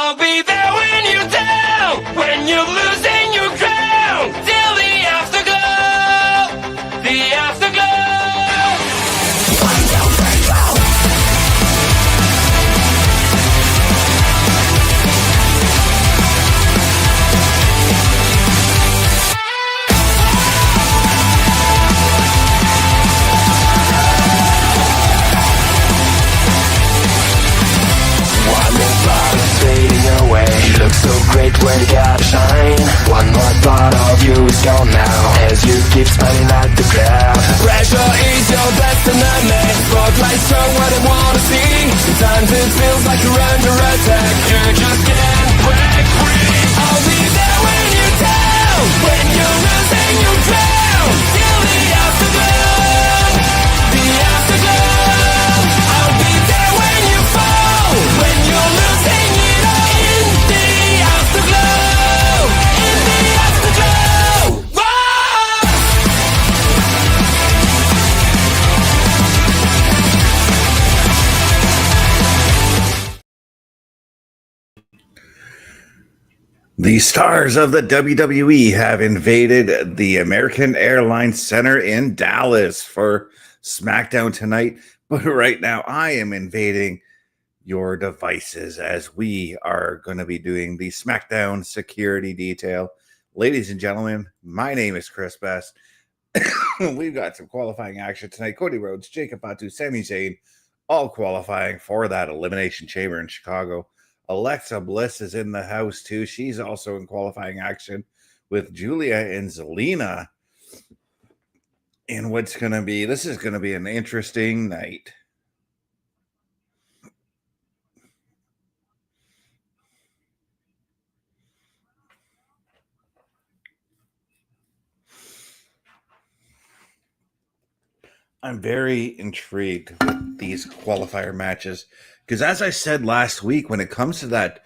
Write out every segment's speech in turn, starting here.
I'll be there when you're down, when you're losing your crown, till the afterglow, the afterglow. 1, 2, 3, go! Fading away, you look so great when you gotta shine. One more part of you is gone now, as you keep smiling at the crowd. Pressure is your best enemy, spotlights show what I wanna see. Sometimes it feels like you're under attack, you just can't break free. I'll be there when you're down, when you're losing your crown, till the afterglow, the afterglow. I'll be there when you fall, when you're losing it all, in the afterglow, in the afterglow. Whoa! The stars of the WWE have invaded the American Airlines Center in Dallas for SmackDown tonight. But right now, I am invading your devices as we are going to be doing the SmackDown security detail. Ladies and gentlemen, my name is Chris Best. We've got some qualifying action tonight. Cody Rhodes, Fatu, Sami Zayn, all qualifying for that Elimination Chamber in Chicago. Alexa Bliss is in the house too. She's also in qualifying action with Giulia and Zelina. And this is going to be an interesting night. I'm very intrigued with these qualifier matches because, as I said last week, when it comes to the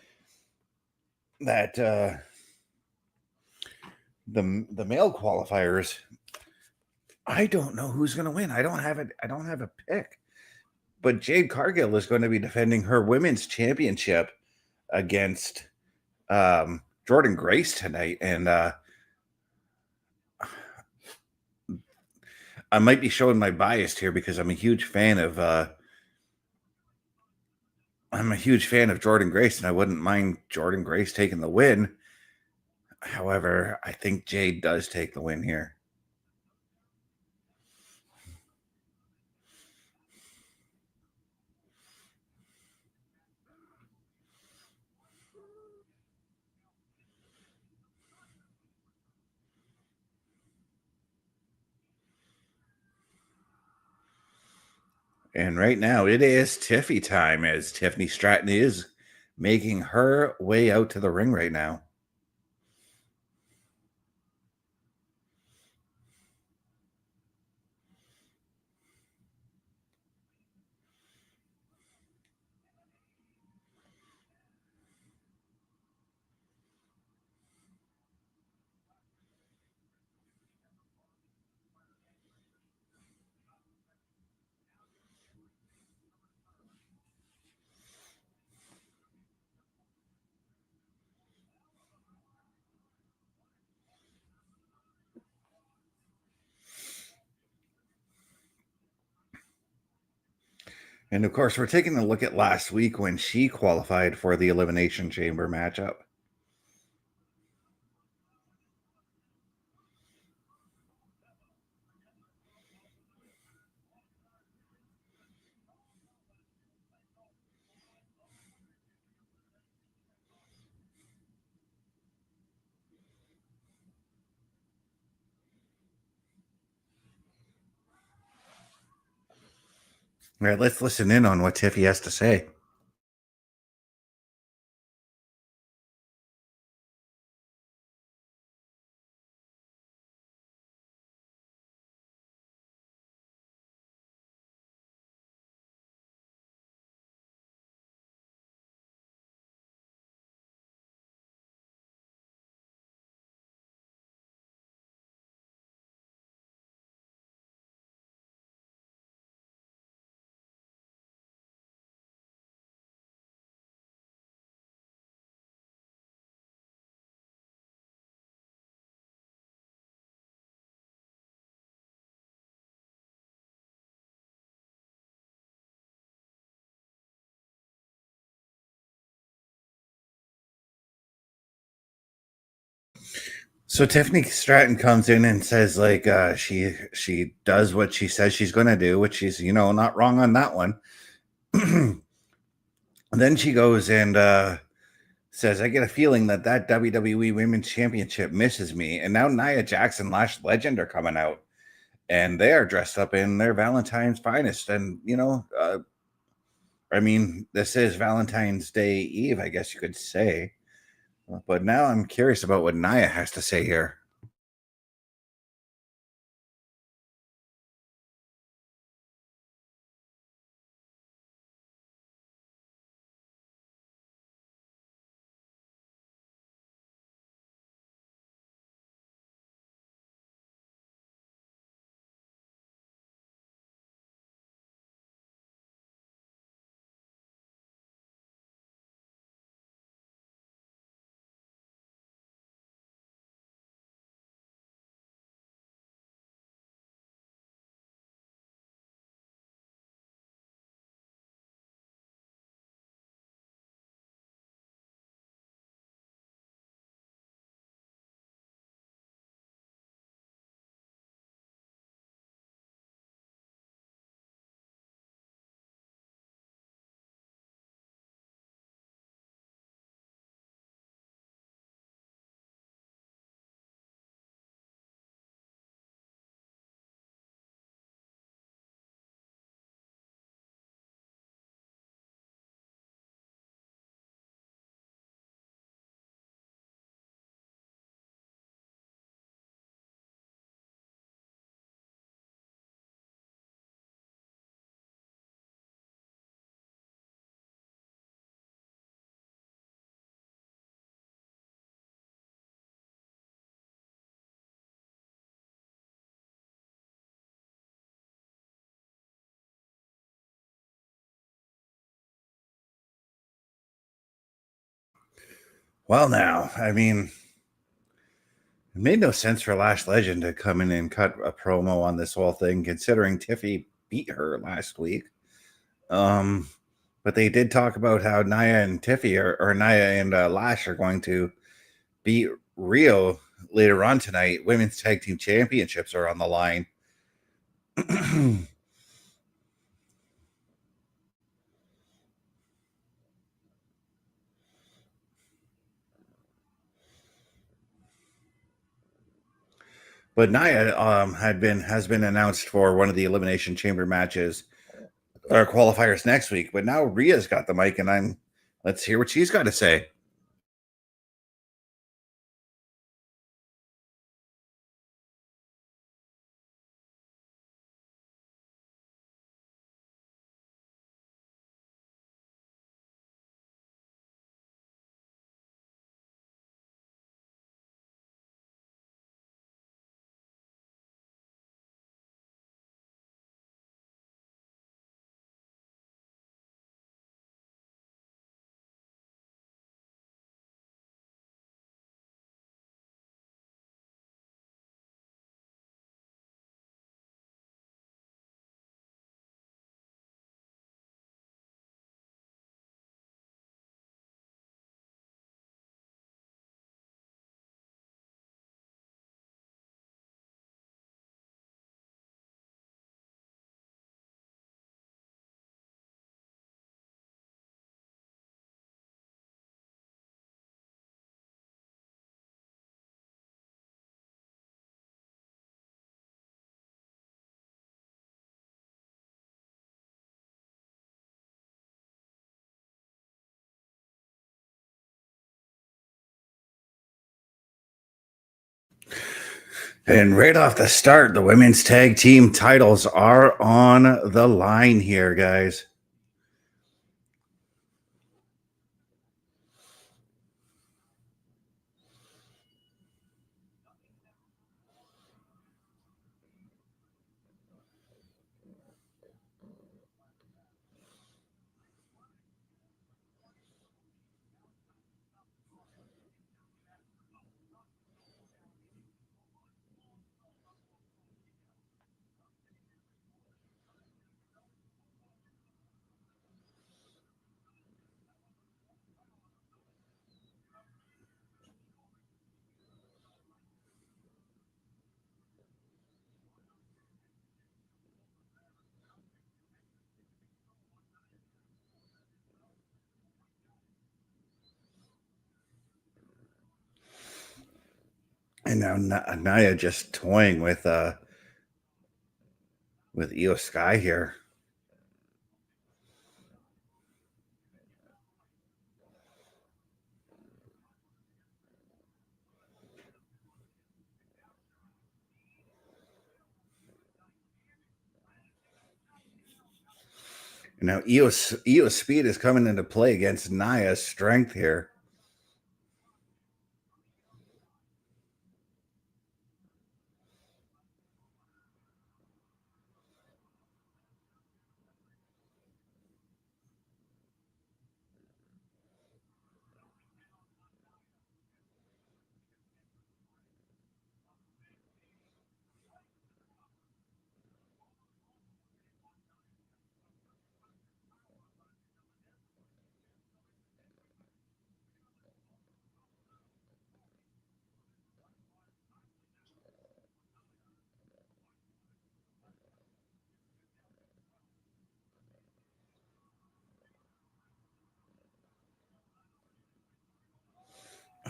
male qualifiers, I don't know who's going to win. I don't have a pick. But Jade Cargill is going to be defending her women's championship against Jordynne Grace tonight, and I might be showing my bias here because I'm a huge fan of Jordynne Grace, and I wouldn't mind Jordynne Grace taking the win. However, I think Jade does take the win here. And right now it is Tiffy time as Tiffany Stratton is making her way out to the ring right now. And of course, we're taking a look at last week when she qualified for the Elimination Chamber matchup. All right, let's listen in on what Tiffy has to say. So Tiffany Stratton comes in and says like she does what she says she's going to do, which she's not wrong on that one. And then she goes and says, "I get a feeling that WWE Women's Championship misses me." And now Nia Jax and Lash Legend are coming out, and they are dressed up in their Valentine's finest. And I mean, this is Valentine's Day Eve, I guess you could say. But now I'm curious about what Nia has to say here. Well, now, I mean, it made no sense for Lash Legend to come in and cut a promo on this whole thing, considering Tiffy beat her last week. Um, but they did talk about how Nia and Tiffy or Nia and Lash are going to beat Rio later on tonight. Women's Tag Team Championships are on the line. But Nia has been announced for one of the Elimination Chamber matches or qualifiers next week. But now Rhea's got the mic, and let's hear what she's got to say. And right off the start, the women's tag team titles are on the line here, guys. And now Naya just toying with Io Sky here. And now Io's speed is coming into play against Naya's strength here.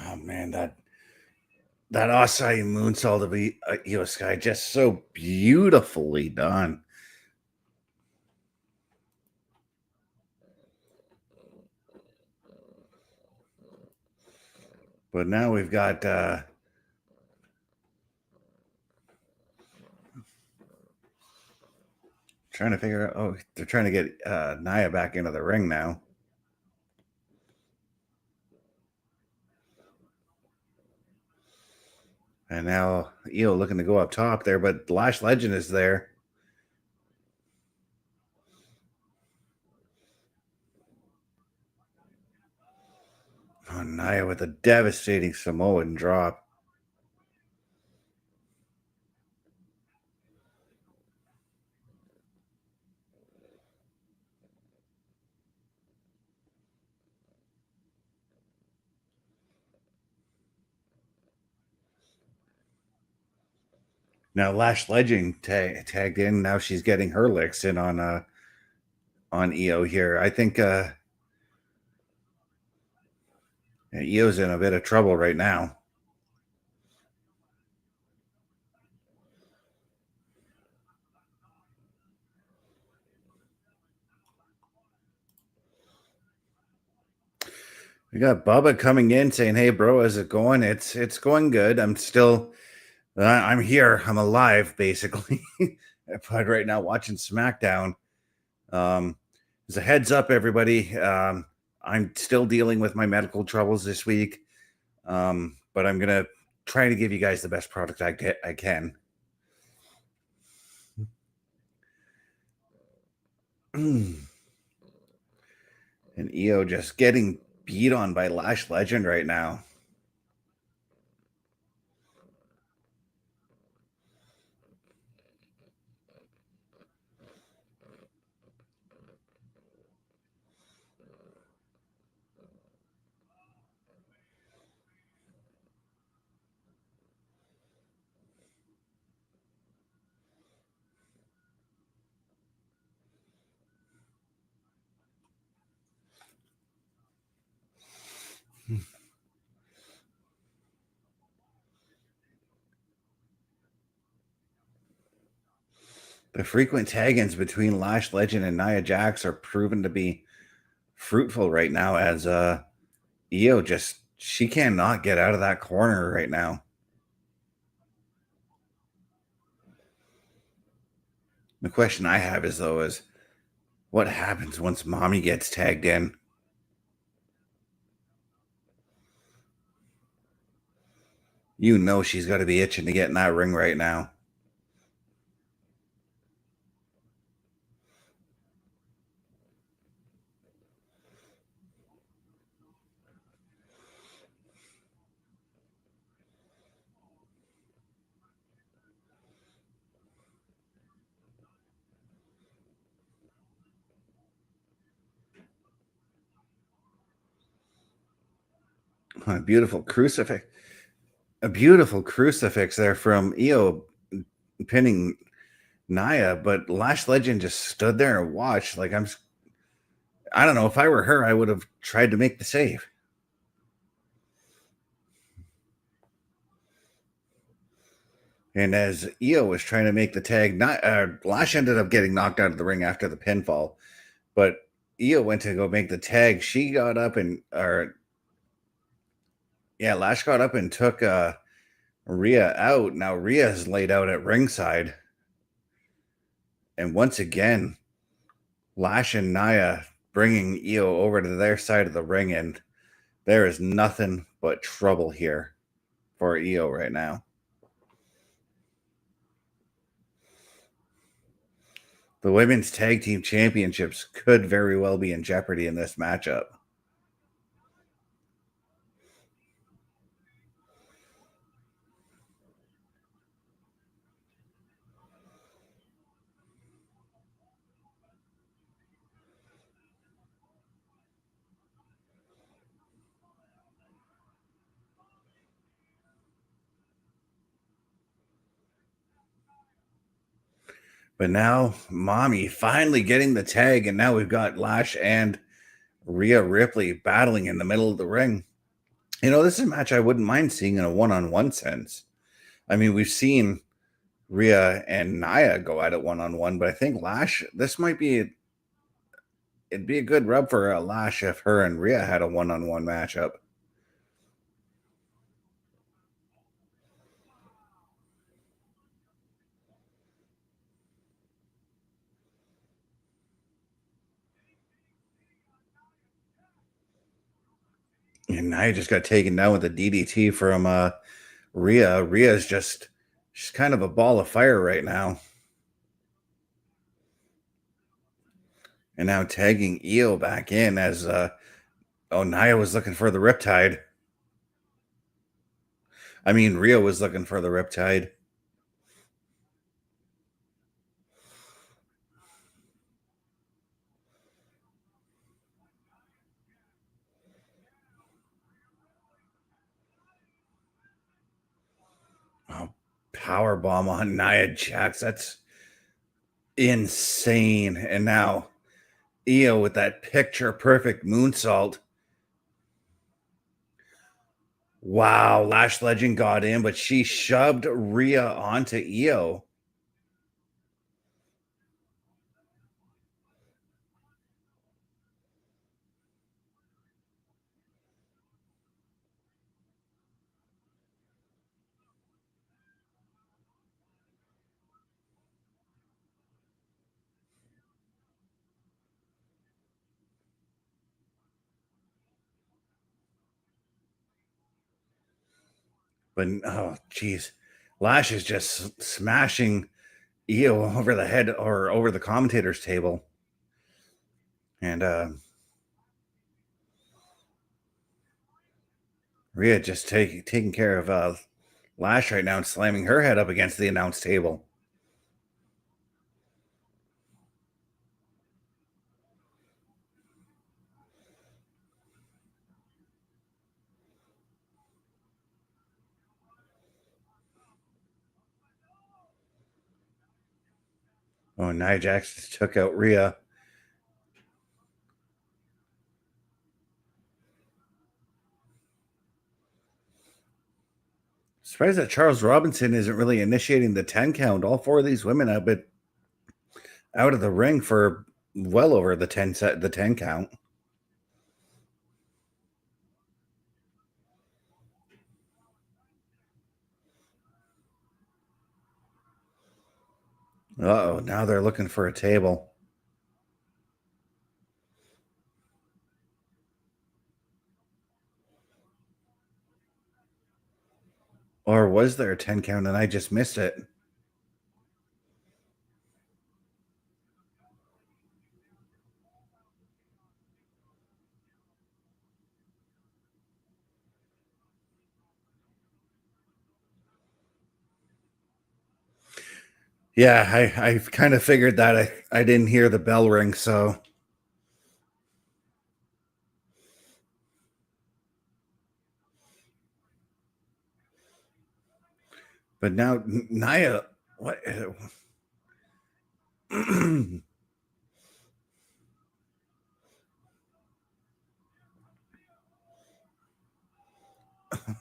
Oh man, that Asai moonsault of Io Sky just so beautifully done. But now we've got trying to figure out. Oh, they're trying to get Naya back into the ring now. And now Io looking to go up top there, but Lash Legend is there. Oh, Naya with a devastating Samoan drop. Now Lash Legend tagged in. Now she's getting her licks in on Io here. I think Io's in a bit of trouble right now. We got Bubba coming in saying, "Hey, bro, how's it going? It's going good. I'm here. I'm alive, basically." But right now, watching SmackDown. As a heads up, everybody, I'm still dealing with my medical troubles this week, but I'm gonna try to give you guys the best product I can. And Io just getting beat on by Lash Legend right now. The frequent tag-ins between Lash Legend and Nia Jax are proven to be fruitful right now as Io just she cannot get out of that corner right now. The question I have is what happens once Mommy gets tagged in? You know she's got to be itching to get in that ring right now. A beautiful crucifix. A beautiful crucifix there from Io pinning Nia, but Lash Legend just stood there and watched. I don't know. If I were her, I would have tried to make the save. And as Io was trying to make the tag, Lash ended up getting knocked out of the ring after the pinfall, but Io went to go make the tag. She got up Lash got up and took Rhea out. Now Rhea is laid out at ringside, and once again, Lash and Nia bringing Io over to their side of the ring, and there is nothing but trouble here for Io right now. The Women's Tag Team Championships could very well be in jeopardy in this matchup. But now, Mommy finally getting the tag, and now we've got Lash and Rhea Ripley battling in the middle of the ring. You know, this is a match I wouldn't mind seeing in a one-on-one sense. I mean, we've seen Rhea and Nia go at it one-on-one, but I think Lash, it'd be a good rub for Lash if her and Rhea had a one-on-one matchup. And Nia just got taken down with a DDT from Rhea. She's kind of a ball of fire right now. And now tagging Io back in as Nia was looking for the Riptide. I mean, Rhea was looking for the Riptide. Oh, power bomb on Nia Jax. That's insane. And now Io with that picture perfect moonsault. Wow, Lash Legend got in, but she shoved Rhea onto Io. But oh, geez, Lash is just smashing Io over the head or over the commentator's table, and Rhea just taking care of Lash right now and slamming her head up against the announce table. Oh, Nia Jax took out Rhea. Surprised that Charles Robinson isn't really initiating the 10 count. All four of these women have been out of the ring for well over the 10 count. Uh-oh, now they're looking for a table. Or was there a 10 count and I just missed it? Yeah, I kind of figured that. I didn't hear the bell ring, so. But now Nia, what?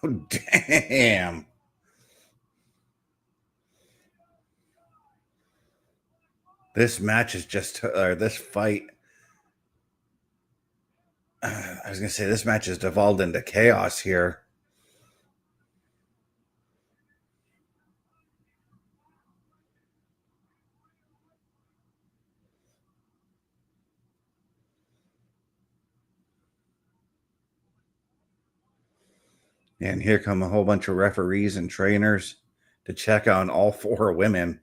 Oh, damn. This match is just, or this fight, I was going to say, this match has devolved into chaos here. And here come a whole bunch of referees and trainers to check on all four women.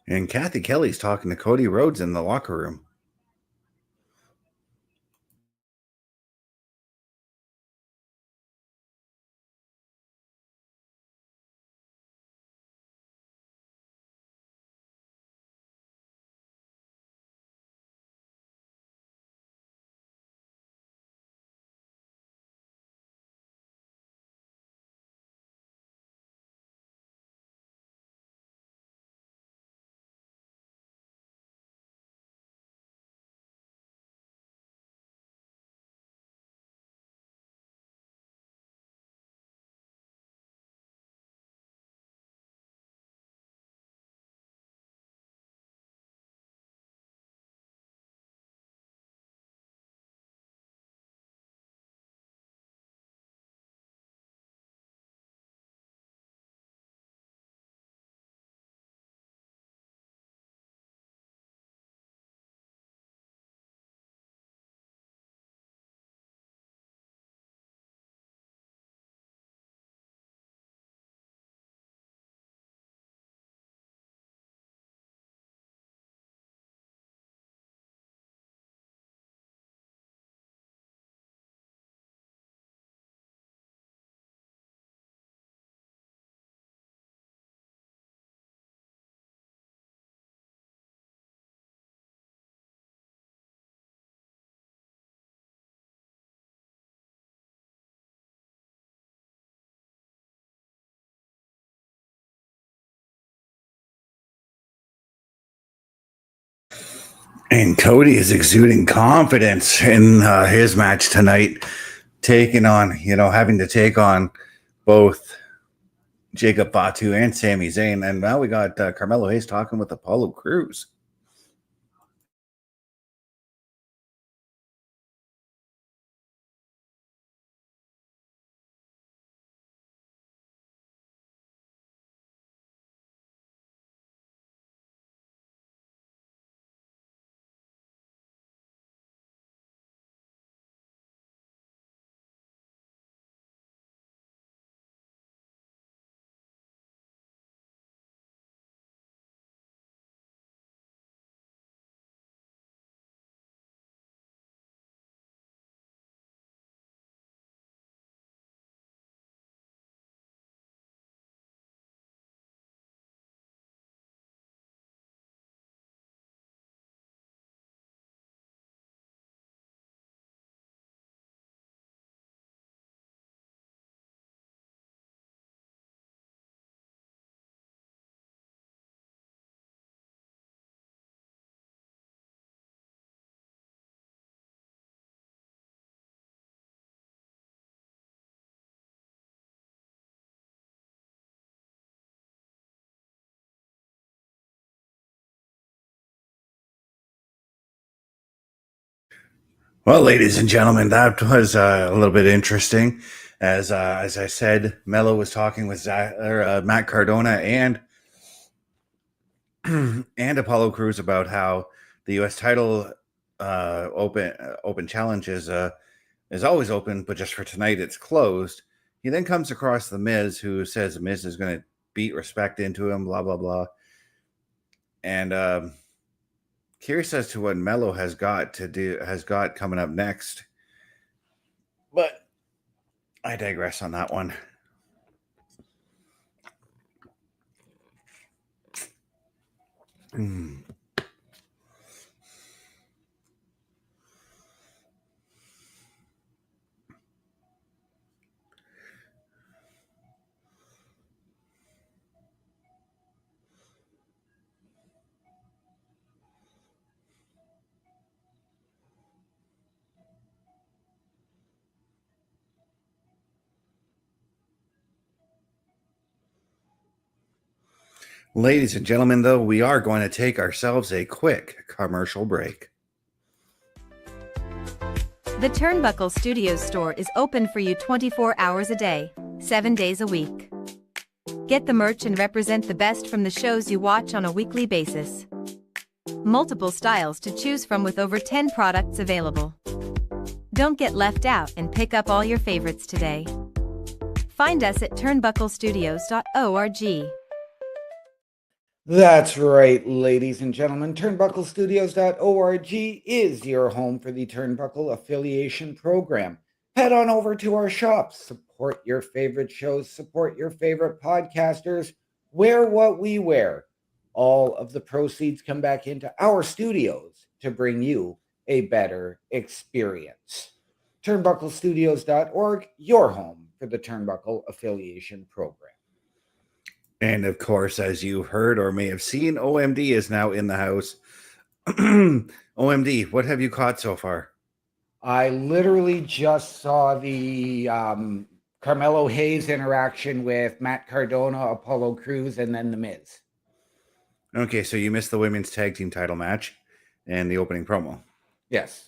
And Kathy Kelly's talking to Cody Rhodes in the locker room. And Cody is exuding confidence in his match tonight, taking on, having to take on both Jacob Fatu and Sami Zayn. And now we got Carmelo Hayes talking with Apollo Crews. Well, ladies and gentlemen, that was a little bit interesting. As I said, Mello was talking with Matt Cardona and and Apollo Crews about how the U.S. title open challenge is always open, but just for tonight it's closed. He then comes across the Miz, who says the Miz is going to beat respect into him, blah blah blah. And curious as to what Mello has got coming up next, but I digress on that one. Mm. Ladies and gentlemen, though, we are going to take ourselves a quick commercial break. The Turnbuckle Studios store is open for you 24 hours a day, 7 days a week. Get the merch and represent the best from the shows you watch on a weekly basis. Multiple styles to choose from with over 10 products available. Don't get left out and pick up all your favorites today. Find us at turnbucklestudios.org. That's right, ladies and gentlemen. Turnbucklestudios.org is your home for the Turnbuckle Affiliation Program. Head on over to our shop, support your favorite shows, support your favorite podcasters, wear what we wear. All of the proceeds come back into our studios to bring you a better experience. Turnbucklestudios.org, your home for the Turnbuckle Affiliation Program. And of course, as you heard or may have seen, OMD is now in the house. OMD, what have you caught so far? I literally just saw the Carmelo Hayes interaction with Matt Cardona, Apollo Crews, and then The Miz. Okay, so you missed the women's tag team title match and the opening promo. Yes.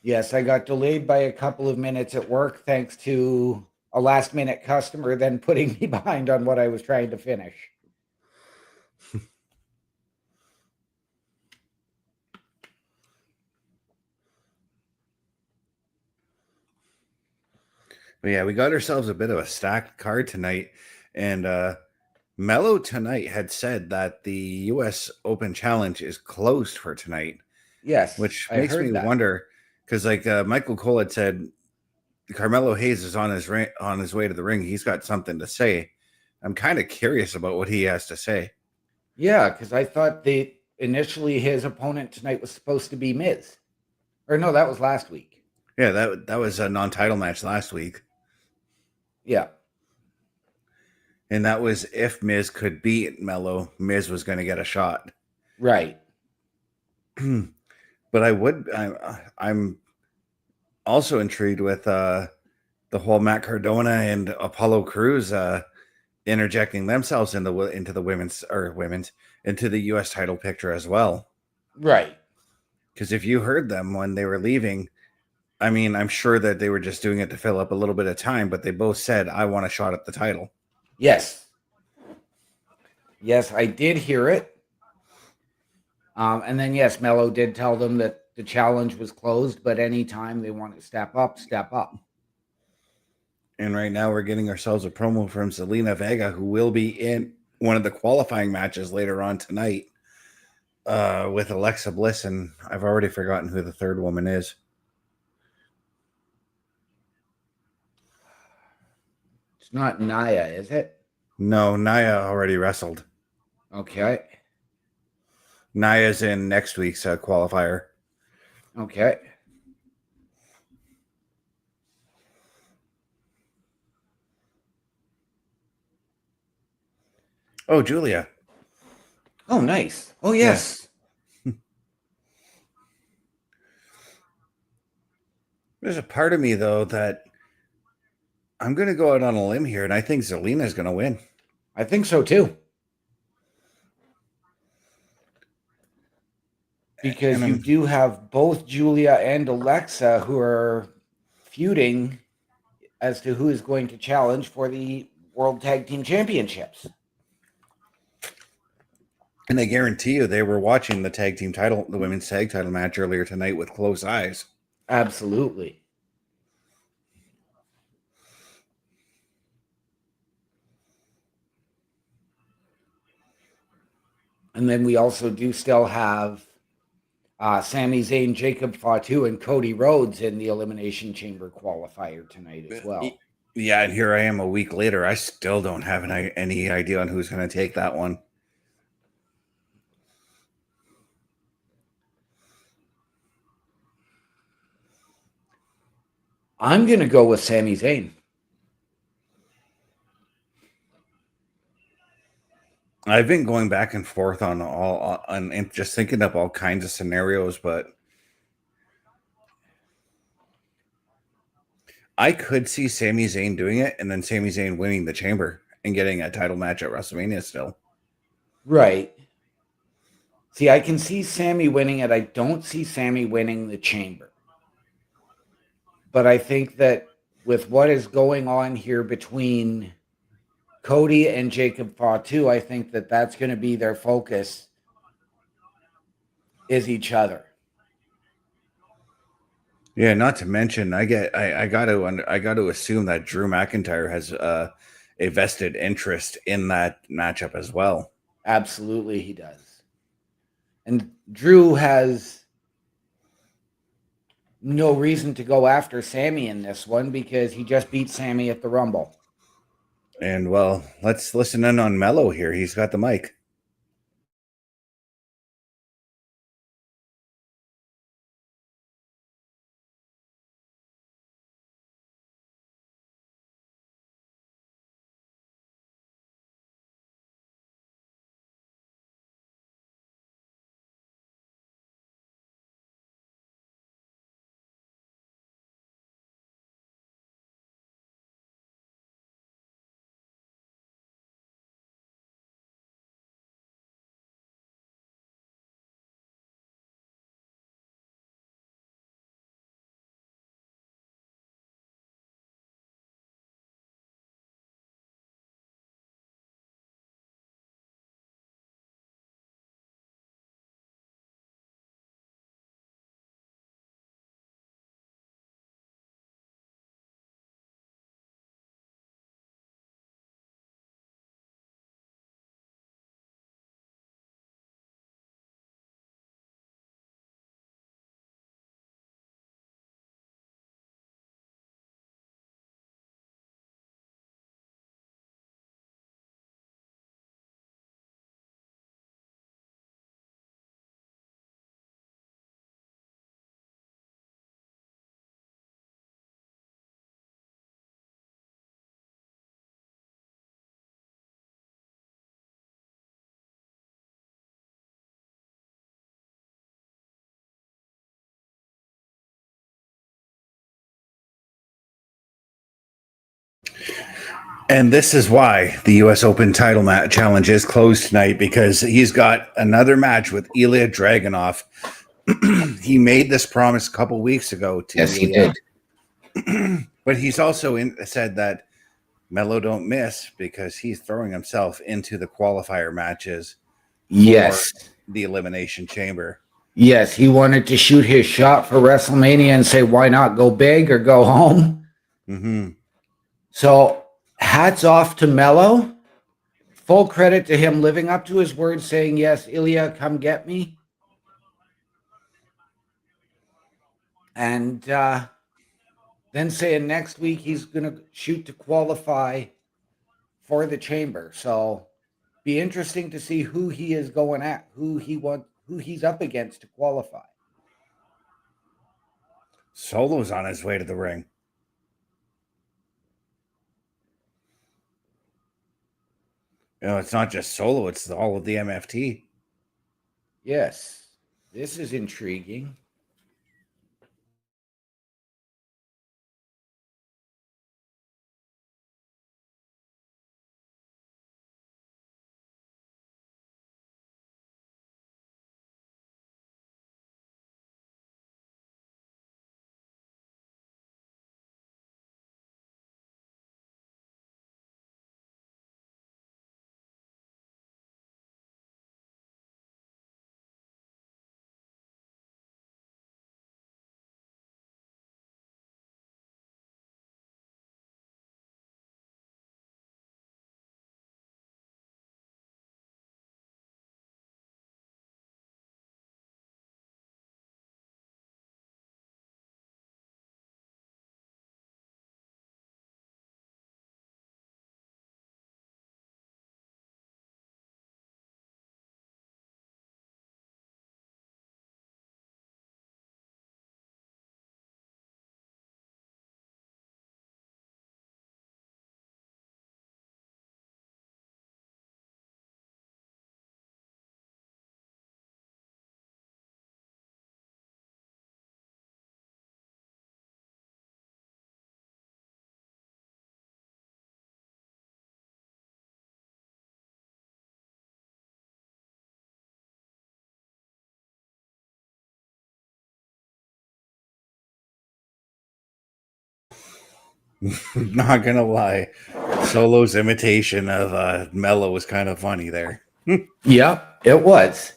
Yes, I got delayed by a couple of minutes at work thanks to a last-minute customer then putting me behind on what I was trying to finish. But yeah, we got ourselves a bit of a stacked card tonight. And Mello tonight had said that the U.S. Open Challenge is closed for tonight. Yes, which makes me wonder, because like Michael Cole had said, Carmelo Hayes is on his way to the ring. He's got something to say. I'm kind of curious about what he has to say. Yeah, because I thought initially his opponent tonight was supposed to be Miz. Or no, that was last week. Yeah, that was a non-title match last week. Yeah. And that was if Miz could beat Mello, Miz was going to get a shot. Right. But I'm also intrigued with the whole Matt Cardona and Apollo Crews interjecting themselves into the U.S. title picture as well. Right. Because if you heard them when they were leaving, I mean, I'm sure that they were just doing it to fill up a little bit of time, but they both said, "I want a shot at the title." Yes. Yes, I did hear it. And then, yes, Mello did tell them that the challenge was closed, but anytime they want to step up, step up. And right now we're getting ourselves a promo from Zelina Vega, who will be in one of the qualifying matches later on tonight with Alexa Bliss. And I've already forgotten who the third woman is. It's not Naya, is it? No, Naya already wrestled. Okay. Naya's in next week's qualifier. Okay. Oh, Giulia. Oh, nice. Oh, yes. Yeah. There's a part of me, though, that I'm going to go out on a limb here, and I think Zelina is going to win. I think so, too. Because you do have both Giulia and Alexa who are feuding as to who is going to challenge for the World Tag Team Championships. And I guarantee you they were watching the women's tag title match earlier tonight with close eyes. Absolutely. And then we also do still have Sami Zayn, Jacob Fatu, and Cody Rhodes in the Elimination Chamber qualifier tonight as well. Yeah, and here I am a week later. I still don't have any idea on who's going to take that one. I'm going to go with Sami Zayn. I've been going back and forth on just thinking up all kinds of scenarios, but I could see Sami Zayn doing it and then Sami Zayn winning the chamber and getting a title match at WrestleMania still. Right. See, I can see Sami winning it. I don't see Sami winning the chamber. But I think that with what is going on here between Cody and Jacob Fatu, I think that that's going to be their focus, is each other. Yeah, not to mention, I got to assume that Drew McIntyre has a vested interest in that matchup as well. Absolutely, he does. And Drew has no reason to go after Sami in this one because he just beat Sami at the Rumble. And well, let's listen in on Mello here. He's got the mic. And this is why the U.S. Open title challenge is closed tonight, because he's got another match with Ilya Dragunov. He made this promise a couple weeks ago to Yes, Ilya. he did. But he's also said that Mello don't miss because he's throwing himself into the qualifier matches Yes. for the Elimination Chamber. Yes, he wanted to shoot his shot for WrestleMania and say, why not go big or go home? Mm-hmm. So hats off to Mello. Full credit to him living up to his word, saying, yes, Ilya, come get me. And then saying next week he's going to shoot to qualify for the chamber. So be interesting to see who he is going at, who he's up against to qualify. Solo's on his way to the ring. You know, it's not just Solo, it's all of the MFT. Yes, this is intriguing. Not gonna lie, Solo's imitation of Mello was kind of funny there. Yep, it was.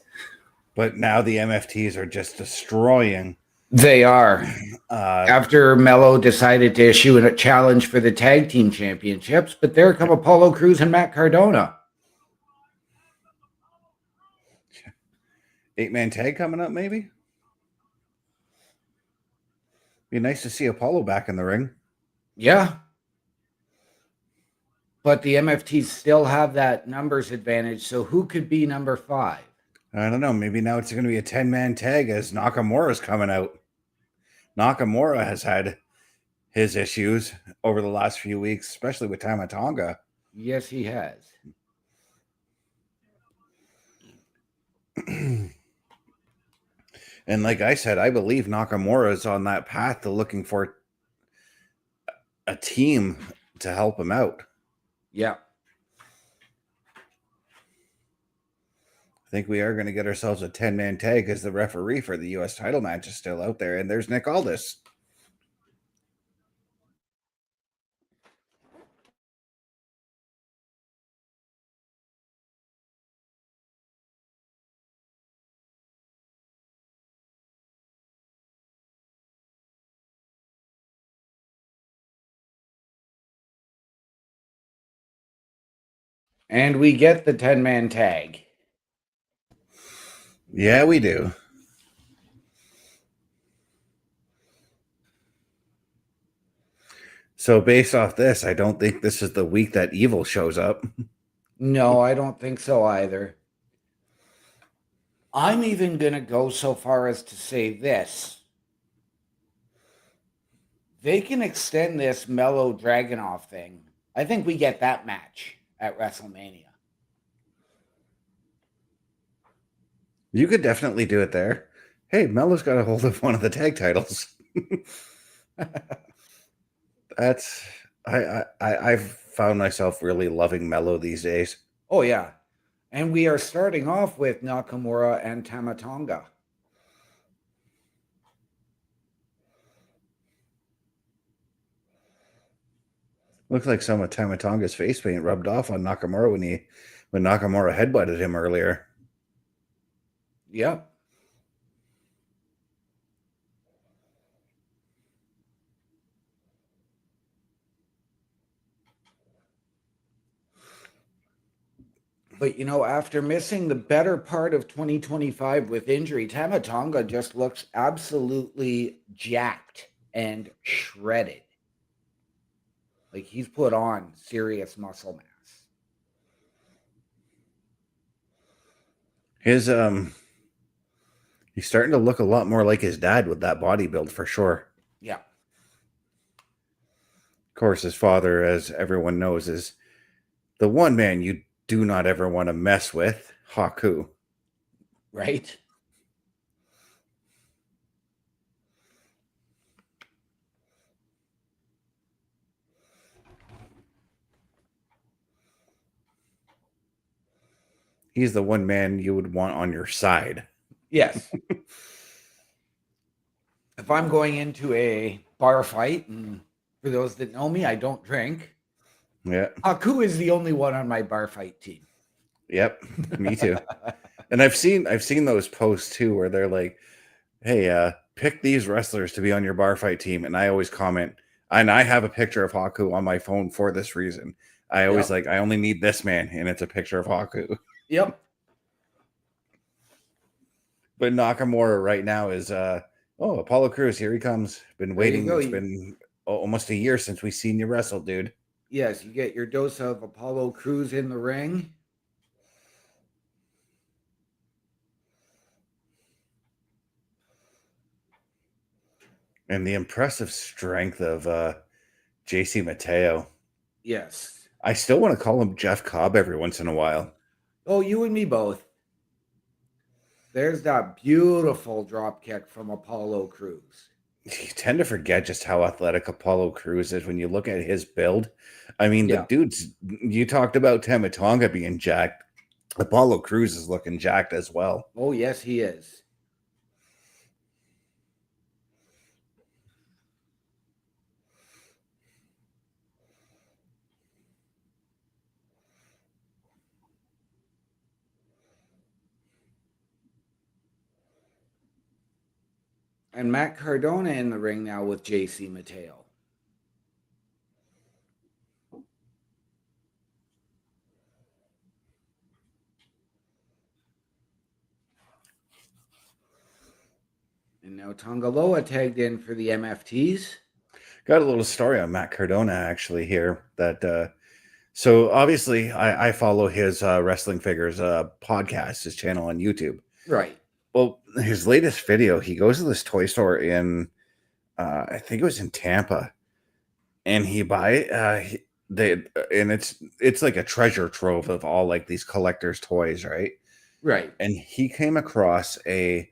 But now the MFTs are just destroying. They are. After Mello decided to issue a challenge for the tag team championships, but there come Apollo Crews and Matt Cardona. 8-man tag coming up, maybe? Be nice to see Apollo back in the ring. Yeah. But the MFTs still have that numbers advantage, so who could be number 5? I don't know. Maybe now it's going to be a 10-man tag as Nakamura's coming out. Nakamura has had his issues over the last few weeks, especially with Tama Tonga. Yes, he has. And like I said, I believe Nakamura is on that path to looking for a team to help him out. Yeah. I think we are going to get ourselves a 10-man tag as the referee for the U.S. title match is still out there. And there's Nick Aldis. And we get the 10-man tag. Yeah, we do. So based off this, I don't think this is the week that Evil shows up. No, I don't think so either. I'm even going to go so far as to say this. They can extend this Mellow Dragunov thing. I think we get that match at WrestleMania. You could definitely do it there. Hey, Mello's got a hold of one of the tag titles. I've found myself really loving Mello these days. Oh, yeah. And we are starting off with Nakamura and Tama Tonga. Looks like some of Tama Tonga's face paint rubbed off on Nakamura when Nakamura headbutted him earlier. Yep. But, after missing the better part of 2025 with injury, Tama Tonga just looks absolutely jacked and shredded. Like he's put on serious muscle mass. He's starting to look a lot more like his dad with that body build for sure. Yeah. Of course, his father, as everyone knows, is the one man you do not ever want to mess with, Haku. Right? He's the one man you would want on your side. Yes. If I'm going into a bar fight, and for those that know me, I don't drink. Yeah. Haku is the only one on my bar fight team. Yep. Me too. And I've seen those posts too where they're like, hey, pick these wrestlers to be on your bar fight team. And I always comment, and I have a picture of Haku on my phone for this reason. I always I only need this man, and it's a picture of Haku. Yep. But Nakamura right now is Apollo Crews, here he comes. Been waiting. It's been almost a year since we seen you wrestle, dude. Yes, you get your dose of Apollo Crews in the ring. And the impressive strength of JC Mateo. Yes. I still want to call him Jeff Cobb every once in a while. Oh, you and me both. There's that beautiful drop kick from Apollo Crews. You tend to forget just how athletic Apollo Crews is when you look at his build. I mean, the dudes, you talked about Tama Tonga being jacked. Apollo Crews is looking jacked as well. Oh, yes, he is. And Matt Cardona in the ring now with JC Mateo. And now Tongaloa tagged in for the MFTs. Got a little story on Matt Cardona actually here that so obviously I follow his Wrestling Figures podcast, his channel on YouTube. Right. Well, his latest video, he goes to this toy store in I think it was in Tampa, and he and it's like a treasure trove of all like these collectors' toys, right? Right. And he came across a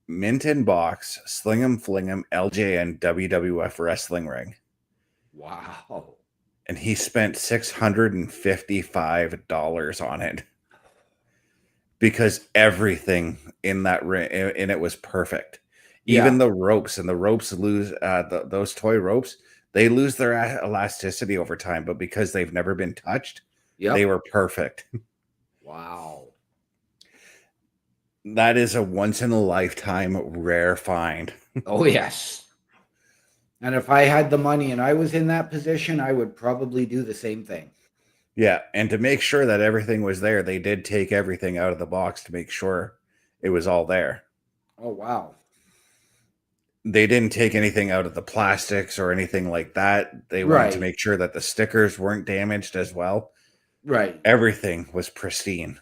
mint in box Sling 'em Fling 'em LJN WWF wrestling ring. Wow. And he spent $655 on it because everything in that ring in it was perfect. Even the ropes, and the ropes lose those toy ropes, they lose their elasticity over time, but because they've never been touched, they were perfect. Wow. That is a once in a lifetime rare find. Oh, yes. And if I had the money and I was in that position, I would probably do the same thing. Yeah, and to make sure that everything was there, they did take everything out of the box to make sure it was all there. Oh, wow. They didn't take anything out of the plastics or anything like that. They wanted to make sure that the stickers weren't damaged as well. Right. Everything was pristine.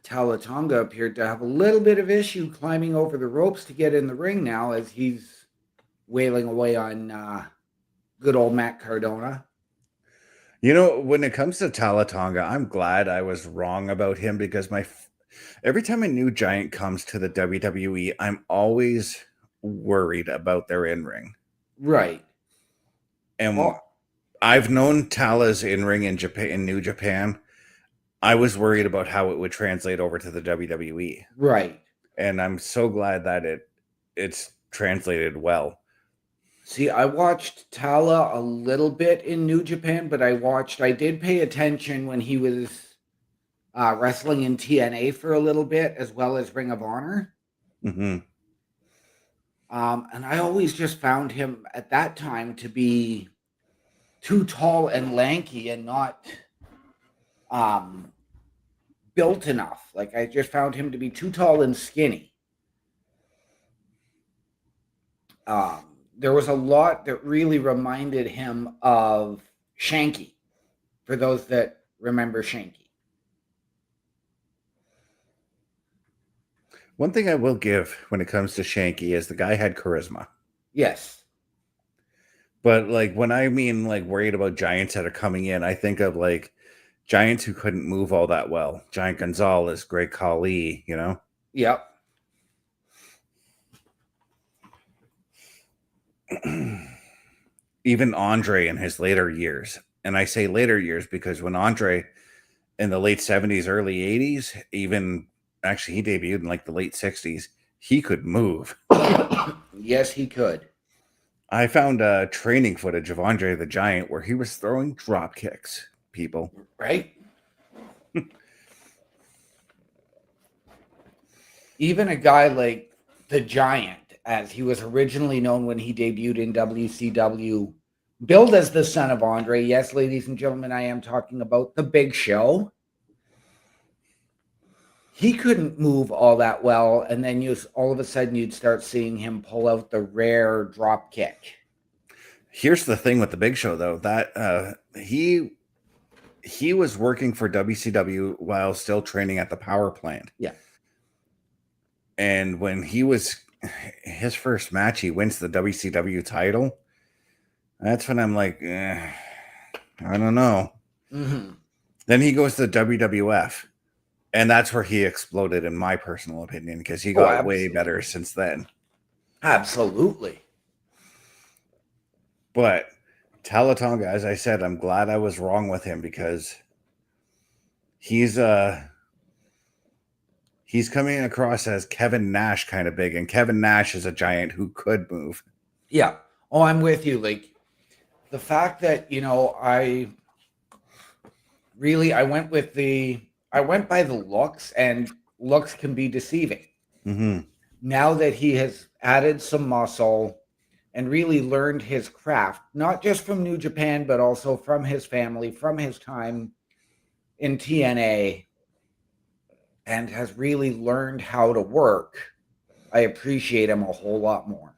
Talatonga appeared to have a little bit of issue climbing over the ropes to get in the ring now as he's wailing away on good old Matt Cardona. You know, when it comes to Talatonga, I'm glad I was wrong about him because every time a new giant comes to the WWE, I'm always worried about their in-ring. Right. And I've known Tala's in-ring in Japan, in New Japan. I was worried about how it would translate over to the WWE. Right. And I'm so glad that it's translated well. See, I watched Tala a little bit in New Japan, but I did pay attention when he was wrestling in TNA for a little bit, as well as Ring of Honor. Mm-hmm. And I always just found him at that time to be too tall and lanky and not built enough. Like, I just found him to be too tall and skinny. There was a lot that really reminded him of Shanky, for those that remember Shanky. One thing I will give when it comes to Shanky is the guy had charisma. Yes. But like when I mean like worried about giants that are coming in, I think of like giants who couldn't move all that well. Giant Gonzalez, Great Khali, you know? Yep. Even Andre in his later years. And I say later years because when Andre in the late 70s, early 80s, even actually he debuted in like the late 60s, he could move. Yes, he could. I found training footage of Andre the Giant where he was throwing drop kicks, people. Right? Even a guy like the Giant, as he was originally known when he debuted in WCW, billed as the son of Andre. Yes, ladies and gentlemen, I am talking about the Big Show. He couldn't move all that well, and then all of a sudden you'd start seeing him pull out the rare drop kick. Here's the thing with the Big Show, though, that he was working for WCW while still training at the power plant. Yeah. And when his first match, he wins the WCW title. That's when I'm like, I don't know. Mm-hmm. Then he goes to the WWF. And that's where he exploded, in my personal opinion, because he got way better since then. Absolutely. But Talatonga, as I said, I'm glad I was wrong with him because he's coming across as Kevin Nash kind of big, and Kevin Nash is a giant who could move. Yeah. Oh, I'm with you. Like the fact that, I went with the I went by the looks, and looks can be deceiving. Mm-hmm. Now that he has added some muscle and really learned his craft, not just from New Japan, but also from his family, from his time in TNA, and has really learned how to work, I appreciate him a whole lot more.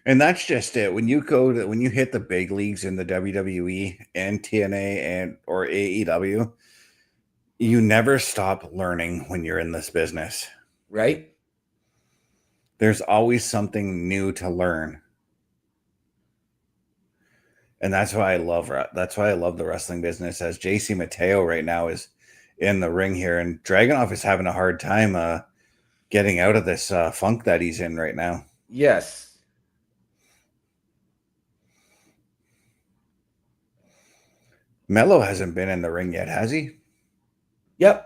And that's just it. When you hit the big leagues in the WWE and TNA and or AEW, you never stop learning when you're in this business. Right? There's always something new to learn. And that's why I love the wrestling business. As JC Mateo right now is in the ring here, and Dragunov is having a hard time getting out of this funk that he's in right now. Yes. Mello hasn't been in the ring yet, has he? Yep.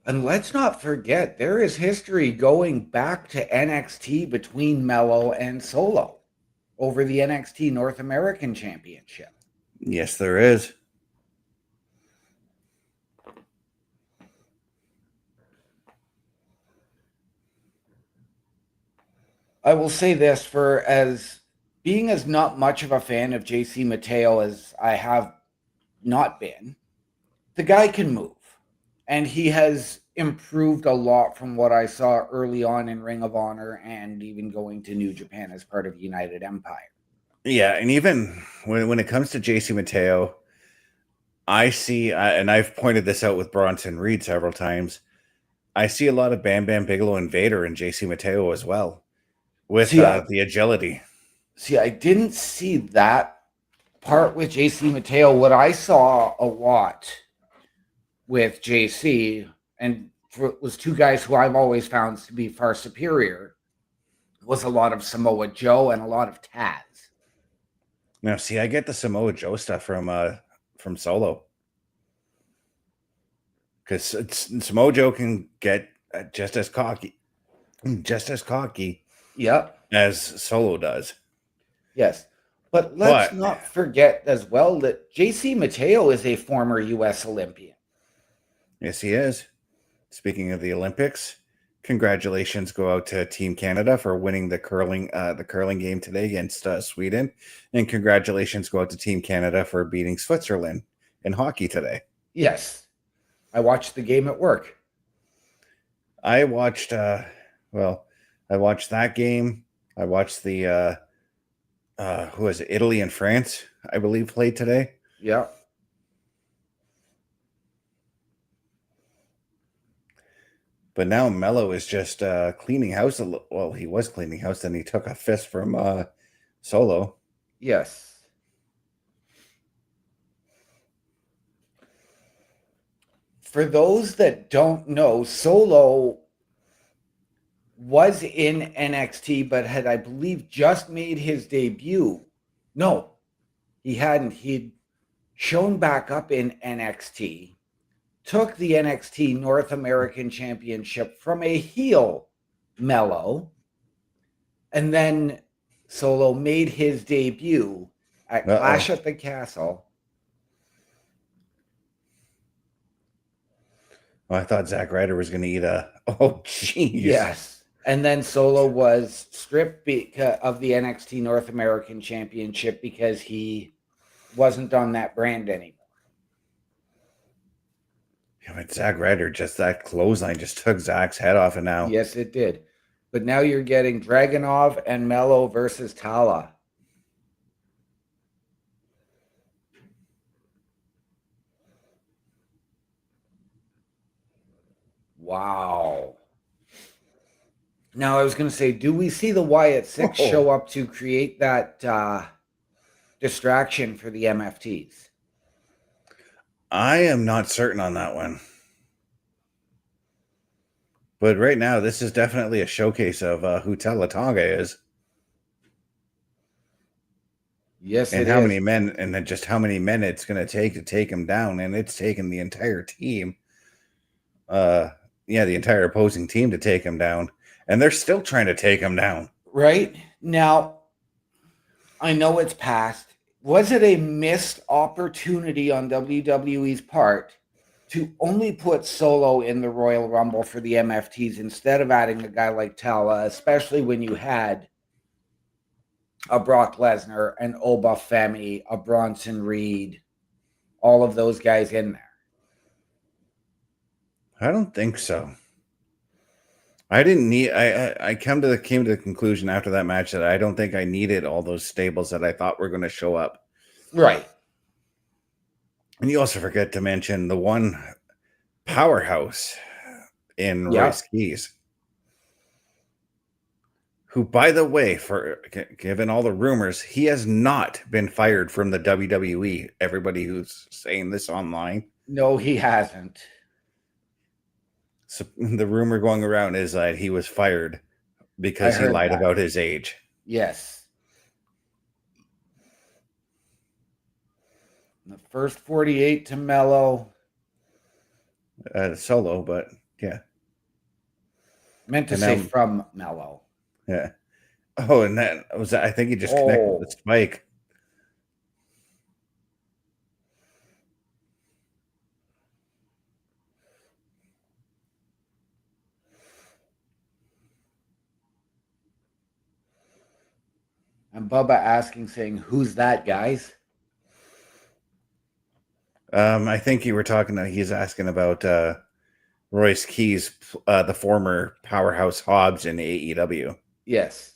And let's not forget, there is history going back to NXT between Mello and Solo over the NXT North American Championship. Yes, there is. I will say this, for as being as not much of a fan of JC Mateo as I have not been, the guy can move. And he has improved a lot from what I saw early on in Ring of Honor and even going to New Japan as part of United Empire. Yeah, and even when it comes to JC Mateo, I see, and I've pointed this out with Bronson Reed several times, I see a lot of Bam Bam Bigelow and Vader in JC Mateo as well, with the agility. See, I didn't see that part with JC Mateo. What I saw a lot with JC, and was two guys who I've always found to be far superior, was a lot of Samoa Joe and a lot of Taz. Now, see, I get the Samoa Joe stuff from Solo, because Samoa Joe can get just as cocky, Yep. as Solo does. Yes. But let's not forget as well that JC Mateo is a former U.S. Olympian. Yes, he is. Speaking of the Olympics, congratulations go out to Team Canada for winning the curling game today against Sweden, and congratulations go out to Team Canada for beating Switzerland in hockey today. Yes, I watched the game at work. I watched that game. I watched the who was it? Italy and France, I believe, played today. Yeah. But now Mello is just cleaning house. Well, he was cleaning house, then he took a fist from Solo. Yes. For those that don't know, Solo was in NXT, but had, I believe, just made his debut. No, he hadn't. He'd shown back up in NXT, took the NXT North American Championship from a heel Mello, and then Solo made his debut at Clash at the Castle. Well, I thought Zack Ryder was going to eat a... Oh, jeez. Yes. And then Solo was stripped of the NXT North American Championship because he wasn't on that brand anymore. Yeah, but Zack Ryder, just that clothesline just took Zack's head off, and now... Yes, it did. But now you're getting Dragunov and Mello versus Tala. Wow. Now, I was going to say, do we see the Wyatt Six show up to create that distraction for the MFTs? I am not certain on that one. But right now, this is definitely a showcase of who Talatanga is. Yes, and how many men, and then just how many men it's going to take him down. And it's taken the entire team. The entire opposing team to take him down. And they're still trying to take him down. Right? Now, I know it's past. Was it a missed opportunity on WWE's part to only put Solo in the Royal Rumble for the MFTs instead of adding a guy like Tala, especially when you had a Brock Lesnar, an Oba Femi, a Bronson Reed, all of those guys in there? I don't think so. I didn't need. I came to the conclusion after that match that I don't think I needed all those stables that I thought were going to show up. Right. And you also forget to mention the one powerhouse in Royce Keys, who, by the way, for given all the rumors, he has not been fired from the WWE. Everybody who's saying this online, no, he hasn't. So the rumor going around is that he was fired because he lied about his age. Yes. The first 48 to Mello. Solo, but yeah. Meant to say from Mello. Yeah. Oh, and that was, I think he just connected the spike. And Bubba asking, saying, who's that, guys? I think you were talking, he's asking about Royce Keys, the former powerhouse Hobbs in AEW. Yes.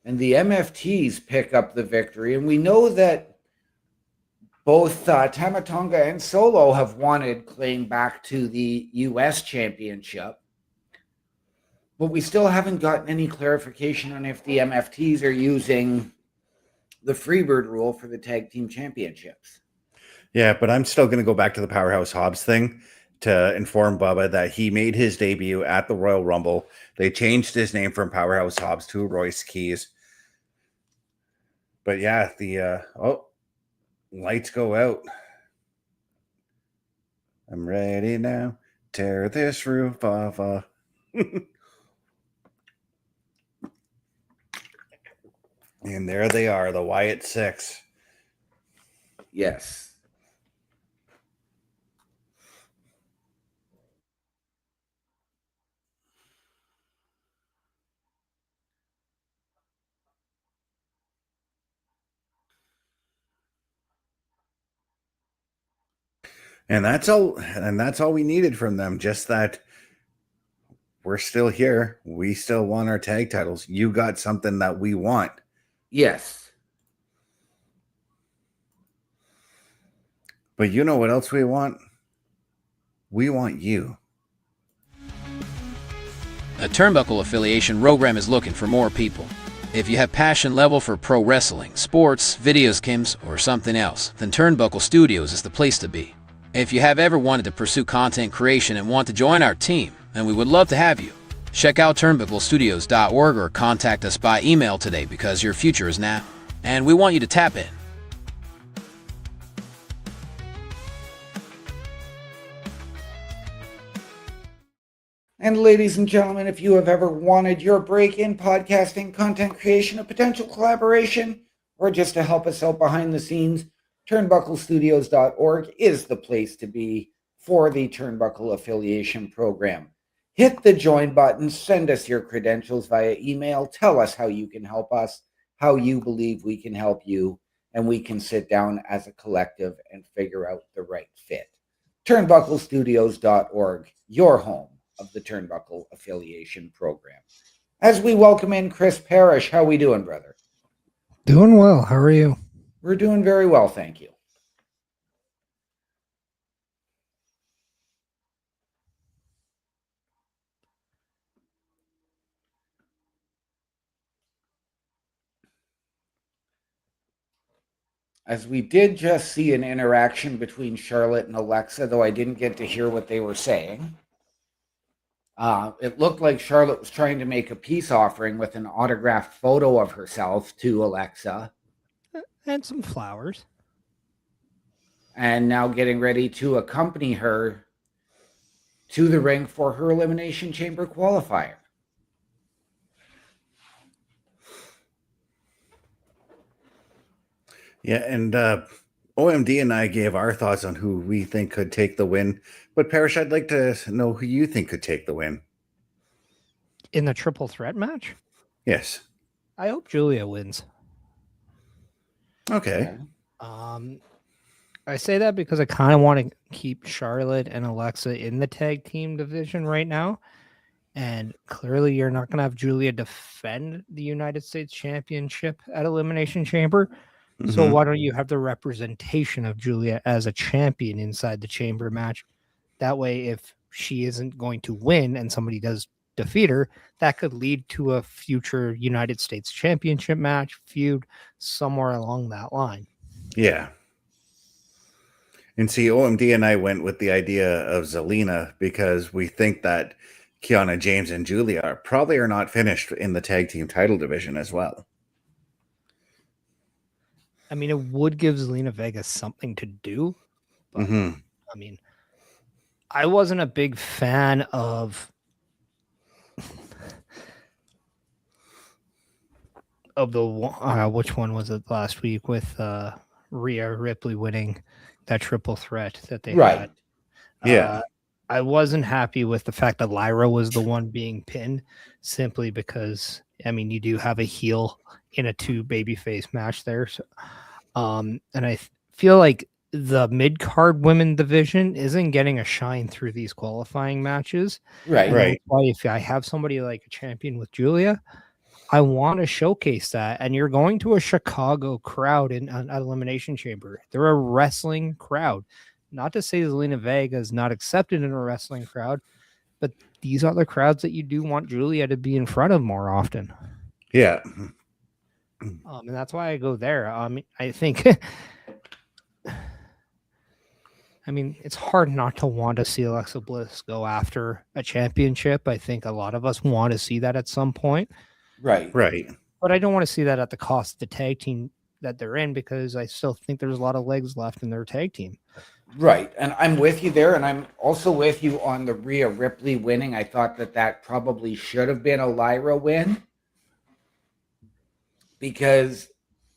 And the MFTs pick up the victory. And we know that both Tama Tonga and Solo have wanted claim back to the U.S. Championship. But we still haven't gotten any clarification on if the MFTs are using the Freebird rule for the Tag Team Championships. Yeah, but I'm still going to go back to the Powerhouse Hobbs thing to inform Bubba that he made his debut at the Royal Rumble. They changed his name from Powerhouse Hobbs to Royce Keys. But yeah, the lights go out. I'm ready now. Tear this roof off. And there they are, the Wyatt Six. Yes. And that's all we needed from them. Just that we're still here. We still want our tag titles. You got something that we want. Yes. But you know what else we want? We want you. A Turnbuckle affiliation program is looking for more people. If you have passion level for pro wrestling, sports, video games, or something else, then Turnbuckle Studios is the place to be. If you have ever wanted to pursue content creation and want to join our team, then we would love to have you. Check out turnbucklestudios.org or contact us by email today because your future is now, and we want you to tap in. And ladies and gentlemen, if you have ever wanted your break in podcasting, content creation, a potential collaboration, or just to help us out behind the scenes, turnbucklestudios.org is the place to be for the Turnbuckle Affiliation Program. Hit the join button, send us your credentials via email, tell us how you can help us, how you believe we can help you, and we can sit down as a collective and figure out the right fit. Turnbucklestudios.org, your home of the Turnbuckle Affiliation Program. As we welcome in Chris Parrish, how we doing, brother? Doing well. How are you? We're doing very well, thank you. As we did just see an interaction between Charlotte and Alexa, though I didn't get to hear what they were saying. It looked like Charlotte was trying to make a peace offering with an autographed photo of herself to Alexa. And some flowers. And now getting ready to accompany her to the ring for her Elimination Chamber qualifier. Yeah, and OMD and I gave our thoughts on who we think could take the win. But Parrish, I'd like to know who you think could take the win. In the triple threat match, Yes. I hope Giulia wins. Okay. I say that because I kind of want to keep Charlotte and Alexa in the tag team division right now. And clearly, you're not going to have Giulia defend the United States Championship at Elimination Chamber. So Mhm. why don't you have the representation of Giulia as a champion inside the chamber match? That way, if she isn't going to win and somebody does defeat her, that could lead to a future United States Championship match, feud, somewhere along that line. Yeah. And see, OMD and I went with the idea of Zelina because we think that Kiana James and Giulia probably are not finished in the tag team title division as well. I mean, it would give Zelina Vega something to do. But, Mhm. I mean, I wasn't a big fan of the which one was it last week with Rhea Ripley winning that triple threat that they had. Yeah. I wasn't happy with the fact that Lyra was the one being pinned simply because, I mean, you do have a heel in a 2 babyface match there. So, and I feel like the mid card women division isn't getting a shine through these qualifying matches. Right. And that's why if I have somebody like a champion with Giulia, I want to showcase that. And you're going to a Chicago crowd in an Elimination Chamber. They're a wrestling crowd. Not to say Zelina Vega is not accepted in a wrestling crowd, but these are the crowds that you do want Giulia to be in front of more often. Yeah. And that's why I go there. I think, I mean, it's hard not to want to see Alexa Bliss go after a championship. I think a lot of us want to see that at some point. Right. Right. But I don't want to see that at the cost of the tag team that they're in, because I still think there's a lot of legs left in their tag team. Right. And I'm with you there. And I'm also with you on the Rhea Ripley winning. I thought that probably should have been a Lyra win, because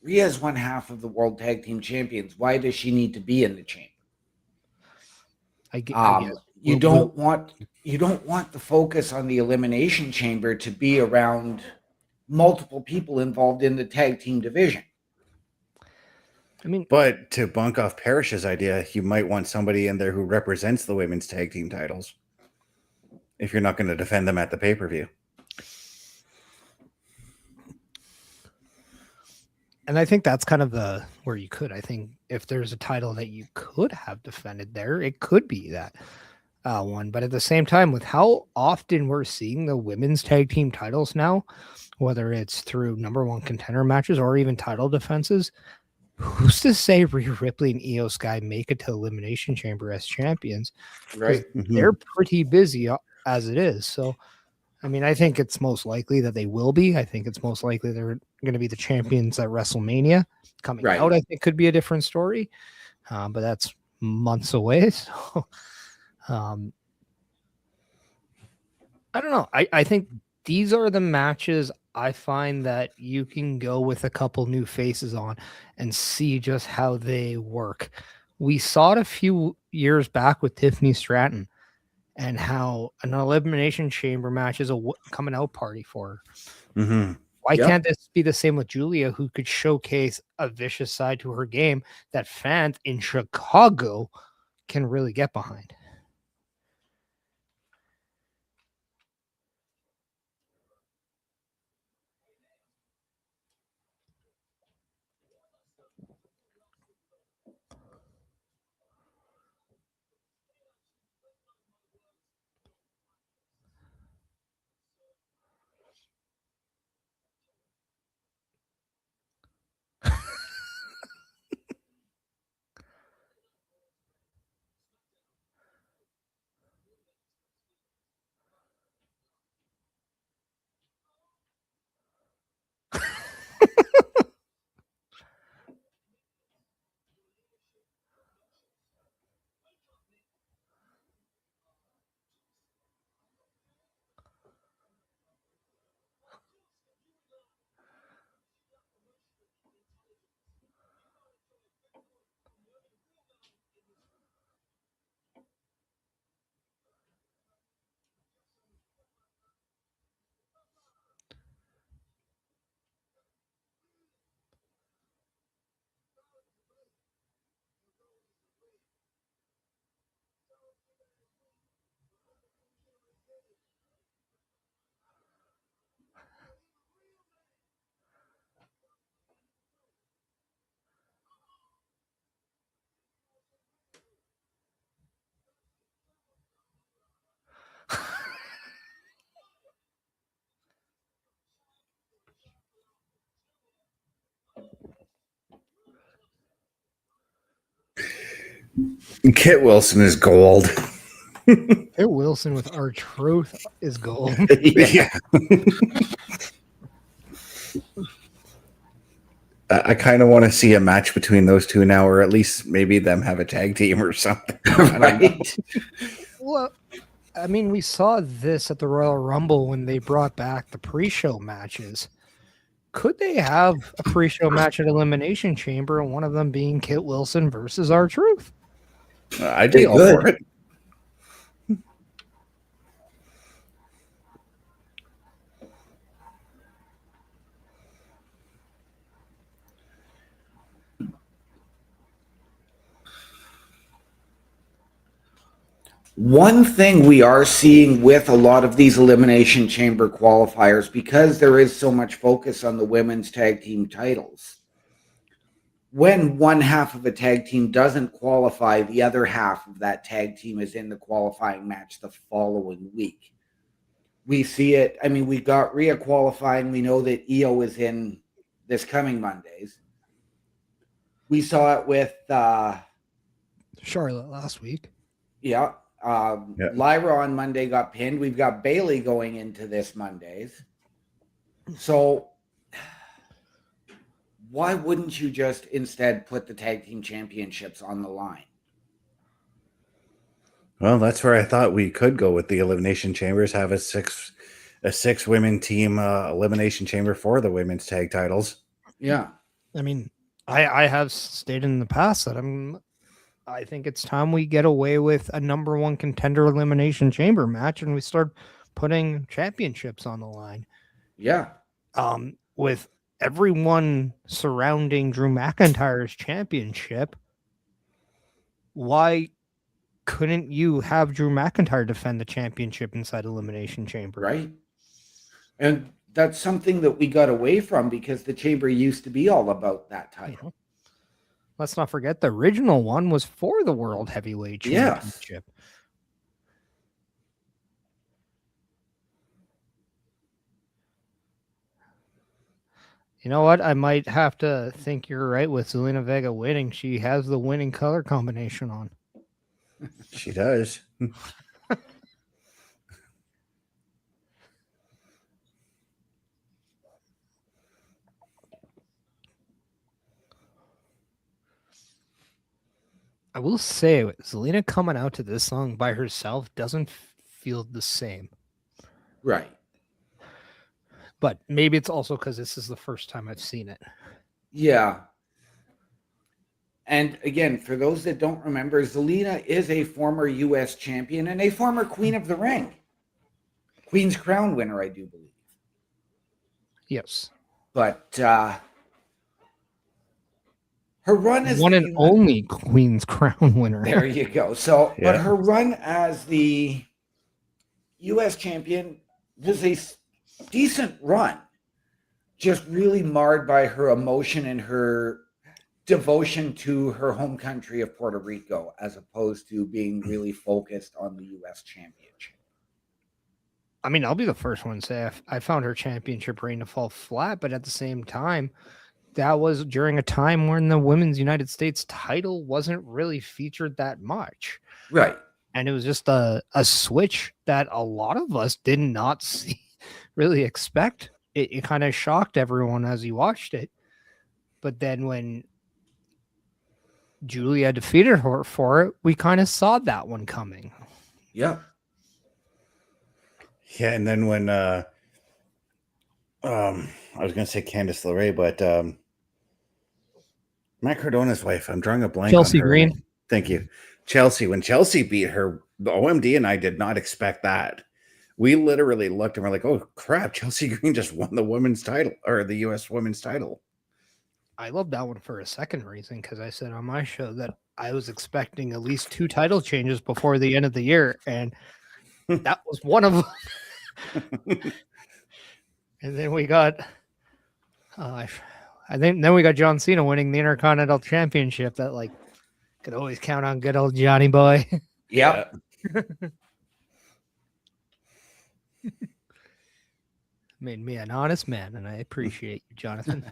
Rhea is one half of the World Tag Team Champions. Why does she need to be in the chamber? I guess you don't want the focus on the Elimination Chamber to be around multiple people involved in the tag team division. I mean, But to bunk off Parrish's idea, you might want somebody in there who represents the women's tag team titles if you're not going to defend them at the pay-per-view. and I think that's kind of where you could. I think if there's a title that you could have defended there, it could be that one. But at the same time, with how often we're seeing the women's tag team titles now, whether it's through number 1 contender matches or even title defenses, who's to say Rhea Ripley and Io Sky make it to Elimination Chamber as champions? Right. They're pretty busy as it is. So, I mean, I think it's most likely that they will be. I think it's most likely they're going to be the champions at WrestleMania. Coming out, I think, could be a different story. But that's months away. So, I don't know. I think these are the matches I find that you can go with a couple new faces on and see just how they work. We saw it a few years back with Tiffany Stratton and how an Elimination Chamber match is a coming out party for her. Mm-hmm. Why can't this be the same with Giulia, who could showcase a vicious side to her game that fans in Chicago can really get behind? Kit Wilson is gold. Kit Wilson with R-Truth is gold. Yeah. I kind of want to see a match between those two now, or at least maybe them have a tag team or something. Right? Well, I mean, we saw this at the Royal Rumble when they brought back the pre-show matches. Could they have a pre-show match at Elimination Chamber, and one of them being Kit Wilson versus R-Truth? I'd be They all could. for it. One thing we are seeing with a lot of these Elimination Chamber qualifiers, because there is so much focus on the women's tag team titles, when one half of a tag team doesn't qualify, the other half of that tag team is in the qualifying match the following week. We see it. I mean, we got Rhea qualifying. We know that Io is in this coming Mondays. We saw it with Charlotte last week. Yeah. Yeah. Lyra on Monday got pinned. We've got Bailey going into this Mondays. So why wouldn't you just instead put the tag team championships on the line? Well, that's where I thought we could go with the Elimination Chambers, have a six women team Elimination Chamber for the women's tag titles. Yeah. I mean, I have stated in the past that I think it's time we get away with a number one contender Elimination Chamber match and we start putting championships on the line. Yeah. With everyone surrounding Drew McIntyre's championship, why couldn't you have Drew McIntyre defend the championship inside Elimination Chamber? Right. And that's something that we got away from because the chamber used to be all about that title. Let's not forget the original one was for the World Heavyweight Championship. Yes. You know what? I might have to think you're right with Zelina Vega winning. She has the winning color combination on. She does. I will say, Zelina coming out to this song by herself doesn't feel the same. Right. But maybe it's also because this is the first time I've seen it. Yeah. And again, for those that don't remember, Zelina is a former U.S. champion and a former Queen of the Ring. Queen's Crown winner, I do believe. Yes. But her run as one and only Queen's Crown winner. There you go. So, Yeah. but her run as the U.S. champion was a decent run, just really marred by her emotion and her devotion to her home country of Puerto Rico, as opposed to being really focused on the U.S. championship. I mean, I'll be the first one to say I found her championship reign to fall flat, but at the same time, that was during a time when the Women's United States title wasn't really featured that much. Right. And it was just a switch that a lot of us did not see, really expect. It kind of shocked everyone as you watched it. But then when Giulia defeated her for it, we kind of saw that one coming. Yeah. Yeah, and then when I was gonna say Candice LeRae, but Matt Cardona's wife, I'm drawing a blank. Chelsea on her. Green. Thank you. Chelsea. When Chelsea beat her, the OMD and I did not expect that. We literally looked and we're like, oh crap, Chelsea Green just won the women's title or the US women's title. I love that one for a second reason, because I said on my show that I was expecting at least 2 title changes before the end of the year, and that was one of them. And then we got, I think then we got John Cena winning the Intercontinental Championship. That like could always count on good old Johnny Boy. Yep. Made me an honest man, and I appreciate you, Jonathan.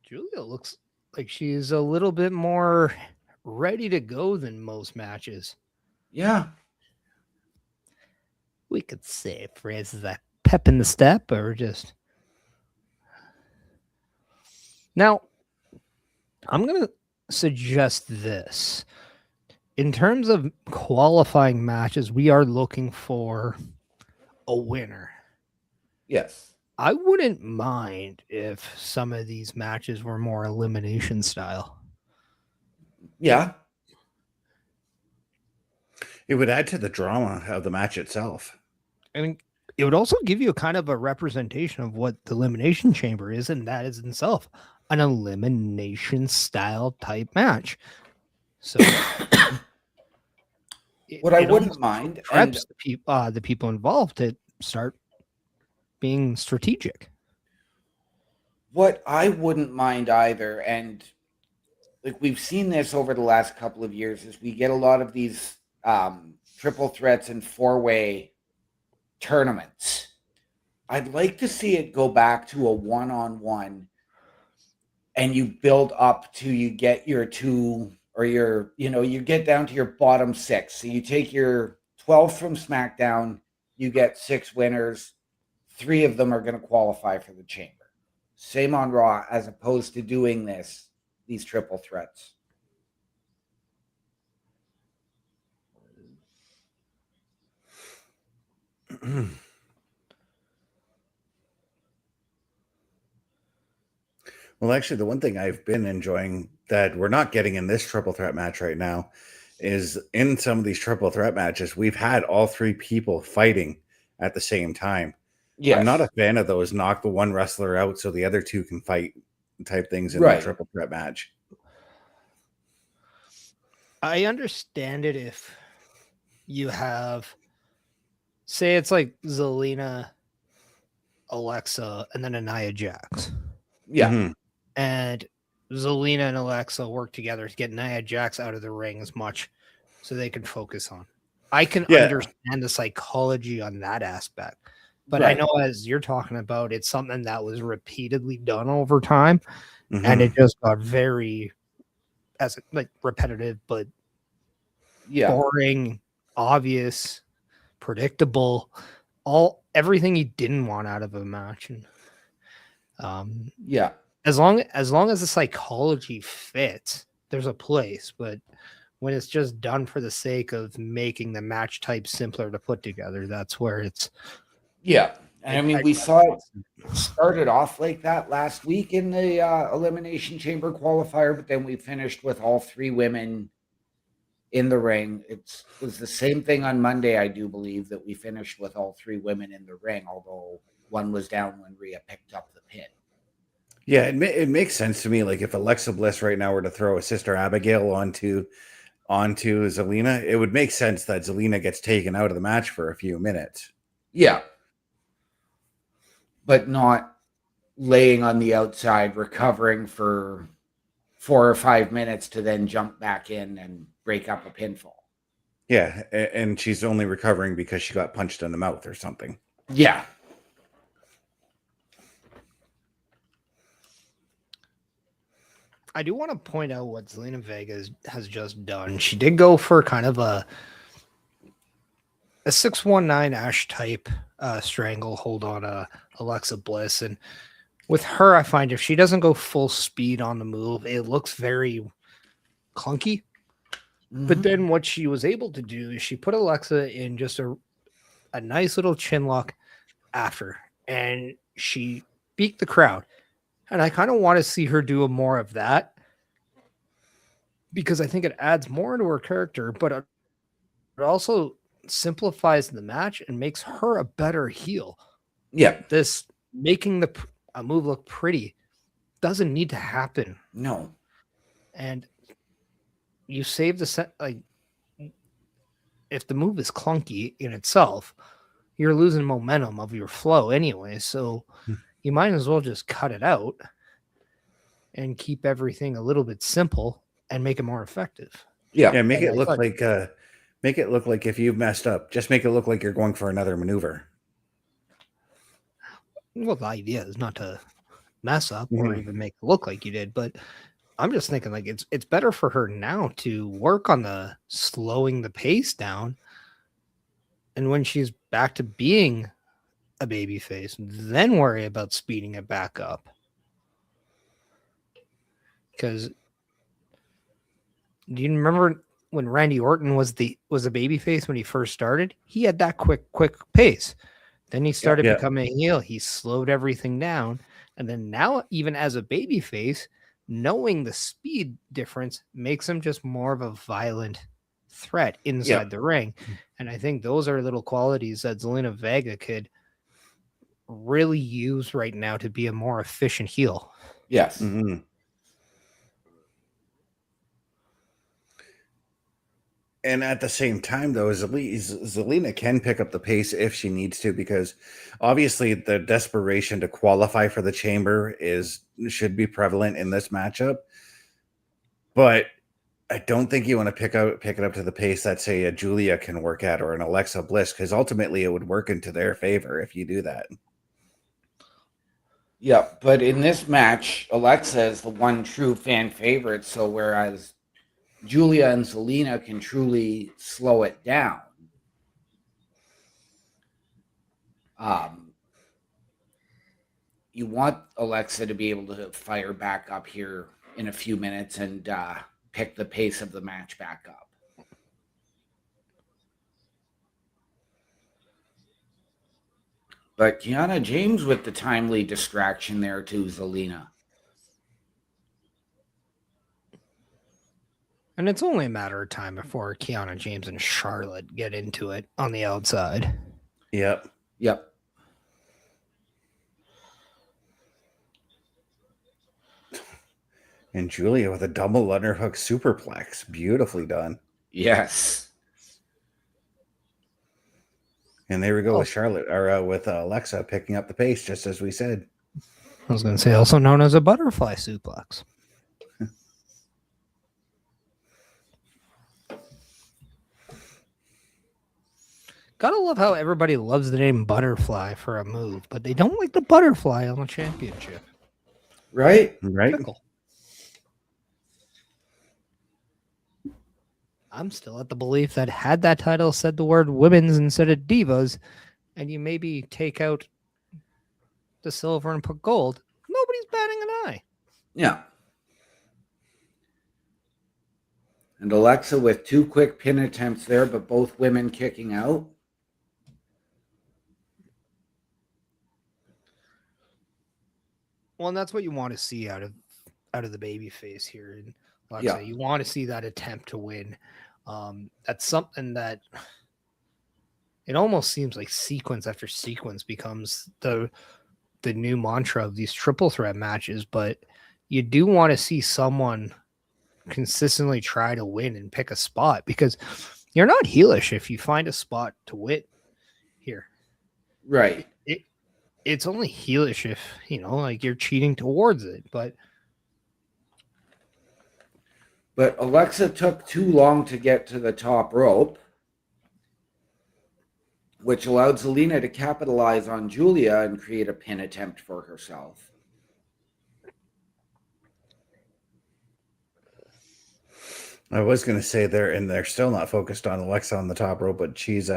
Giulia looks like she's a little bit more ready to go than most matches. Yeah. We could say phrases like pep in the step or just. Now, I'm going to suggest this. In terms of qualifying matches, we are looking for a winner. Yes. I wouldn't mind if some of these matches were more elimination style. Yeah. It would add to the drama of the match itself. And it would also give you a kind of a representation of what the Elimination Chamber is, and that is in itself an elimination style type match. So what I wouldn't mind, and preps the people involved to start being strategic. what I wouldn't mind either, and like we've seen this over the last couple of years, is we get a lot of these triple threats and four-way tournaments. I'd like to see it go back to a one-on-one, and you build up to you get your two, or your, you get down to your bottom six. So you take your 12 from SmackDown, you get 6 winners, 3 of them are going to qualify for the chamber. Same on Raw, as opposed to doing these triple threats. Well, actually, the one thing I've been enjoying that we're not getting in this triple threat match right now is in some of these triple threat matches, we've had all 3 people fighting at the same time. Yes. I'm not a fan of those knock the one wrestler out so the other 2 can fight type things in Right. the triple threat match. I understand it if you have, say it's like Zelina, Alexa, and then Nia Jax. Yeah. Mhm. And Zelina and Alexa work together to get Nia Jax out of the ring as much so they can focus on. I can understand the psychology on that aspect. But I Right. know, as you're talking about, it's something that was repeatedly done over time, Mhm. and it just got very repetitive, but Yeah. boring, obvious, predictable, everything you didn't want out of a match. And Yeah. as long as the psychology fits, there's a place. But when it's just done for the sake of making the match type simpler to put together, that's where it's. Yeah. And I mean, we saw it started off like that last week in the Elimination Chamber qualifier, but then we finished with all 3 women in the ring. It was the same thing on Monday, I do believe, that we finished with all 3 women in the ring, although one was down when Rhea picked up the pin. Yeah, it makes sense to me. Like if Alexa Bliss right now were to throw a Sister Abigail onto Zelina, it would make sense that Zelina gets taken out of the match for a few minutes. Yeah. But not laying on the outside, recovering for 4 or 5 minutes to then jump back in and break up a pinfall. Yeah, and she's only recovering because she got punched in the mouth or something. Yeah. I do want to point out what Zelina Vega has just done. She did go for kind of a 619 Ash type stranglehold on Alexa Bliss. And with her, I find if she doesn't go full speed on the move, it looks very clunky. Mm-hmm. But then what she was able to do is she put Alexa in just a nice little chin lock after, and she beat the crowd. And I kind of want to see her do more of that because I think it adds more into her character, but it also simplifies the match and makes her a better heel. Yeah. This making a move look pretty doesn't need to happen. No. And you save the set. Like, if the move is clunky in itself, you're losing momentum of your flow anyway. So you might as well just cut it out and keep everything a little bit simple and make it more effective. Yeah. Yeah, make it look like if you've messed up, just make it look like you're going for another maneuver. Well, the idea is not to mess up or even make it look like you did. But I'm just thinking like it's better for her now to work on the slowing the pace down. And when she's back to being a baby face, then worry about speeding it back up. Because do you remember when Randy Orton was a baby face when he first started? He had that quick pace. Then he started becoming a heel. He slowed everything down. And then now, even as a baby face, knowing the speed difference makes him just more of a violent threat inside the ring. And I think those are little qualities that Zelina Vega could really use right now to be a more efficient heel. Yes. Mm-hmm. And at the same time, though, Zelina can pick up the pace if she needs to, because obviously the desperation to qualify for the chamber should be prevalent in this matchup. But I don't think you want to pick it up to the pace that, say, a Giulia can work at or an Alexa Bliss, because ultimately it would work into their favor if you do that. Yeah, but in this match, Alexa is the one true fan favorite. So whereas Giulia and Zelina can truly slow it down, you want Alexa to be able to fire back up here in a few minutes and pick the pace of the match back up. But Kiana James with the timely distraction there to Zelina. And it's only a matter of time before Kiana James and Charlotte get into it on the outside. Yep. And Giulia with a double underhook superplex. Beautifully done. Yes. And there we go with Charlotte, or with Alexa picking up the pace, just as we said. I was going to say, also known as a butterfly suplex. Gotta love how everybody loves the name Butterfly for a move, but they don't like the butterfly on the championship. Right? Pickle. I'm still at the belief that had that title said the word women's instead of divas, and you maybe take out the silver and put gold, nobody's batting an eye. Yeah. And Alexa with 2 quick pin attempts there, but both women kicking out. Well, and that's what you want to see out of the baby face here. And Alexa, you want to see that attempt to win. That's something that it almost seems like sequence after sequence becomes the new mantra of these triple threat matches. But you do want to see someone consistently try to win and pick a spot, because you're not heelish if you find a spot to win here. Right. It's only heelish if, like you're cheating towards it. But Alexa took too long to get to the top rope, which allowed Zelina to capitalize on Giulia and create a pin attempt for herself. I was going to say they're still not focused on Alexa on the top rope, but she's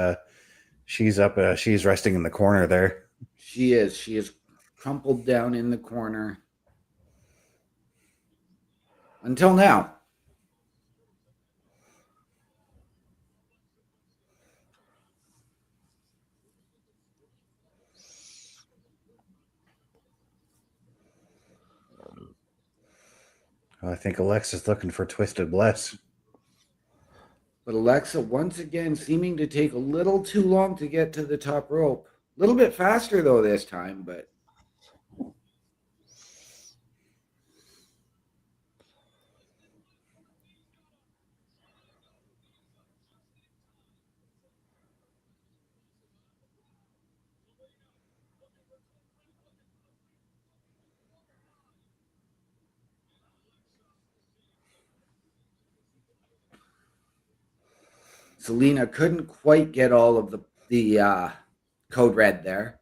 resting in the corner there. She is crumpled down in the corner until now. I think Alexa's looking for Twisted Bliss. But Alexa, once again, seeming to take a little too long to get to the top rope. A little bit faster, though, this time, but... Zelina couldn't quite get all of the code red there.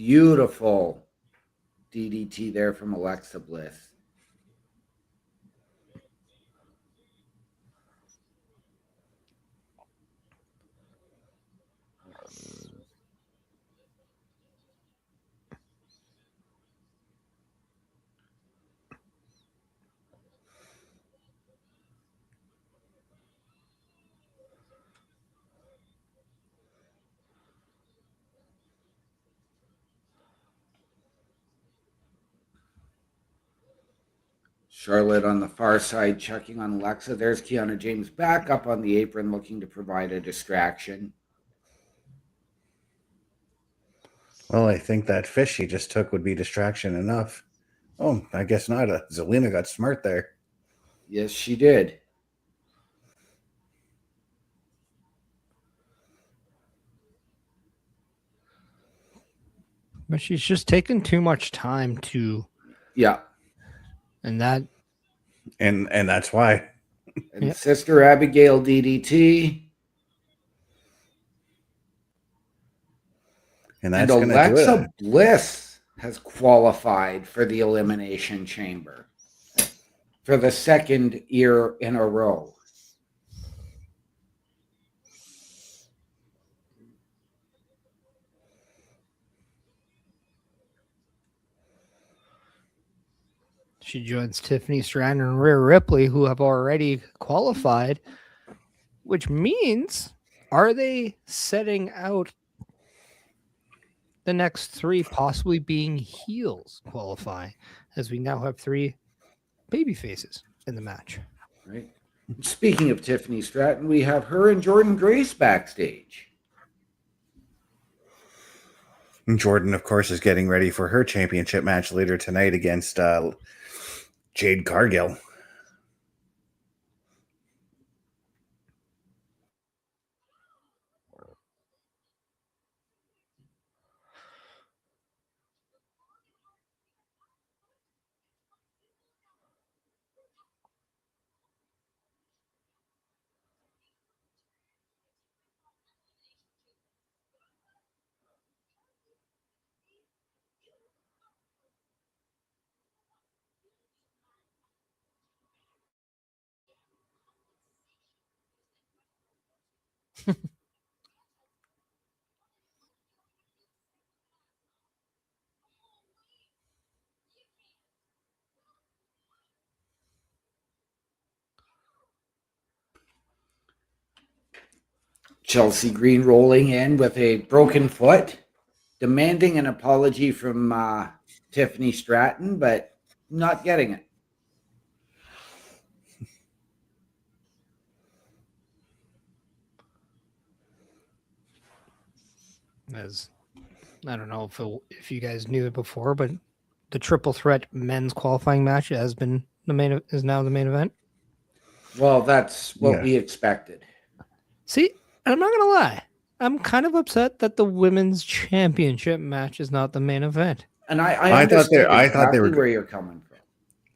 Beautiful DDT there from Alexa Bliss. Charlotte on the far side checking on Alexa. There's Kiana James back up on the apron looking to provide a distraction. Well, I think that fish he just took would be distraction enough. Oh, I guess not. Zelina got smart there. Yes, she did. But she's just taken too much time to. Yeah. And that's why. And Yep. Sister Abigail DDT. And that's And going to do Alexa it. Bliss has qualified for the Elimination Chamber for the second year in a row. she joins Tiffany Stratton and Rhea Ripley, who have already qualified, which means, are they setting out the next three possibly being heels qualifying, as we now have three baby faces in the match? Right. Speaking of Tiffany Stratton, we have her and Jordynne Grace backstage. And Jordynne, of course, is getting ready for her championship match later tonight against Jade Cargill. Chelsea Green rolling in with a broken foot, demanding an apology from Tiffany Stratton, but not getting it. As I don't know if you guys knew it before, but the triple threat men's qualifying match is now the main event. Well, that's what we expected. See, I'm not gonna lie, I'm kind of upset that the women's championship match is not the main event. And I thought they were where you're coming from.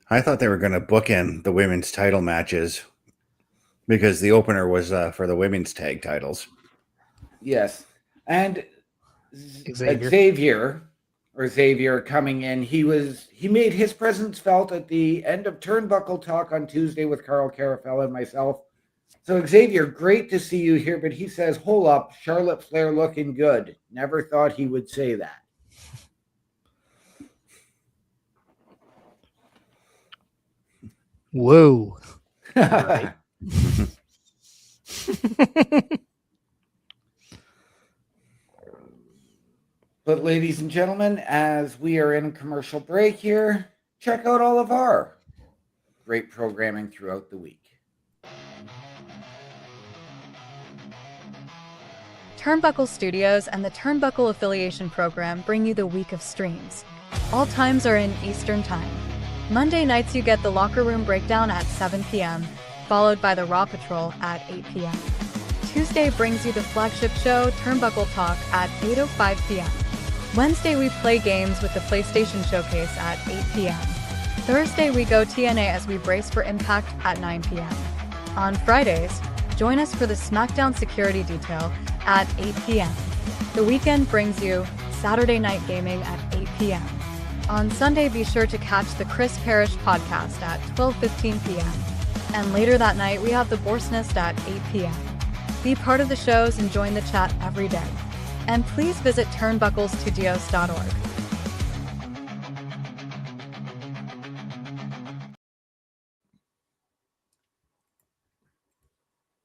I thought they were going to bookend the women's title matches because the opener was for the women's tag titles. Yes, and Xavier coming in, he made his presence felt at the end of Turnbuckle Talk on Tuesday with Carl Carafell and myself. So Xavier, great to see you here, but he says, hold up, Charlotte Flair looking good. Never thought he would say that. Whoa. Right. But ladies and gentlemen, as we are in a commercial break here, check out all of our great programming throughout the week. Turnbuckle Studios and the Turnbuckle Affiliation Program bring you the week of streams. All times are in Eastern Time. Monday nights you get the Locker Room Breakdown at 7 p.m., followed by the Raw Patrol at 8 p.m. Tuesday brings you the flagship show, Turnbuckle Talk, at 8:05 p.m. Wednesday we play games with the PlayStation Showcase at 8 p.m. Thursday we go TNA as we brace for Impact at 9 p.m. On Fridays, join us for the SmackDown Security Detail at 8 p.m. The weekend brings you Saturday Night Gaming at 8 p.m. On Sunday, be sure to catch the Chris Parrish podcast at 12:15 p.m. And later that night, we have the Bourse Nest at 8 p.m. Be part of the shows and join the chat every day. And please visit turnbucklestudios.org.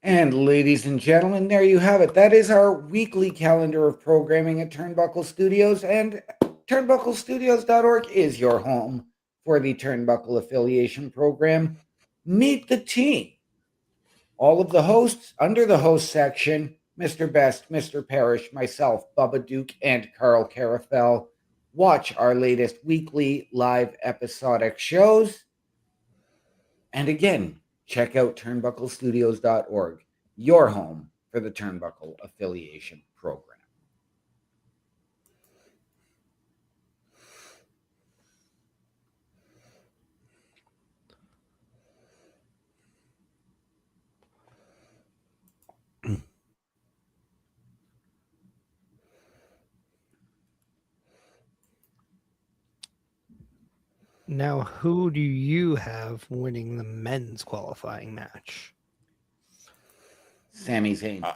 And ladies and gentlemen, there you have it. That is our weekly calendar of programming at Turnbuckle Studios, and turnbucklestudios.org is your home for the Turnbuckle affiliation program. Meet the team. All of the hosts under the host section, Mr. Best, Mr. Parrish, myself, Bubba Duke, and Carl Carafel. Watch our latest weekly live episodic shows. And again, check out turnbucklestudios.org, your home for the Turnbuckle affiliation program. Now, who do you have winning the men's qualifying match? Sami Zayn.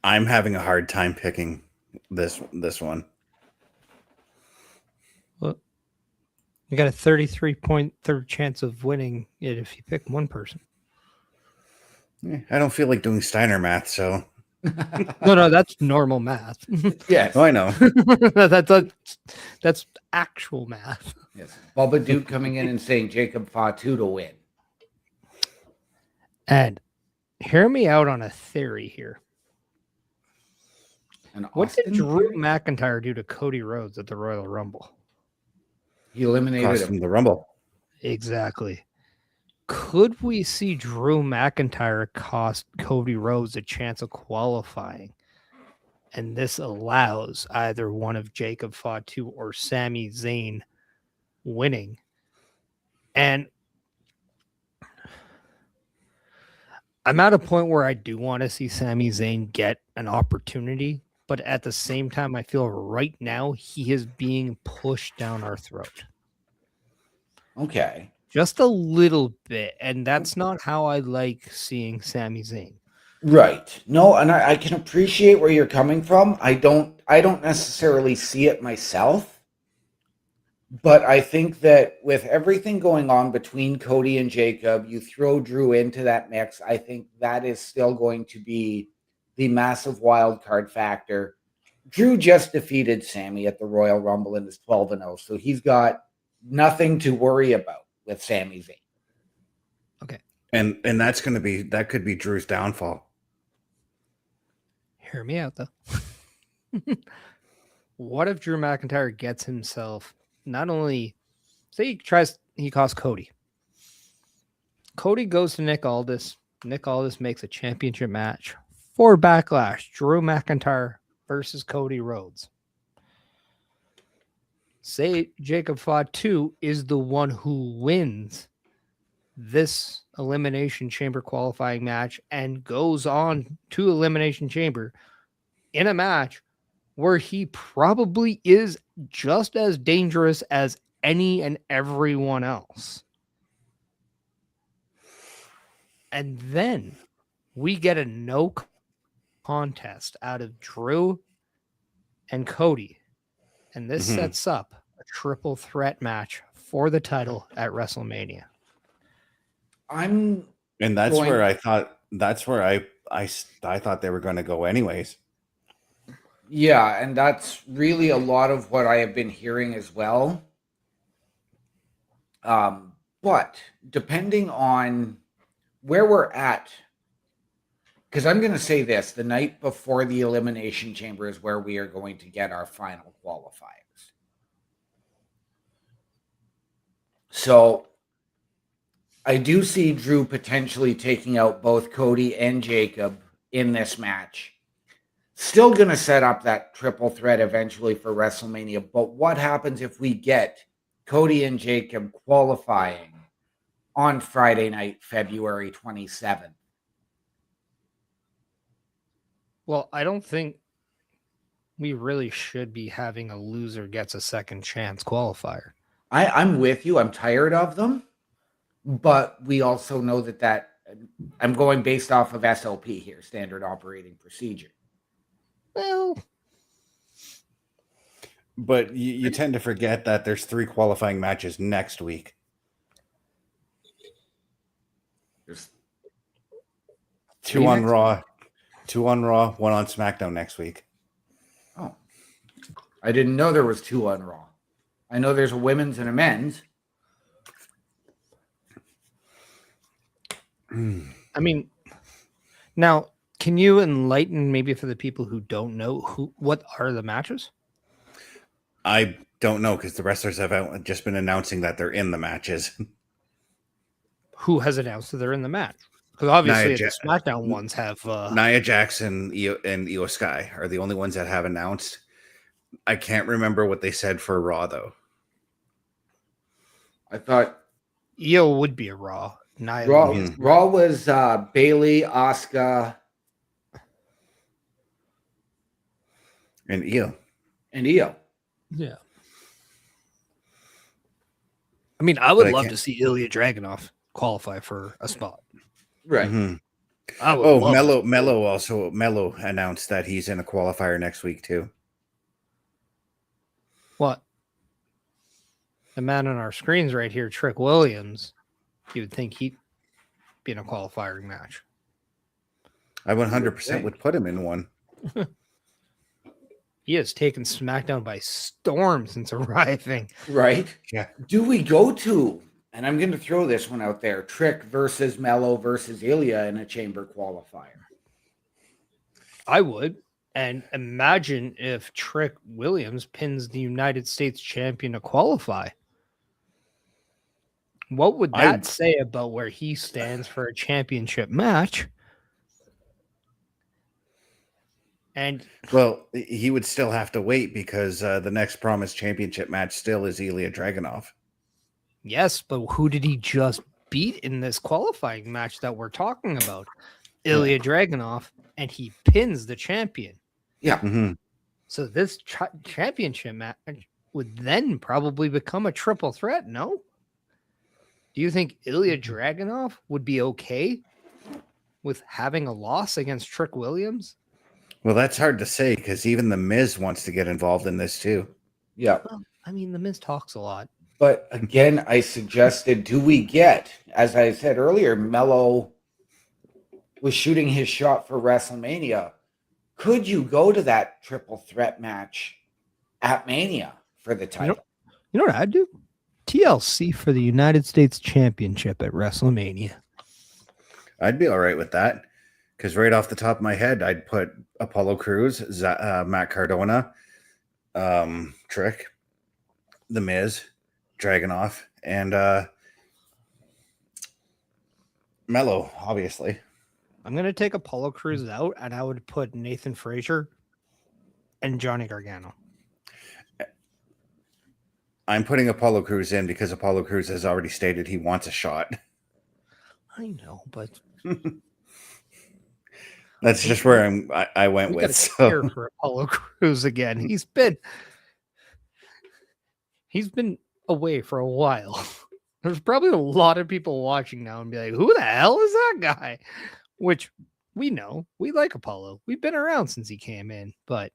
I'm having a hard time picking this one. Well, you got a 33.3 chance of winning it if you pick one person. I don't feel like doing Steiner math, so No, that's normal math. Yes. I know. That's actual math. Yes. Bubba Duke coming in and saying Jacob Fatu to win. And hear me out on a theory here. And What did Austin Drew Theory? McIntyre do to Cody Rhodes at the Royal Rumble? He eliminated Cost him. him the Rumble. Exactly. Could we see Drew McIntyre cost Cody Rhodes a chance of qualifying? And this allows either one of Jacob Fatu or Sami Zayn winning. And I'm at a point where I do want to see Sami Zayn get an opportunity, but at the same time, I feel right now he is being pushed down our throat. Okay. Just a little bit. And that's not how I like seeing Sami Zayn. Right. No, and I can appreciate where you're coming from. I don't necessarily see it myself. But I think that with everything going on between Cody and Jacob, you throw Drew into that mix. I think that is still going to be the massive wild card factor. Drew just defeated Sami at the Royal Rumble and is 12-0, so he's got nothing to worry about with Sami Zayn. Okay. And that could be Drew's downfall. Hear me out, though. What if Drew McIntyre gets himself not only, say he costs Cody. Cody goes to Nick Aldis. Nick Aldis makes a championship match for Backlash. Drew McIntyre versus Cody Rhodes. Say Jacob Fatu is the one who wins this Elimination Chamber qualifying match and goes on to Elimination Chamber in a match where he probably is just as dangerous as any and everyone else. And then we get a no contest out of Drew and Cody. And this sets up a triple threat match for the title at WrestleMania. And that's where I thought I thought they were going to go anyways. Yeah, and that's really a lot of what I have been hearing as well. But depending on where we're at, because I'm going to say this, the night before the Elimination Chamber is where we are going to get our final qualifiers. So I do see Drew potentially taking out both Cody and Jacob in this match. Still going to set up that triple threat eventually for WrestleMania. But what happens if we get Cody and Jacob qualifying on Friday night, February 27th? Well, I don't think we really should be having a loser gets a second chance qualifier. I'm with you. I'm tired of them, but we also know that I'm going based off of SOP here, standard operating procedure. Well, But you tend to forget that there's 3 qualifying matches next week. There's 2 on Raw, 1 on SmackDown next week. Oh, I didn't know there was 2 on Raw. I know there's a women's and a men's. I mean, now can you enlighten maybe for the people who don't know what are the matches? I don't know because the wrestlers have just been announcing that they're in the matches. Who has announced that they're in the match? Because obviously Nia the SmackDown ones have Nia Jax and Io Sky are the only ones that have announced. I can't remember what they said for Raw though. I thought Io would be a Raw. Nia Raw, would be Raw was Bailey, Asuka, And Io. and Io. Yeah. I mean, I would But I love can't- to see Ilya Dragunov qualify for a spot. Right. Mhm. I would Oh, love Mello announced that he's in a qualifier next week too. What? The man on our screens right here, Trick Williams, you would think he'd be in a qualifying match. I 100% would put him in one. He has taken SmackDown by storm since arriving. Right. Yeah. Do we go to, and I'm going to throw this one out there, Trick versus Mello versus Ilya in a chamber qualifier? I would. And imagine if Trick Williams pins the United States champion to qualify. What would that say about where he stands for a championship match? And Well, he would still have to wait because the next promised championship match still is Ilya Dragunov. yes, but who did he just beat in this qualifying match that we're talking about? Ilya Dragunov, and he pins the champion. Yeah. Mm-hmm. So this championship match would then probably become a triple threat, no? Do you think Ilya Dragunov would be okay with having a loss against Trick Williams? Well, that's hard to say because even The Miz wants to get involved in this too. Yeah. Well, I mean, The Miz talks a lot. But again, I suggested, do we get, as I said earlier, Mello was shooting his shot for WrestleMania. Could you go to that triple threat match at Mania for the title? You know what I'd do? TLC for the United States Championship at WrestleMania. I'd be all right with that because right off the top of my head, I'd put Apollo Crews, Matt Cardona, Trick, The Miz, Dragunov, and Mello, obviously. I'm going to take Apollo Crews out, and I would put Nathan Frazier and Johnny Gargano. I'm putting Apollo Crews in because Apollo Crews has already stated he wants a shot. I know, but That's just where I went we with. gotta care for Apollo Crews again. He's been away for a while. There's probably a lot of people watching now and be like, "Who the hell is that guy?" Which we know. We like Apollo. We've been around since he came in, but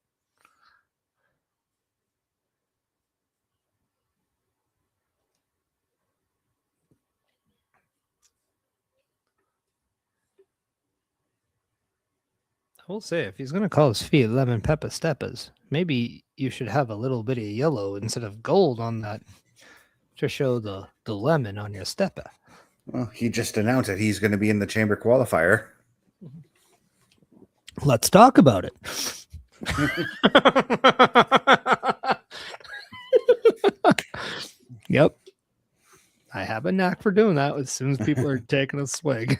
I will say, if he's going to call his feet lemon pepper steppers, maybe you should have a little bit of yellow instead of gold on that to show the lemon on your stepper. Well, he just announced that he's going to be in the chamber qualifier. Let's talk about it. Yep. I have a knack for doing that as soon as people are taking a swig.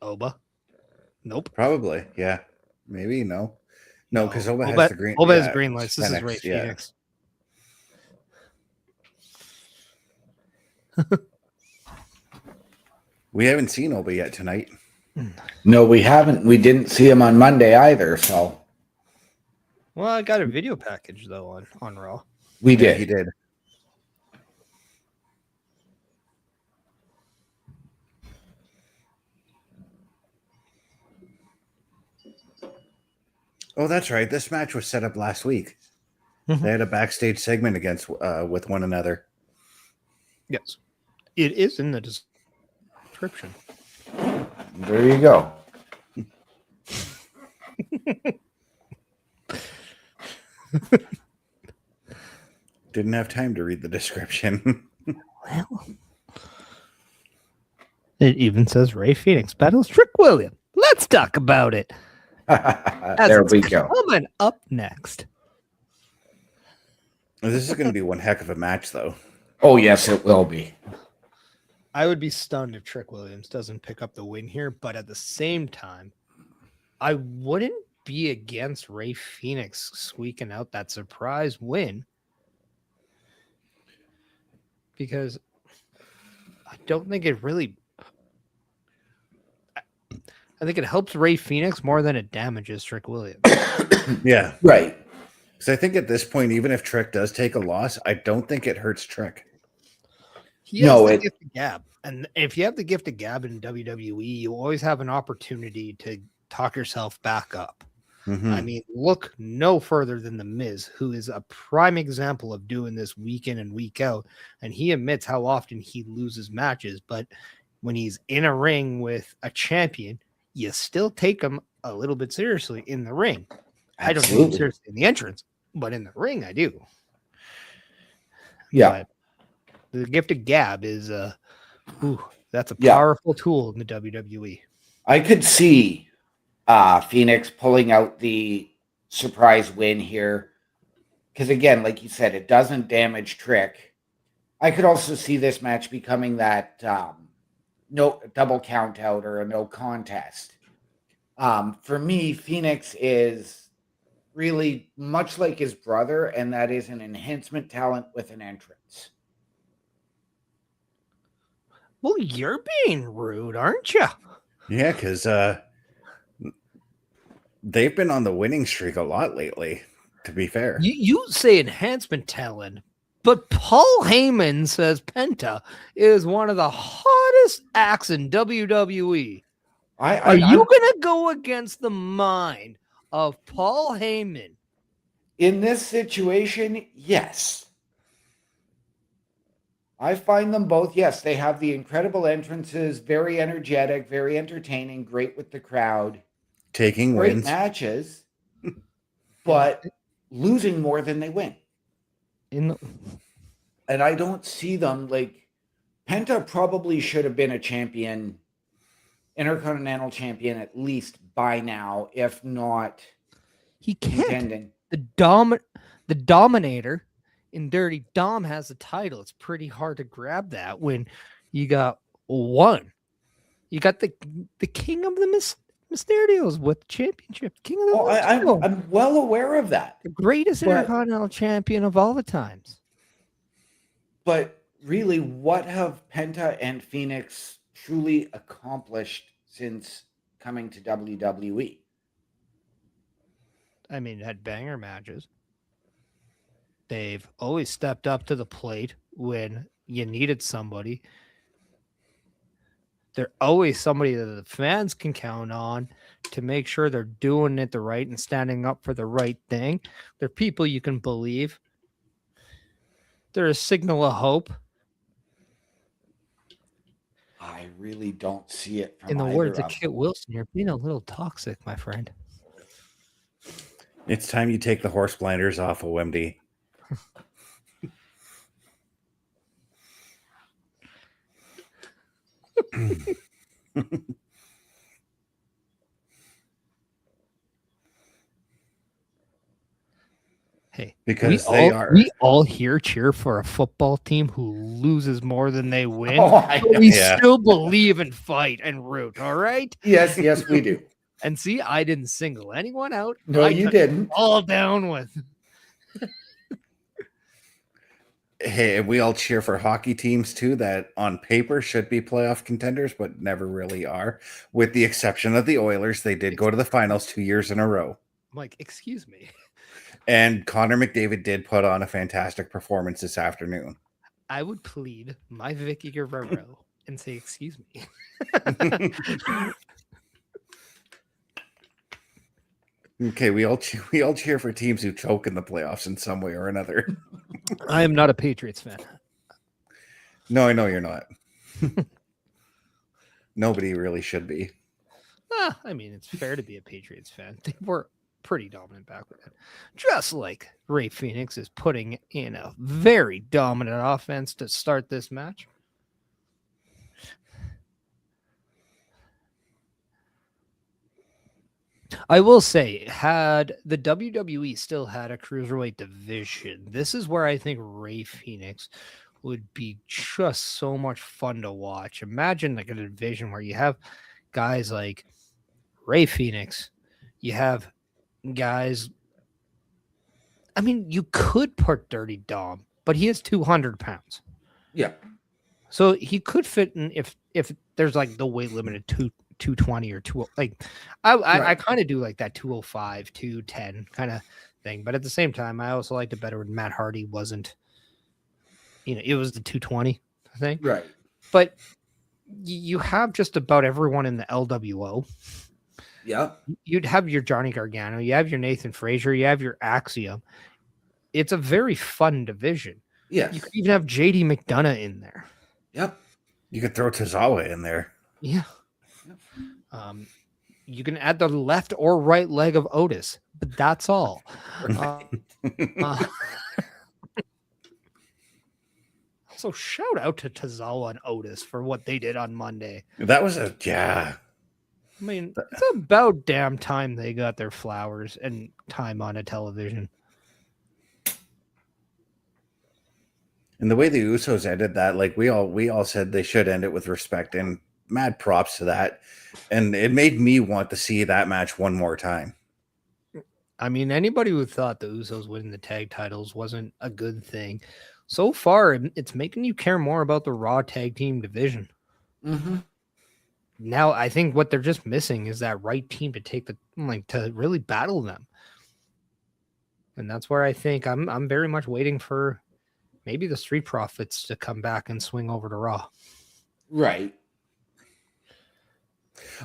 Oba? Nope. Probably, yeah. Maybe, no. No, because Oba has the green. Oba has yeah, green lights. This is Ray yeah. Phoenix. We haven't seen Oba yet tonight. No, we haven't. We didn't see him on Monday either. So Well, I got a video package though on Raw. we Yeah, did. he did. Oh, that's right. This match was set up last week. Mhm. They had a backstage segment against with one another. Yes, it is in the description. There you go. Didn't have time to read the description. Well, it even says Ray Fenix battles Trick William. Let's talk about it. There we go. Coming up next. This is going to be one heck of a match, though. Oh, yes, it will be. I would be stunned if Trick Williams doesn't pick up the win here, but at the same time, I wouldn't be against Ray Fenix squeaking out that surprise win because I don't think it really. I think it helps Ray Fenix more than it damages Trick Williams. Yeah. Right. Because I think at this point, even if Trick does take a loss, I don't think it hurts Trick. He has No, the it- gift of gab. And if you have the gift of gab in WWE, you always have an opportunity to talk yourself back up. Mhm. I mean, look no further than The Miz, who is a prime example of doing this week in and week out. And he admits how often he loses matches. But when he's in a ring with a champion, you still take him a little bit seriously in the ring. I don't take him Absolutely. seriously in the entrance, but in the ring, I do. Yeah. But the gift of gab is that's a Yeah. powerful tool in the WWE. I could see Phoenix pulling out the surprise win here. Because again, like you said, it doesn't damage Trick. I could also see this match becoming that no double count out or a no contest. For me, Phoenix is really much like his brother, and that is an enhancement talent with an entrance. Well, you're being rude, aren't you? Yeah, because they've been on the winning streak a lot lately, to be fair. You say enhancement talent, but Paul Heyman says Penta is one of the hottest acts in WWE. Are you going to go against the mind of Paul Heyman? In this situation, yes. I find them both, yes, they have the incredible entrances, very energetic, very entertaining, great with the crowd, Taking great wins. matches, but losing more than they win. In And I don't see them like Penta probably should have been a champion, Intercontinental champion at least by now, if not he can't. contending. The Dominator in Dirty Dom has the title. It's pretty hard to grab that when you got one. You got the King of the Mysterios with the championship. King of the Oh, Mysterios. I'm well aware of that. The greatest But- Intercontinental champion of all the times. But really, what have Penta and Phoenix truly accomplished since coming to WWE? I mean, had banger matches. They've always stepped up to the plate when you needed somebody. They're always somebody that the fans can count on to make sure they're doing it the right and standing up for the right thing. They're people you can believe. They're a signal of hope. I really don't see it from In the either words of of them. Kit Wilson, you're being a little toxic, my friend. It's time you take the horse blinders off of Wemdy. Hey, Because we all here cheer for a football team who loses more than they win. Oh, I But know. we Yeah. still believe and fight and root, all right? Yes, we do. And see, I didn't single anyone out. No, I you took it didn't. all down with. Hey, we all cheer for hockey teams too that on paper should be playoff contenders, but never really are. With the exception of the Oilers, they did go to the finals 2 years in a row. I'm like, excuse me. And Connor McDavid did put on a fantastic performance this afternoon. I would plead my Vicky Guerrero and say, excuse me. Okay, we all cheer for teams who choke in the playoffs in some way or another. I am not a Patriots fan. No, I know you're not. Nobody really should be. I mean, it's fair to be a Patriots fan. They were pretty dominant back then. Just like Ray Phoenix is putting in a very dominant offense to start this match. I will say, had the WWE still had a cruiserweight division, this is where I think Ray Phoenix would be just so much fun to watch. Imagine like a division where you have guys like Ray Phoenix, you have guys. I mean, you could put Dirty Dom, but he is 200 pounds. Yeah. So he could fit in if there's like the weight limit of 220 or 2, like I kind of do like that 205, 210 kind of thing. But at the same time, I also liked it better when Matt Hardy wasn't, it was the 220 thing. Right. But you have just about everyone in the LWO. Yeah. You'd have your Johnny Gargano, you have your Nathan Frazier, you have your Axiom. It's a very fun division. Yes. You could even have JD McDonough in there. Yep. You could throw Tozawa in there. Yeah. You can add the left or right leg of Otis, but that's all. So shout out to Tozawa and Otis for what they did on Monday. That was I mean, it's about damn time they got their flowers and time on a television. And the way the Usos ended that, like we all said they should end it with respect, and mad props to that. And it made me want to see that match one more time. I mean, anybody who thought the Usos winning the tag titles wasn't a good thing, so far it's making you care more about the Raw tag team division. Mm-hmm. Now, I think what they're just missing is that right team to take to really battle them. And that's where I think I'm very much waiting for maybe the Street Profits to come back and swing over to Raw. Right.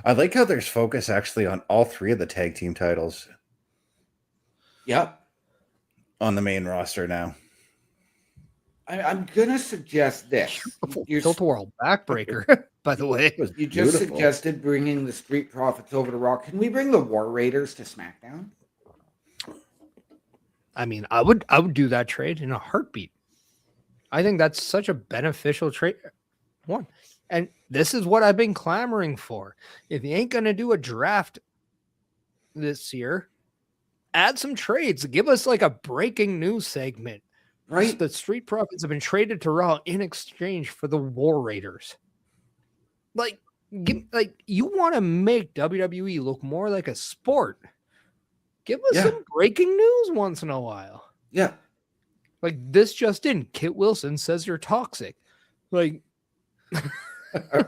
I like how there's focus actually on all three of the tag team titles. Yep. On the main roster now. I'm going to suggest this. Tilt-a-whirl backbreaker, by the way. You just suggested bringing the Street Profits over to Raw. Can we bring the War Raiders to SmackDown? I mean, I would do that trade in a heartbeat. I think that's such a beneficial trade. One. And this is what I've been clamoring for. If you ain't going to do a draft this year, add some trades. Give us like a breaking news segment. Right. The Street Profits have been traded to Raw in exchange for the War Raiders. Like you want to make WWE look more like a sport. Give us some breaking news once in a while. Yeah. Like this just in, Kit Wilson says you're toxic. Like,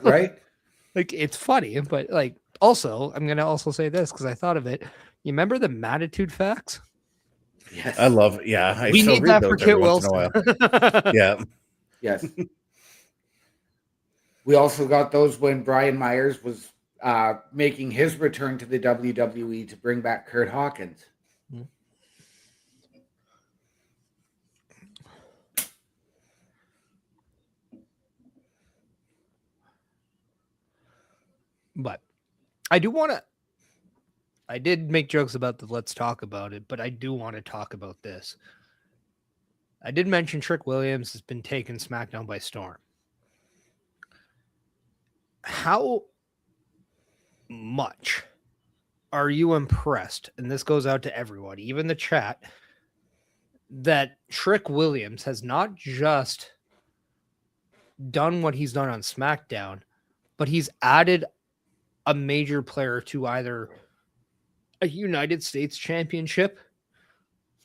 right? Like it's funny, but like also, I'm gonna also say this because I thought of it. You remember the Mattitude facts? Yes. I love it. Yeah. We need that for Kit Wilson. Yeah. Yes. We also got those when Brian Myers was making his return to the WWE to bring back Kurt Hawkins. But I did make jokes about the let's talk about it, but I do want to talk about this. I did mention Trick Williams has been taking SmackDown by storm. How much are you impressed? And this goes out to everyone, even the chat, that Trick Williams has not just done what he's done on SmackDown, but he's added a major player to either a United States championship,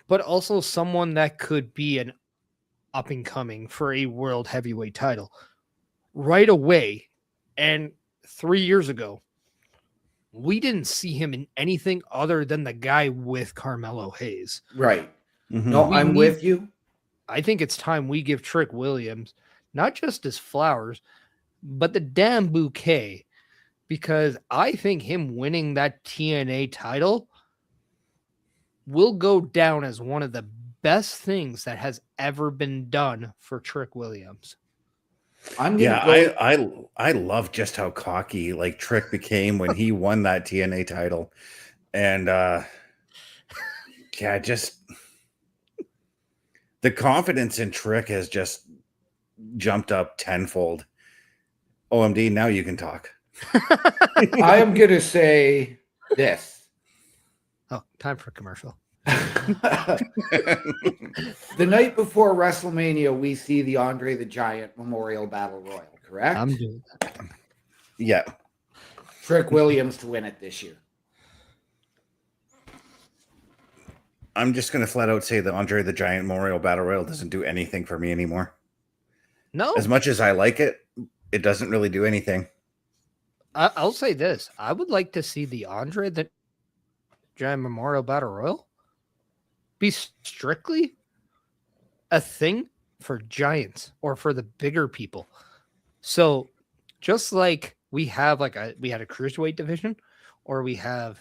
but also someone that could be up and coming for a world heavyweight title right away. And 3 years ago, we didn't see him in anything other than the guy with Carmelo Hayes. Right. Mhm. No, I'm with you. I think it's time we give Trick Williams not just his flowers, but the damn bouquet, because I think him winning that TNA title will go down as one of the best things that has ever been done for Trick Williams. I love just how cocky like Trick became when he won that TNA title. And just the confidence in Trick has just jumped up tenfold. OMD, now you can talk. I am going to say this. Oh, time for a commercial. The night before WrestleMania, we see the Andre the Giant Memorial Battle Royal, correct? I'm doing that. Yeah. Trick Williams to win it this year. I'm just going to flat out say the Andre the Giant Memorial Battle Royal doesn't do anything for me anymore. No. As much as I like it, it doesn't really do anything. I'll say this. I would like to see the Andre the Giant Memorial Battle Royal be strictly a thing for giants or for the bigger people. So just like we have we had a cruiserweight division, or we have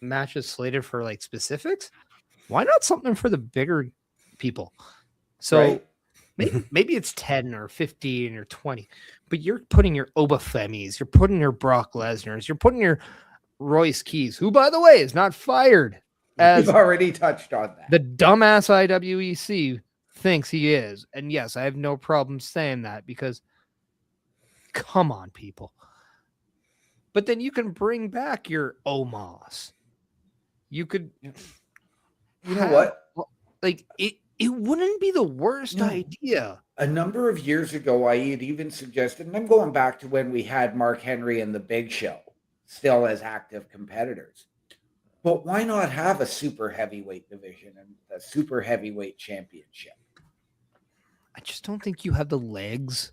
matches slated for like specifics, why not something for the bigger people? So maybe it's 10 or 15 or 20, but you're putting your Obafemis, you're putting your Brock Lesnar's, you're putting your Royce Keys, who, by the way, is not fired. As we've already touched on that. The dumbass IWEC thinks he is. And yes, I have no problem saying that, because come on, people. But then you can bring back your Omos. You could, you know what? Like it wouldn't be the worst idea. A number of years ago, I had even suggested, and I'm going back to when we had Mark Henry and the Big Show still as active competitors. But why not have a super heavyweight division and a super heavyweight championship? I just don't think you have the legs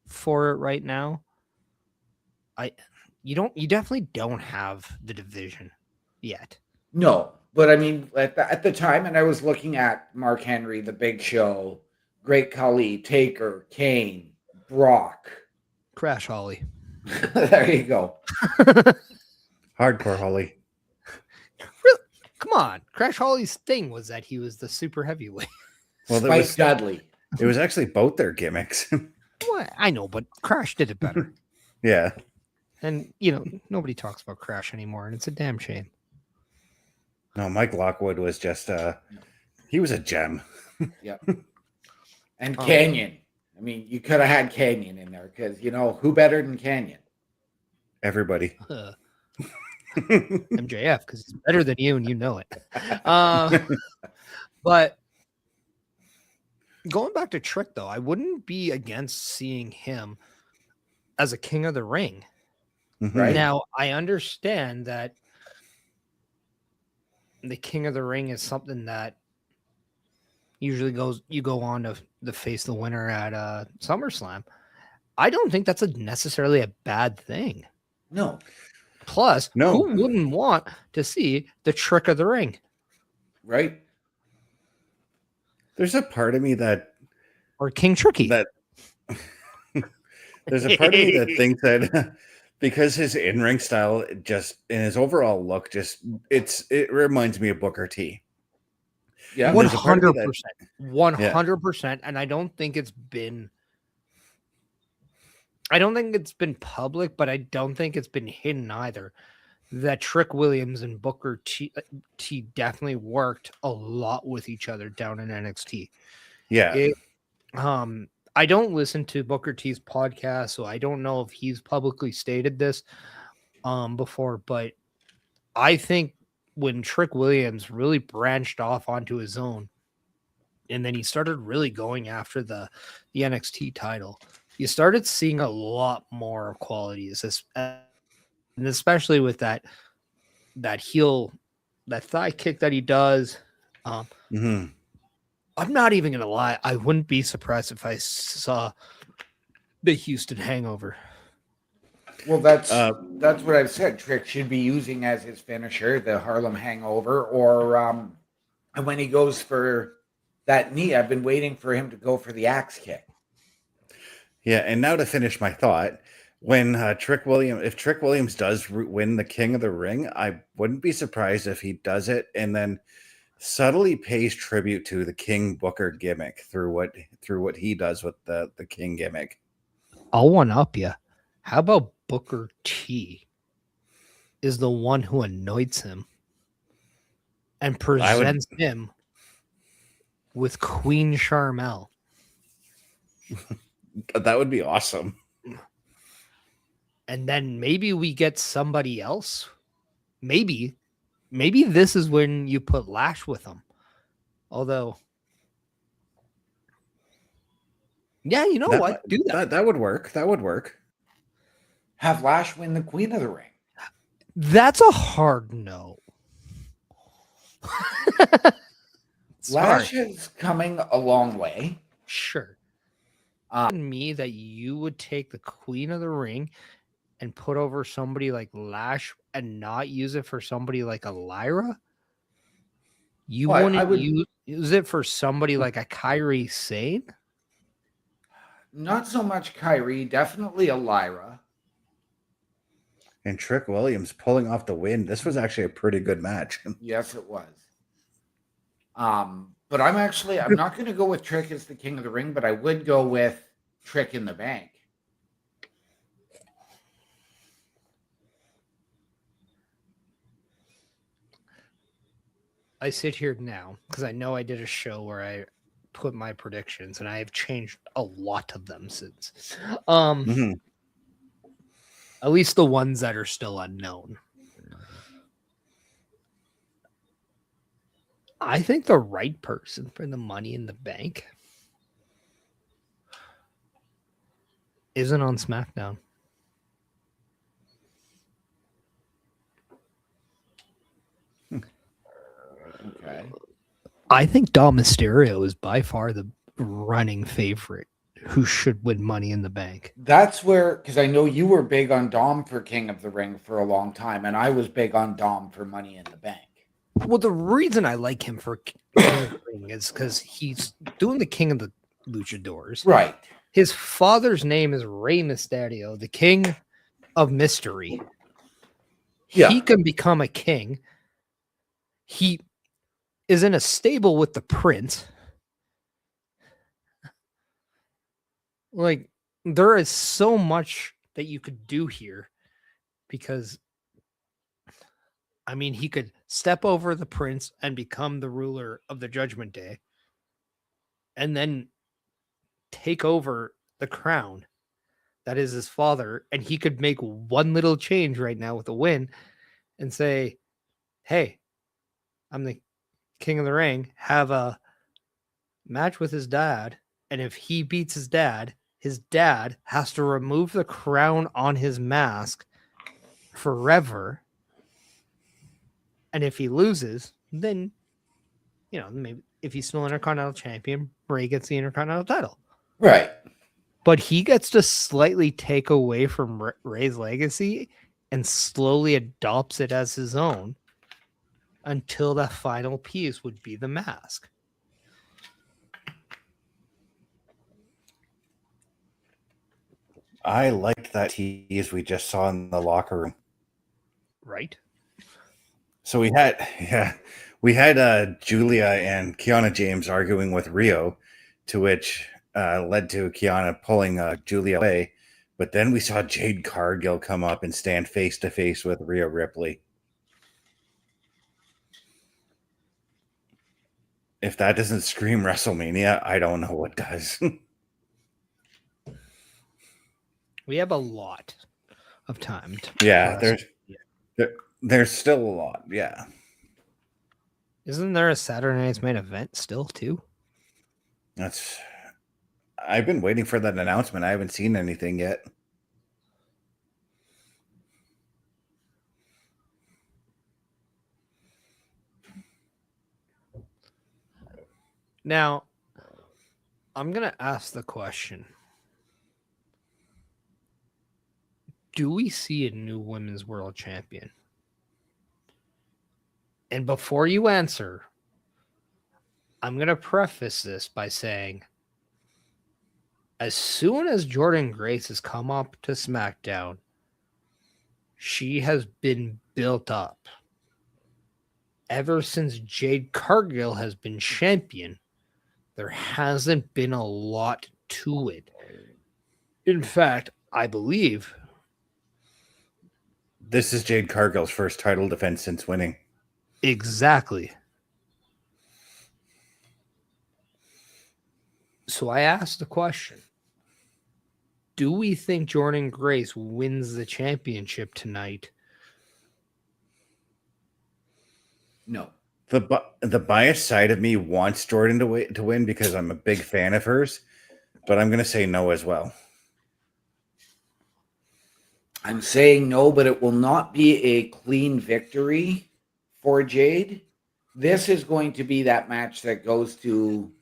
for it right now. You definitely don't have the division yet. No, but I mean, at the time, and I was looking at Mark Henry, the Big Show, Great Khali, Taker, Kane, Brock. Crash Holly. There you go. Hardcore Holly. Really? Come on. Crash Holly's thing was that he was the super heavyweight. Well, Spike Dudley. It was actually both their gimmicks. Well, I know, but Crash did it better. Yeah. And, nobody talks about Crash anymore, and it's a damn shame. No, Mike Lockwood was just, he was a gem. Yep. And Canyon. I mean, you could have had Canyon in there because, who better than Canyon? Everybody. MJF, because he's better than you and you know it. But going back to Trick, though, I wouldn't be against seeing him as a king of the ring. Right. Now, I understand that the king of the ring is something that usually you go on to face the winner at SummerSlam. I don't think that's necessarily a bad thing. No. Plus, who wouldn't want to see the Trick of the ring? Right. There's a part of me that... Or King Tricky. There's a part of me that thinks that because his in-ring style just, and his overall look, it reminds me of Booker T. Yeah. 100%. 100%. And I don't think it's been public, but I don't think it's been hidden either. That Trick Williams and Booker T definitely worked a lot with each other down in NXT. Yeah. I don't listen to Booker T's podcast, so I don't know if he's publicly stated this before, but I think when Trick Williams really branched off onto his own, and then he started really going after the NXT title, you started seeing a lot more qualities, and especially with that thigh kick that he does. I'm not even gonna lie. I wouldn't be surprised if I saw the Houston Hangover. Well, that's what I've said. Trick should be using as his finisher the Harlem Hangover, or and when he goes for that knee, I've been waiting for him to go for the axe kick. Yeah, and now to finish my thought, when if Trick Williams does win the King of the Ring, I wouldn't be surprised if he does it and then subtly pays tribute to the King Booker gimmick through what he does with the King gimmick. I'll one up you. How about Booker T is the one who anoints him and presents him with Queen Charmel? That would be awesome. And then maybe we get somebody else. Maybe this is when you put Lash with him. Although, yeah, you know what? Do that. That would work. That would work. Have Lash win the Queen of the Ring. That's a hard no. Lash is coming a long way. Sure. Me that you would take the Queen of the Ring and put over somebody like Lash and not use it for somebody like a Lyra? You wouldn't use it for somebody like a Kyrie Sane? Not so much Kyrie, definitely a Lyra. And Trick Williams pulling off the win. This was actually a pretty good match. Yes, it was. But I'm not going to go with Trick as the King of the Ring, but I would go with Trick in the Bank. I sit here now because I know I did a show where I put my predictions and I have changed a lot of them since. At least the ones that are still unknown. I think the right person for the Money in the Bank isn't on SmackDown. Okay. I think Dom Mysterio is by far the running favorite who should win Money in the Bank. That's where, because I know you were big on Dom for King of the Ring for a long time, and I was big on Dom for Money in the Bank. Well, the reason I like him for King of the Ring is because he's doing the King of the Luchadors. Right. His father's name is Rey Mysterio, the King of Mystery. Yeah. He can become a king. He is in a stable with the prince. Like, there is so much that you could do here because, I mean, he could step over the prince and become the ruler of the Judgment Day and then take over the crown that is his father. And he could make one little change right now with a win and say, hey, I'm the King of the Ring, have a match with his dad. And if he beats his dad has to remove the crown on his mask forever. And if he loses, then, you know, maybe if he's still Intercontinental Champion, Rey gets the Intercontinental title. Right. But he gets to slightly take away from Rey's legacy and slowly adopts it as his own until that final piece would be the mask. I liked that tease we just saw in the locker room. Right. So we had Giulia and Kiana James arguing with Rio, to which led to Kiana pulling Giulia away. But then we saw Jade Cargill come up and stand face to face with Rhea Ripley. If that doesn't scream WrestleMania, I don't know what does. We have a lot of time. There's still a lot. Yeah. Isn't there a Saturday Night's Main Event still too? I've been waiting for that announcement. I haven't seen anything yet. Now, I'm going to ask the question. Do we see a new women's world champion? And before you answer, I'm going to preface this by saying, as soon as Jordynne Grace has come up to SmackDown, she has been built up. Ever since Jade Cargill has been champion, there hasn't been a lot to it. In fact, I believe This is Jade Cargill's first title defense since winning. exactly. So I asked the question, do we think Jordynne Grace wins the championship tonight? No. The biased side of me wants Jordan to win because I'm a big fan of hers, but I'm going to say no as well. I'm saying no, but it will not be a clean victory for Jade. This is going to be that match that goes to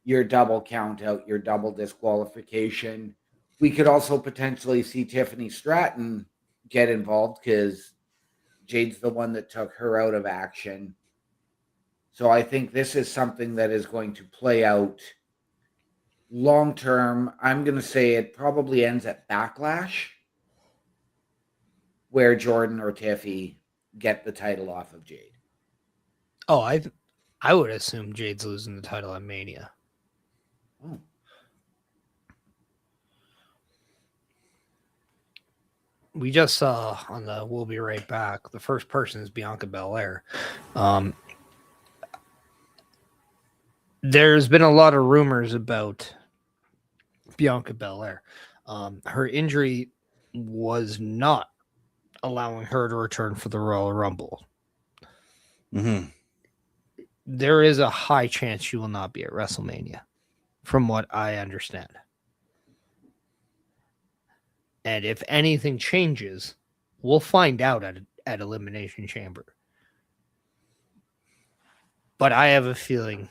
your double count out, your double disqualification. We could also potentially see Tiffany Stratton get involved because Jade's the one that took her out of action. So I think this is something that is going to play out long term. I'm going to say it probably ends at Backlash, where Jordynne or Tiffy get the title off of Jade. Oh, I would assume Jade's losing the title at Mania. Oh. We just saw on the We'll Be Right Back, the first person is Bianca Belair. There's been a lot of rumors about Bianca Belair. Her injury was not allowing her to return for the Royal Rumble. Mm-hmm. There is a high chance she will not be at WrestleMania, from what I understand. And if anything changes, we'll find out at Elimination Chamber. But I have a feeling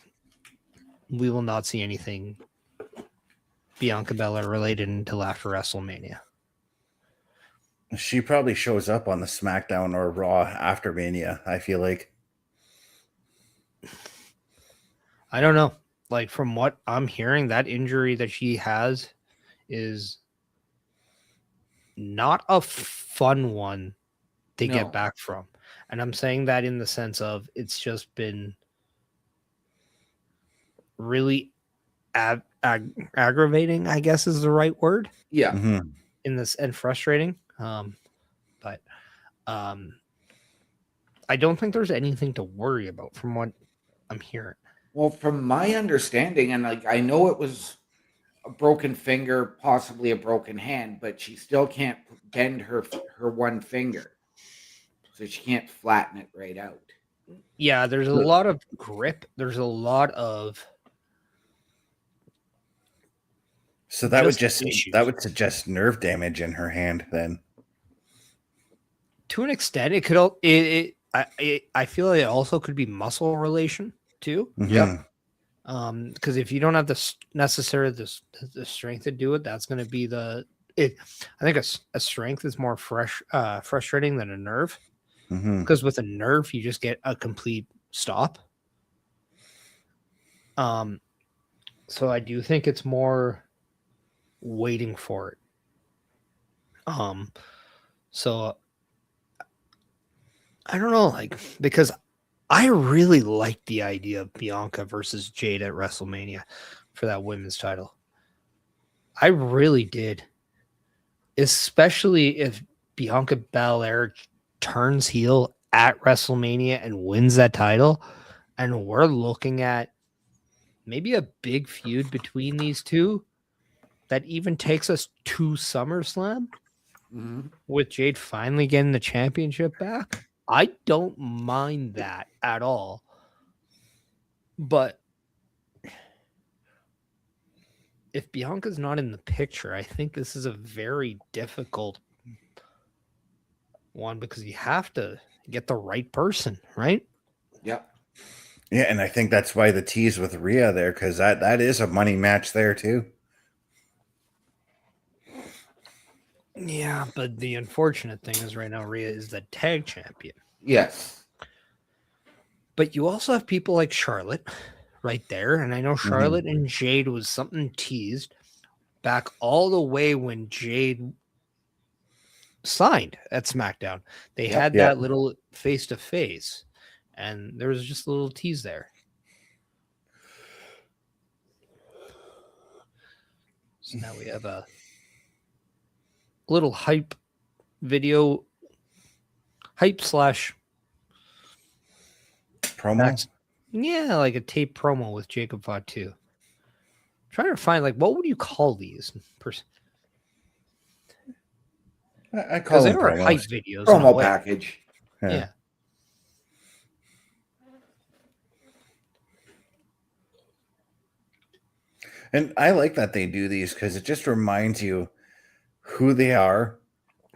we will not see anything Bianca Belair related until after WrestleMania. She probably shows up on the SmackDown or Raw after Mania, I feel like. I don't know. Like, from what I'm hearing, that injury that she has is not a fun one to get back from. And I'm saying that in the sense of it's just been really aggravating, I guess is the right word. Yeah. Mm-hmm. In this, and frustrating. But I don't think there's anything to worry about from what I'm hearing. Well, from my understanding, and like I know it was a broken finger, possibly a broken hand, but she still can't bend her one finger, so she can't flatten it right out. Yeah, there's a lot of grip. There's a lot of. So that would suggest nerve damage in her hand then. To an extent, it could. I feel it also could be muscle relation too. Mm-hmm. Yep. Because if you don't have the strength to do it, that's going to be I think a strength is more frustrating than a nerve. Because with a nerve, you just get a complete stop. So I do think it's more waiting for it. So I don't know, like, because I really liked the idea of Bianca versus Jade at WrestleMania for that women's title. I really did. Especially if Bianca Belair turns heel at WrestleMania and wins that title. And we're looking at maybe a big feud between these two that even takes us to SummerSlam with Jade finally getting the championship back. I don't mind that at all. But if Bianca's not in the picture, I think this is a very difficult one because you have to get the right person, right? Yep. Yeah, and I think that's why the tease with Rhea there, because that is a money match there too. Yeah, but the unfortunate thing is right now Rhea is the tag champion. Yes. But you also have people like Charlotte right there. And I know Charlotte and Jade was something teased back all the way when Jade signed at SmackDown. They had that little face-to-face, and there was just a little tease there. So now we have a little hype video, hype slash Promo? Yeah, like a tape promo with Jacob Fatu. Trying to find, like, what would you call these? I call them they are promos. hype videos. Promo package. Yeah. And I like that they do these because it just reminds you who they are.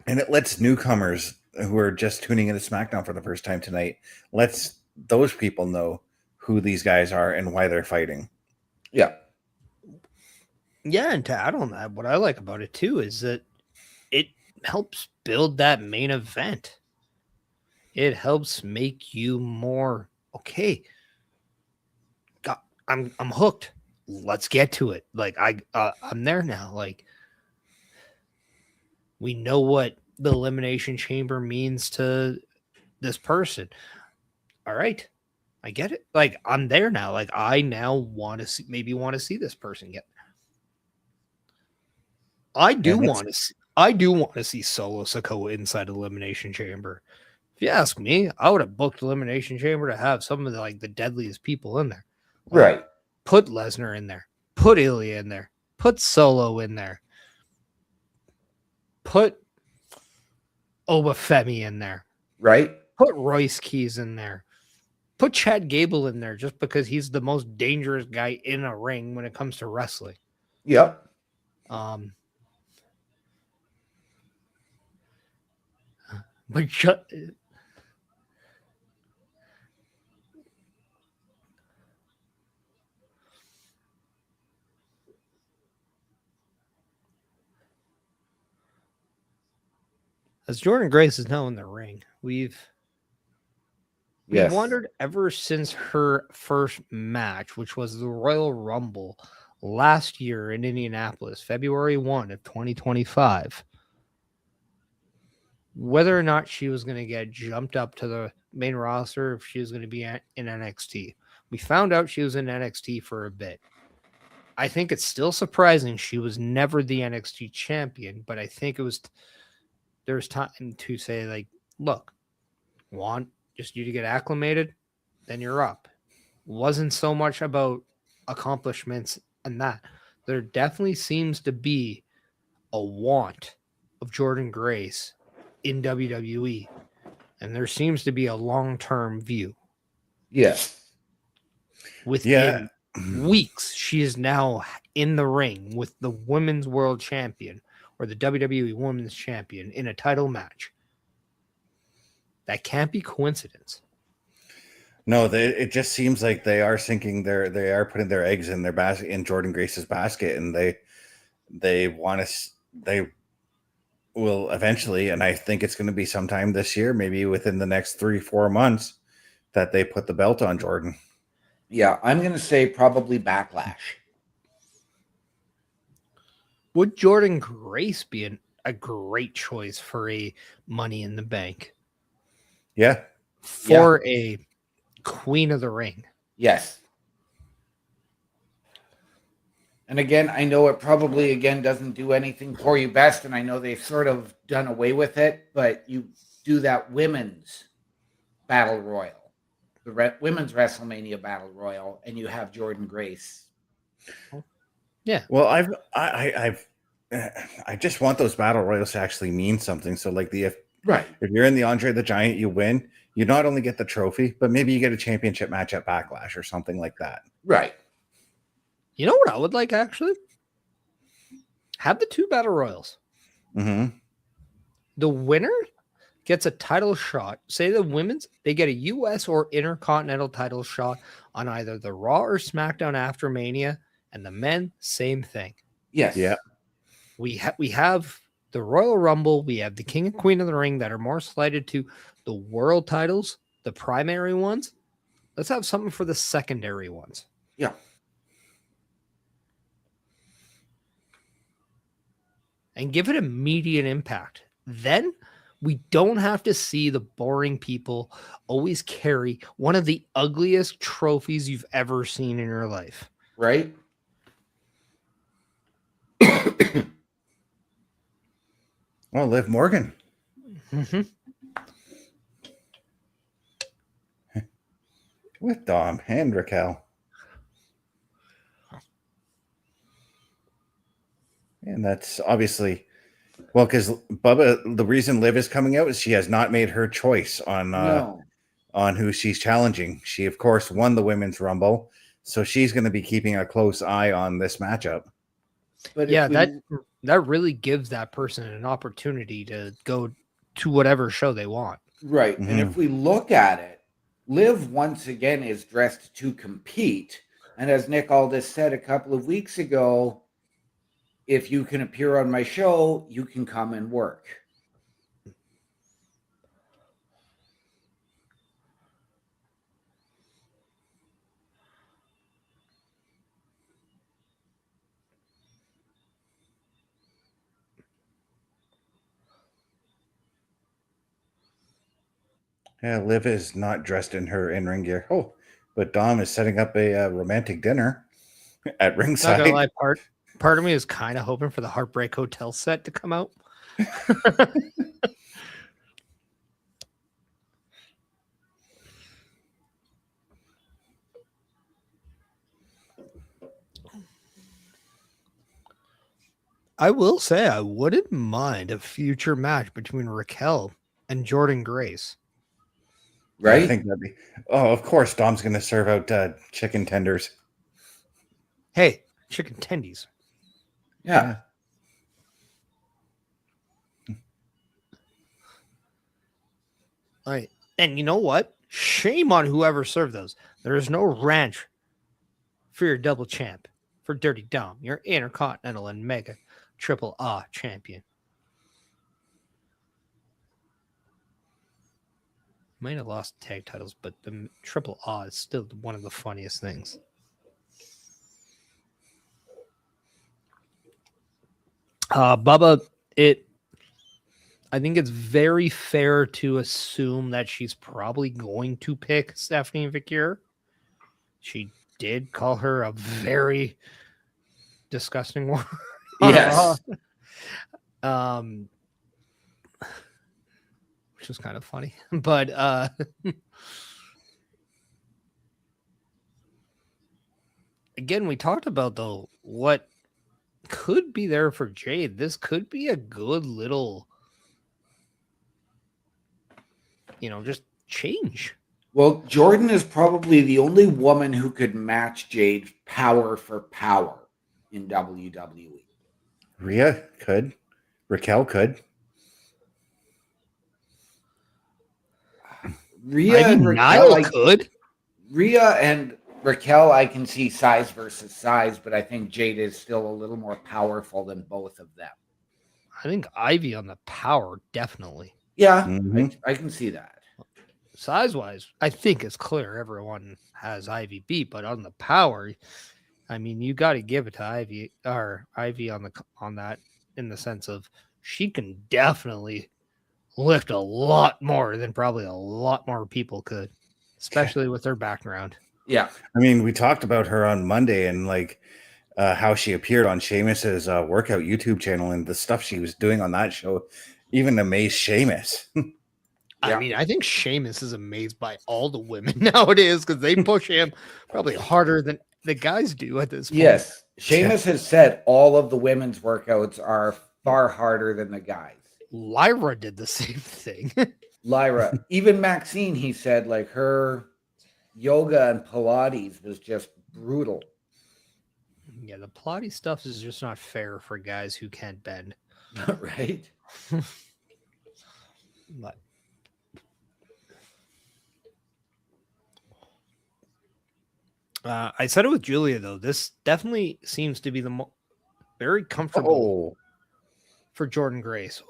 And it lets newcomers who are just tuning into SmackDown for the first time tonight, lets those people know who these guys are and why they're fighting. Yeah. Yeah, and to add on that, what I like about it too is that it helps build that main event. It helps make you more okay. I'm hooked. Let's get to it. Like I'm there now. Like we know what the Elimination Chamber means to this person. All right. I get it. Like I'm there now. Like I now want to see this person get. I do want to see Solo Sikoa inside Elimination Chamber. If you ask me, I would have booked Elimination Chamber to have some of the deadliest people in there. Like, Right. Put Lesnar in there. Put Ilya in there. Put Solo in there. Put Obafemi in there. Right. Put Royce Keys in there. Put Chad Gable in there just because he's the most dangerous guy in a ring when it comes to wrestling. Yep. But as Jordynne Grace is now in the ring, we've wondered ever since her first match, which was the Royal Rumble last year in Indianapolis, February 1 of 2025, whether or not she was going to get jumped up to the main roster, if she was going to be in NXT. We found out she was in NXT for a bit. I think it's still surprising she was never the NXT champion, but I think there's time to say, like, look, want just you to get acclimated, then you're up. Wasn't so much about accomplishments and that. There definitely seems to be a want of Jordynne Grace in WWE, and there seems to be a long-term view. Yes. Within weeks, she is now in the ring with the Women's World Champion or the WWE Women's Champion in a title match. That can't be coincidence. No, it just seems like they are sinking they are putting their eggs in their basket, in Jordynne Grace's basket, and they will eventually, and I think it's going to be sometime this year, maybe within the next 3-4 months, that they put the belt on Jordynne. Yeah, I'm going to say probably Backlash. Would Jordynne Grace be a great choice for a Money in the Bank? Yeah. For a Queen of the Ring? Yes. And again, I know it probably, doesn't do anything for you best, and I know they've sort of done away with it, but you do that women's battle royal, the women's WrestleMania battle royal, and you have Jordynne Grace. Yeah. Well, I just want those battle royals to actually mean something. So, like if you're in the Andre the Giant, you win. You not only get the trophy, but maybe you get a championship match at Backlash or something like that. Right. You know what I would like, actually? Have the two battle royals. Mm-hmm. The winner gets a title shot. Say the women's, they get a U.S. or Intercontinental title shot on either the Raw or SmackDown after Mania, and the men, same thing. Yes. Yeah. We have the Royal Rumble, we have the King and Queen of the Ring that are more slated to the world titles, the primary ones. Let's have something for the secondary ones. Yeah. And give it immediate impact. Then we don't have to see the boring people always carry one of the ugliest trophies you've ever seen in your life. Right? Well, Liv Morgan. Mm-hmm. With Dom and Raquel. And that's obviously, well, because Bubba, the reason Liv is coming out is she has not made her choice on who she's challenging. She, of course, won the Women's Rumble, so she's going to be keeping a close eye on this matchup. But yeah, that really gives that person an opportunity to go to whatever show they want. Right. And if we look at it, Liv once again is dressed to compete. And as Nick Aldis said a couple of weeks ago, if you can appear on my show, you can come and work. Yeah, Liv is not dressed in her in-ring gear. Oh, but Dom is setting up a romantic dinner at ringside. Not gonna lie, part of me is kind of hoping for the Heartbreak Hotel set to come out. I will say I wouldn't mind a future match between Raquel and Jordynne Grace. Right? I think that'd be. Oh, of course, Dom's going to serve out chicken tenders. Hey, chicken tendies. Yeah. All right. And you know what? Shame on whoever served those. There is no ranch for your double champ, for Dirty Dom, your Intercontinental and Mega Triple A champion. Might have lost tag titles, but the Triple A is still one of the funniest things. Bubba, I think it's very fair to assume that she's probably going to pick Stephanie Vicure. She did call her a very disgusting one. Yes. Which was kind of funny. But again, we talked about though what could be there for Jade. This could be a good little, just change. Well, Jordynne is probably the only woman who could match Jade power for power in WWE. Rhea could. Raquel could. Rhea and Raquel could. Rhea and Raquel, I can see size versus size, but I think Jade is still a little more powerful than both of them. I think Ivy on the power, definitely. Yeah, Mhm. I can see that. Size-wise, I think it's clear everyone has Ivy beat, but on the power, I mean, you got to give it to Ivy on that in the sense of she can definitely lift a lot more than probably a lot more people could, especially with her background. Yeah. I mean, we talked about her on Monday and how she appeared on Sheamus's workout YouTube channel and the stuff she was doing on that show even amazed Sheamus. I mean, I think Sheamus is amazed by all the women nowadays because they push him probably harder than the guys do at this point. Yes. Sheamus has said all of the women's workouts are far harder than the guys. Lyra did the same thing. Lyra, even Maxine, he said, like her yoga and Pilates was just brutal. Yeah, the Pilates stuff is just not fair for guys who can't bend. Right? But I said it with Giulia though. This definitely seems to be the very comfortable for Jordynne Grace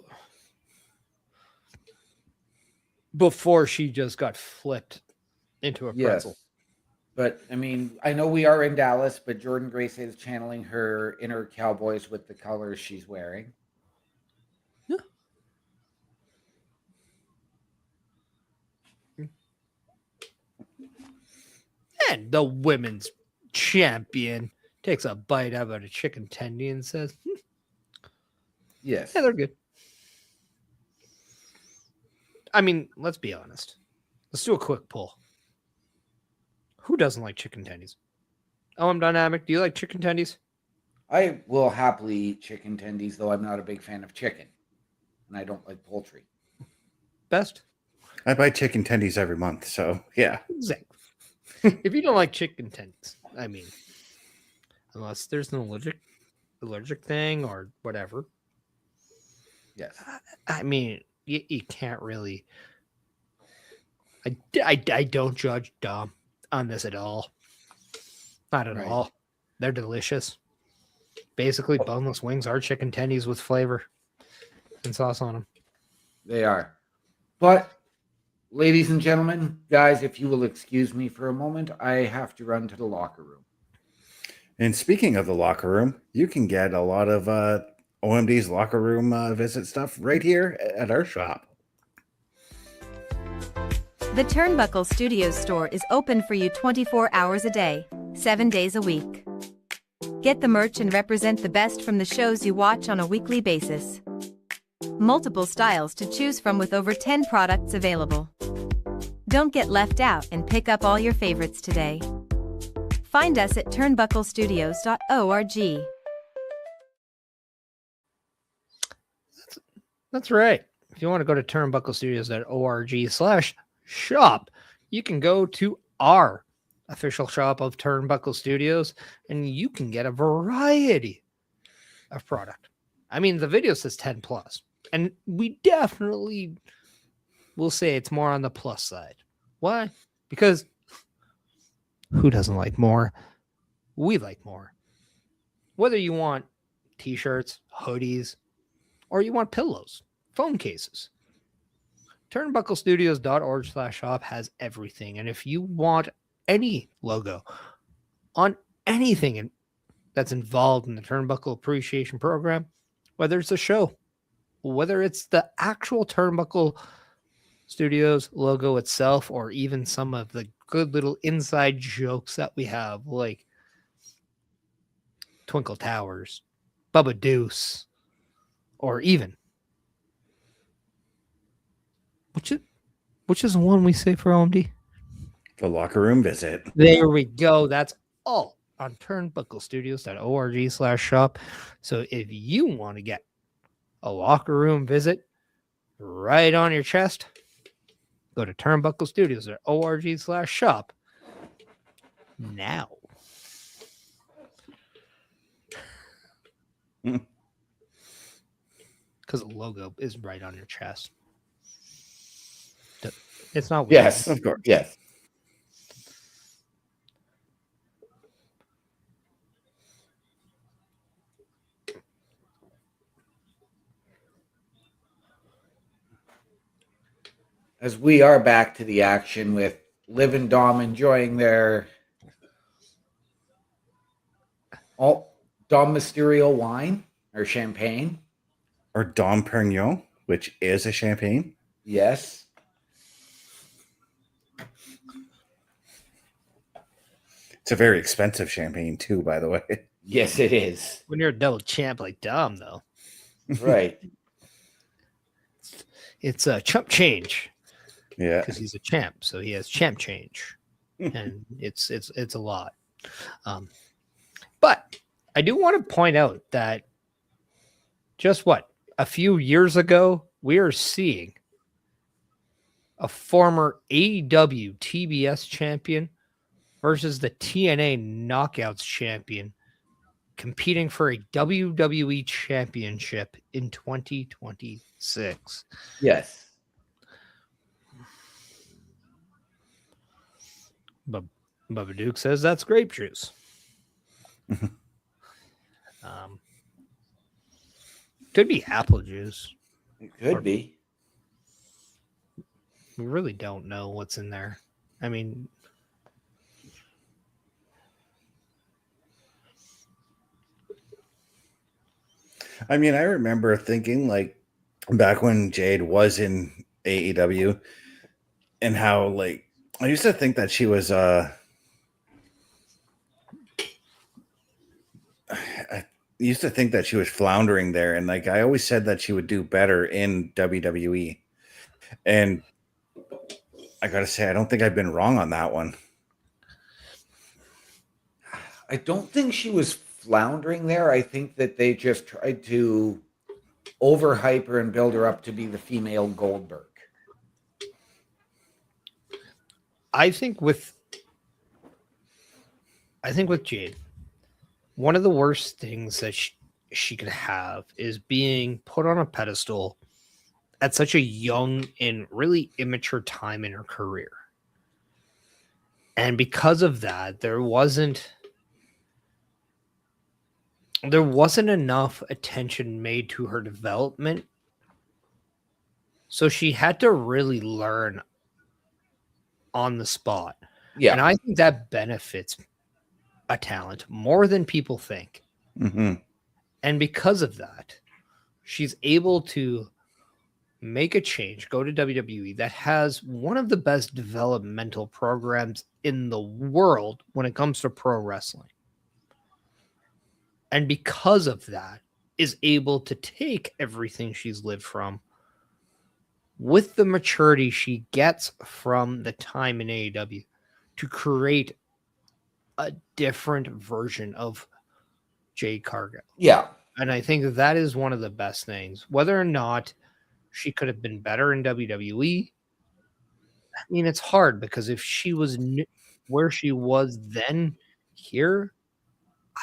before she just got flipped into a pretzel. Yes. But I mean, I know we are in Dallas, but Jordynne Grace is channeling her inner Cowboys with the colors she's wearing. Yeah. And the women's champion takes a bite out of a chicken tendy and says, Yes. yeah, they're good. I mean, let's be honest. Let's do a quick poll. Who doesn't like chicken tendies? I'm Dynamic. Do you like chicken tendies? I will happily eat chicken tendies, though I'm not a big fan of chicken. And I don't like poultry. Best? I buy chicken tendies every month, so yeah. Exactly. If you don't like chicken tendies, I mean, unless there's an allergic thing or whatever. Yes. I mean, you can't really. I don't judge Dom on this at all. Not at all. They're delicious. Basically, boneless wings are chicken tendies with flavor and sauce on them. They are. But, ladies and gentlemen, guys, if you will excuse me for a moment, I have to run to the locker room. And speaking of the locker room, you can get a lot of OMD's locker room visit stuff right here at our shop. The Turnbuckle Studios store is open for you 24 hours a day, 7 days a week. Get the merch and represent the best from the shows you watch on a weekly basis. Multiple styles to choose from with over 10 products available. Don't get left out and pick up all your favorites today. Find us at turnbucklestudios.org. That's right. If you want to go to turnbucklestudios.org/shop, you can go to our official shop of Turnbuckle Studios and you can get a variety of product. I mean, the video says 10 plus, and we definitely will say it's more on the plus side. Why? Because who doesn't like more? We like more. Whether you want t-shirts, hoodies, or you want pillows, phone cases, turnbucklestudios.org/shop has everything. And if you want any logo on anything that's involved in the Turnbuckle Appreciation Program, whether it's a show, whether it's the actual Turnbuckle Studios logo itself, or even some of the good little inside jokes that we have, like Twinkle Towers, Bubba Deuce, or even which is the one we say for OMD? The locker room visit. There we go. That's all on turnbucklestudios.org/shop. So if you want to get a locker room visit right on your chest, go to turnbucklestudios.org/shop now. Because the logo is right on your chest. It's not weird. Yes, of course. Yes. As we are back to the action with Liv and Dom enjoying their Dom Mysterio wine or champagne. Or Dom Perignon, which is a champagne. Yes. It's a very expensive champagne too, by the way. Yes, it is. When you're a double champ like Dom, though. Right. It's a chump change. Yeah. Because he's a champ, so he has champ change. And it's a lot. But I do want to point out that just a few years ago, we are seeing a former AEW TBS champion versus the TNA Knockouts champion competing for a WWE championship in 2026. Yes. But Bubba Duke says that's grape juice. Could be apple juice. It could be. We really don't know what's in there. I mean, I remember thinking, like, back when Jade was in AEW, and how, like, I used to think that she was I used to think that she was floundering there, and like I always said that she would do better in WWE. And I gotta say, I don't think I've been wrong on that one. I don't think she was floundering there. I think that they just tried to overhype her and build her up to be the female Goldberg. I think with Jade, one of the worst things that she could have is being put on a pedestal at such a young and really immature time in her career. And because of that, there wasn't enough attention made to her development. So she had to really learn on the spot. Yeah. And I think that benefits a talent more than people think. Mm-hmm. And because of that, she's able to make a change, go to WWE that has one of the best developmental programs in the world when it comes to pro wrestling. And because of that, is able to take everything she's lived from with the maturity she gets from the time in AEW to create a different version of Jade Cargill. Yeah. And I think that is one of the best things. Whether or not she could have been better in WWE, I mean, it's hard because if she was where she was then here,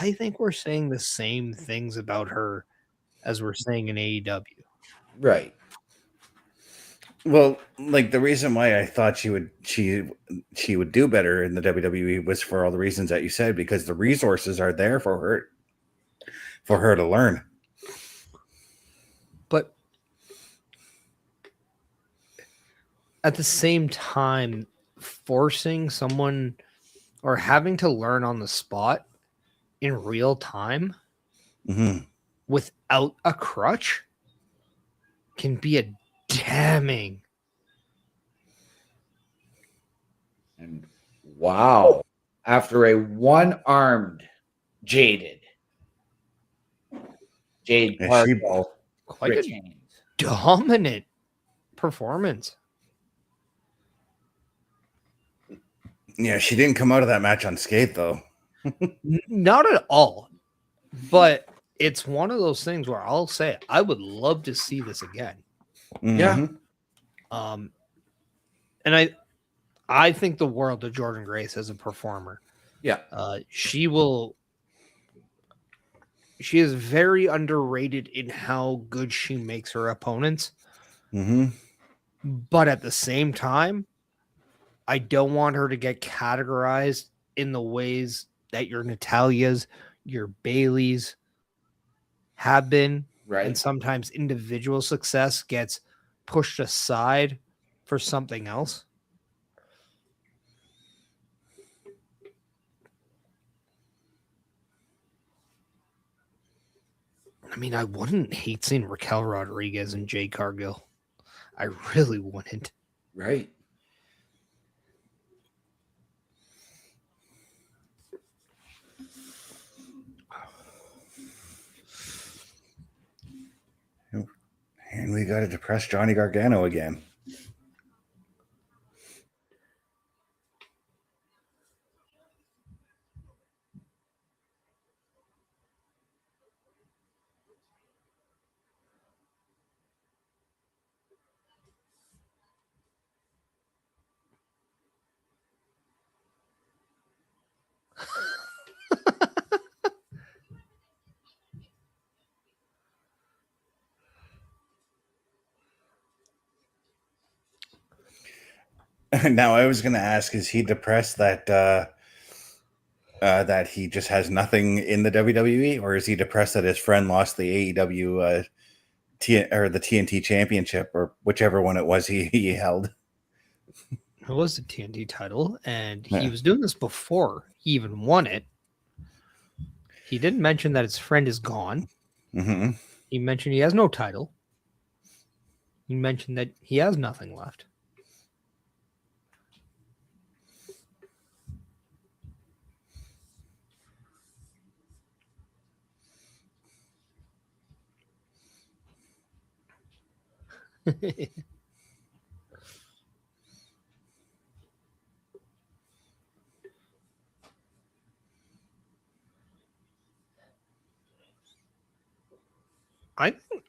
I think we're saying the same things about her as we're saying in AEW. Right. Well, like, the reason why I thought she would do better in the WWE was for all the reasons that you said, because the resources are there for her to learn. But at the same time, forcing someone or having to learn on the spot in real time without a crutch can be a damning. And wow. After a one-armed Jade Cargill Quite retains. a dominant performance. Yeah, she didn't come out of that match unscathed, though. Not at all. But it's one of those things where I'll say I would love to see this again. Yeah. And I think the world of Jordynne Grace as a performer. Yeah. She is very underrated in how good she makes her opponents. But at the same time, I don't want her to get categorized in the ways that your Natalias, your Baileys have been. Right. And sometimes individual success gets pushed aside for something else. I mean, I wouldn't hate seeing Raquel Rodriguez and Jade Cargill. I really wouldn't. Right. And we got to depress Johnny Gargano again. Now, I was going to ask, is he depressed that that he just has nothing in the WWE, or is he depressed that his friend lost the AEW or the TNT Championship, or whichever one it was he held? It was the TNT title, and he Yeah. was doing this before he even won it. He didn't mention that his friend is gone. Mm-hmm. He mentioned he has no title. He mentioned that he has nothing left.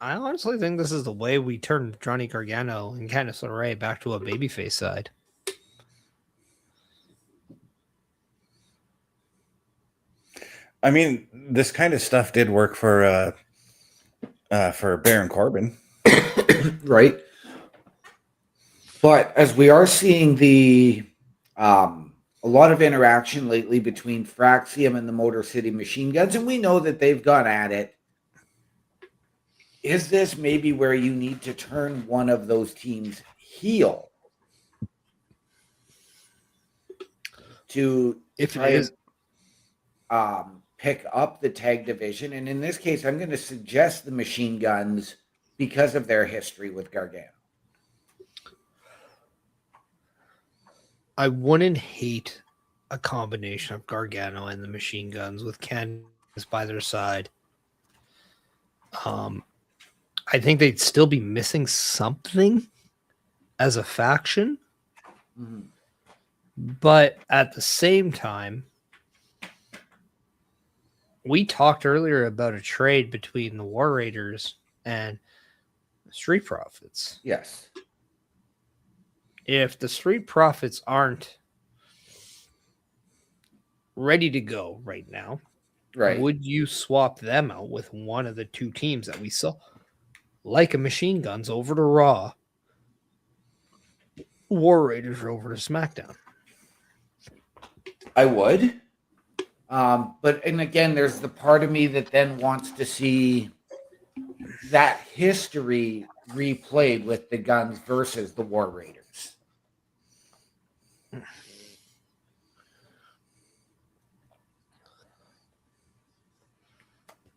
I honestly think this is the way we turned Johnny Gargano and Candice LeRae back to a babyface side. I mean, this kind of stuff did work for Baron Corbin. Right. But as we are seeing a lot of interaction lately between Fraxium and the Motor City Machine Guns, and we know that they've gone at it. Is this maybe where you need to turn one of those teams heel to If try it is, and pick up the tag division? And in this case, I'm going to suggest the Machine Guns because of their history with Gargano. I wouldn't hate a combination of Gargano and the Machine Guns with Candice by their side. I think they'd still be missing something as a faction. Mhm. But at the same time, we talked earlier about a trade between the War Raiders and the Street Profits. Yes. If the Street Profits aren't ready to go right now, Right. would you swap them out with one of the two teams that we saw, like a Machine Guns over to Raw, War Raiders over to SmackDown? I would. But again, there's the part of me that then wants to see that history replayed with the Guns versus the War Raiders.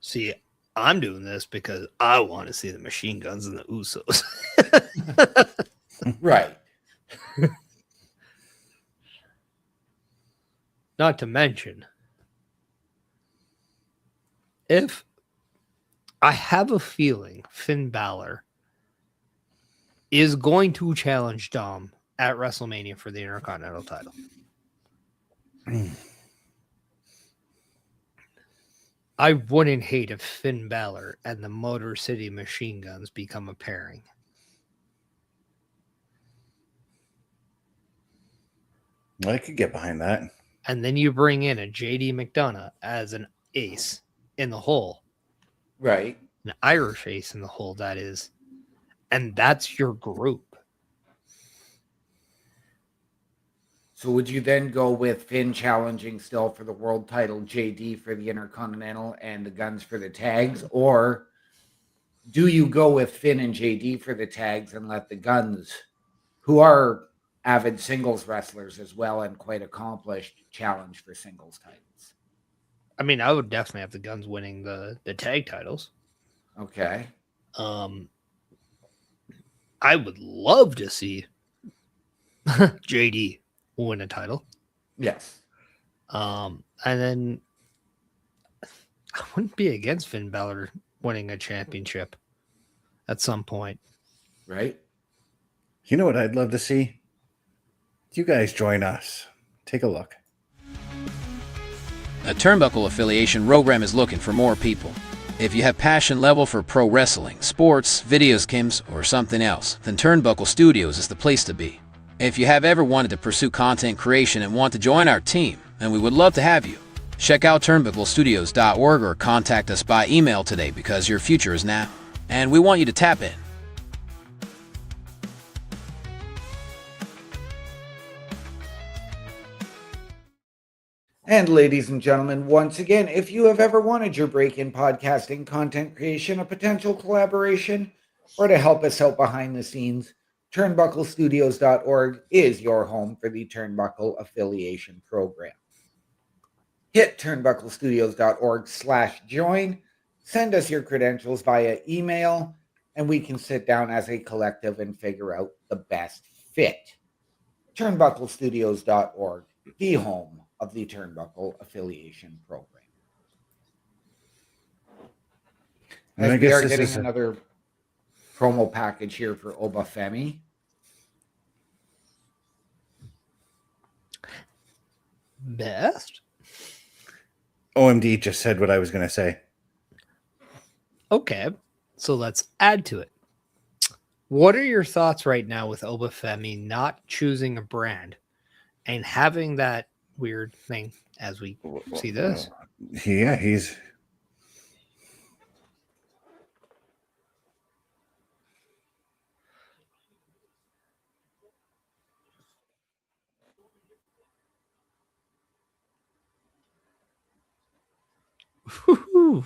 See, I'm doing this because I want to see the Machine Guns and the Usos. Right. Not to mention, if I have a feeling Finn Balor is going to challenge Dom at WrestleMania for the Intercontinental title. I wouldn't hate if Finn Balor and the Motor City Machine Guns become a pairing. I could get behind that. And then you bring in a JD McDonough as an ace in the hole. Right. An Irish ace in the hole, that is. And that's your group. So would you then go with Finn challenging still for the world title, JD for the Intercontinental, and the Guns for the tags? Or do you go with Finn and JD for the tags and let the Guns, who are avid singles wrestlers as well and quite accomplished, challenge for singles titles? I mean, I would definitely have the Guns winning the tag titles. Okay. I would love to see JD win a title. Yes. And then I wouldn't be against Finn Balor winning a championship at some point. Right. You know what I'd love to see? You guys join us. Take a look. A Turnbuckle affiliation program is looking for more people. If you have passion level for pro wrestling, sports, videos games, or something else, then Turnbuckle Studios is the place to be. If you have ever wanted to pursue content creation and want to join our team, then we would love to have you. Check out turnbucklestudios.org or contact us by email today because your future is now, and we want you to tap in. And ladies and gentlemen, once again, if you have ever wanted your break in podcasting, content creation, a potential collaboration, or to help us out behind the scenes, turnbucklestudios.org is your home for the Turnbuckle Affiliation Program. Hit turnbucklestudios.org/join, send us your credentials via email, and we can sit down as a collective and figure out the best fit. Turnbucklestudios.org, the home of the Turnbuckle Affiliation Program. And I As we guess are this getting is another promo package here for Obafemi. Best? OMD just said what I was going to say. Okay, so let's add to it. What are your thoughts right now with Obafemi not choosing a brand and having that weird thing as we see this? Yeah, he's... Woo-hoo.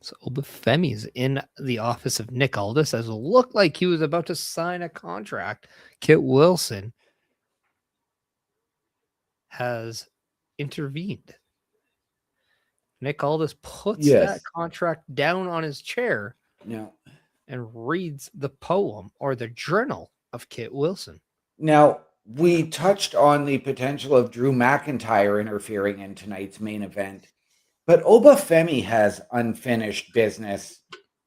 So Obafemi's in the office of Nick Aldis as it looked like he was about to sign a contract. Kit Wilson has intervened. Nick Aldis puts that contract down on his chair and reads the poem or the journal of Kit Wilson. Now, we touched on the potential of Drew McIntyre interfering in tonight's main event, but Obafemi has unfinished business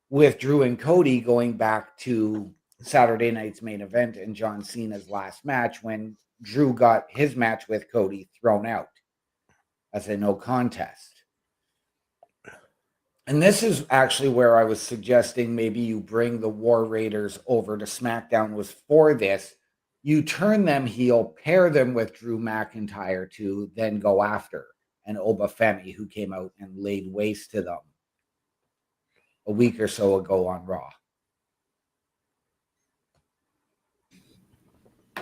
with Drew and Cody going back to Saturday night's main event and John Cena's last match when Drew got his match with Cody thrown out as a no contest. And this is actually where I was suggesting maybe you bring the War Raiders over to SmackDown was for this. You turn them heel, pair them with Drew McIntyre to then go after an Obafemi who came out and laid waste to them a week or so ago on Raw.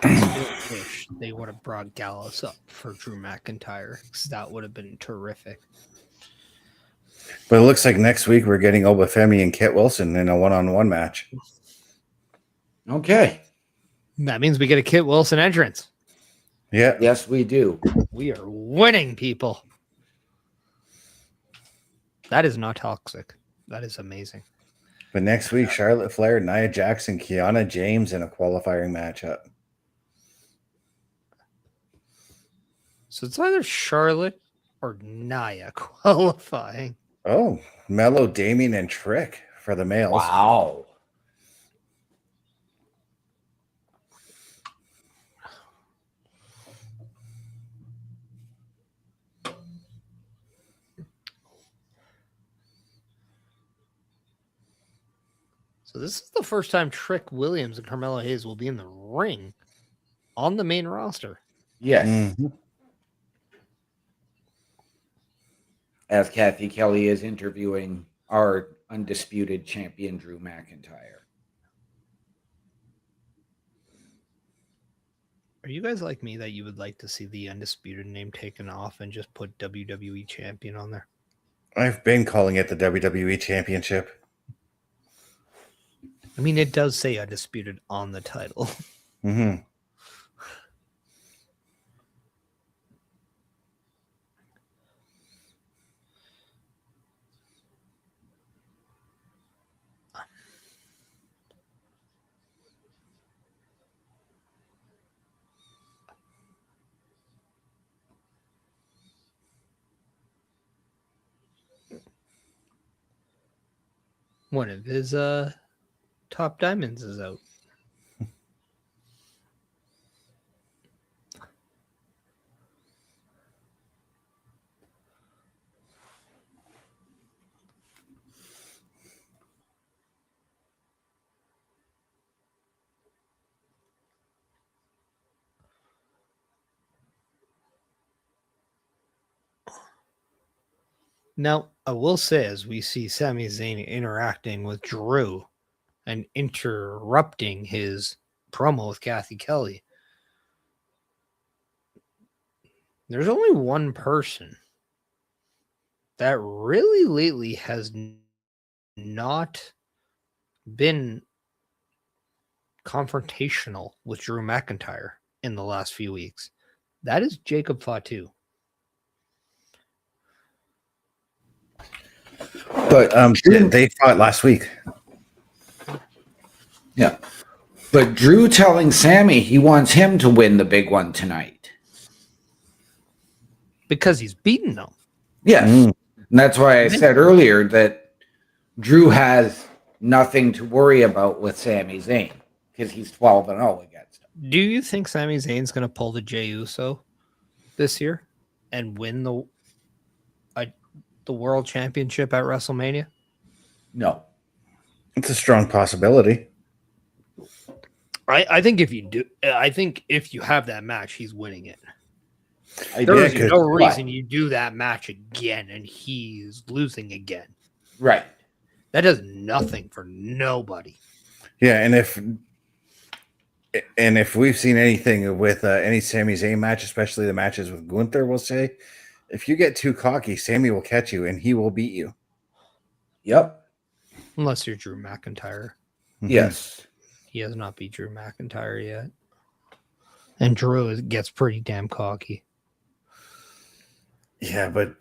I wish they would have brought Gallows up for Drew McIntyre because that would have been terrific. But it looks like next week we're getting Obafemi and Kit Wilson in a one-on-one match. Okay. That means we get a Kit Wilson entrance. Yeah. Yes, we do. We are winning, people. That is not toxic. That is amazing. But next week, Charlotte Flair, Nia Jackson, Kiana James in a qualifying matchup. So it's either Charlotte or Nia qualifying. Oh, Mello, Damien, and Trick for the males. Wow. So this is the first time Trick Williams and Carmelo Hayes will be in the ring on the main roster. Yes. Mm-hmm. As Kathy Kelly is interviewing our undisputed champion, Drew McIntyre. Are you guys like me that you would like to see the undisputed name taken off and just put WWE champion on there? I've been calling it the WWE Championship. I mean, it does say undisputed on the title. Mm-hmm. One of his top diamonds is out. Now, I will say, as we see Sami Zayn interacting with Drew and interrupting his promo with Kathy Kelly, There's only one person that really lately has not been confrontational with Drew McIntyre in the last few weeks. That is Jacob Fatu. But they fought last week. Yeah. But Drew telling Sami he wants him to win the big one tonight. Because he's beaten them. Yes. And that's why I said earlier that Drew has nothing to worry about with Sami Zayn because he's 12-0 against him. Do you think Sami Zayn's going to pull the Jey Uso this year and win the World Championship at WrestleMania? No. It's a strong possibility. I think if you do, I think if you have that match, he's winning it. There's no reason you do that match again and he's losing again. Right. That does nothing for nobody. Yeah, and if we've seen anything with any Sami Zayn match, especially the matches with Gunther, we'll say, if you get too cocky, Sami will catch you and he will beat you. Yep. Unless you're Drew McIntyre. Yes. He has not beat Drew McIntyre yet. And Drew gets pretty damn cocky. Yeah, but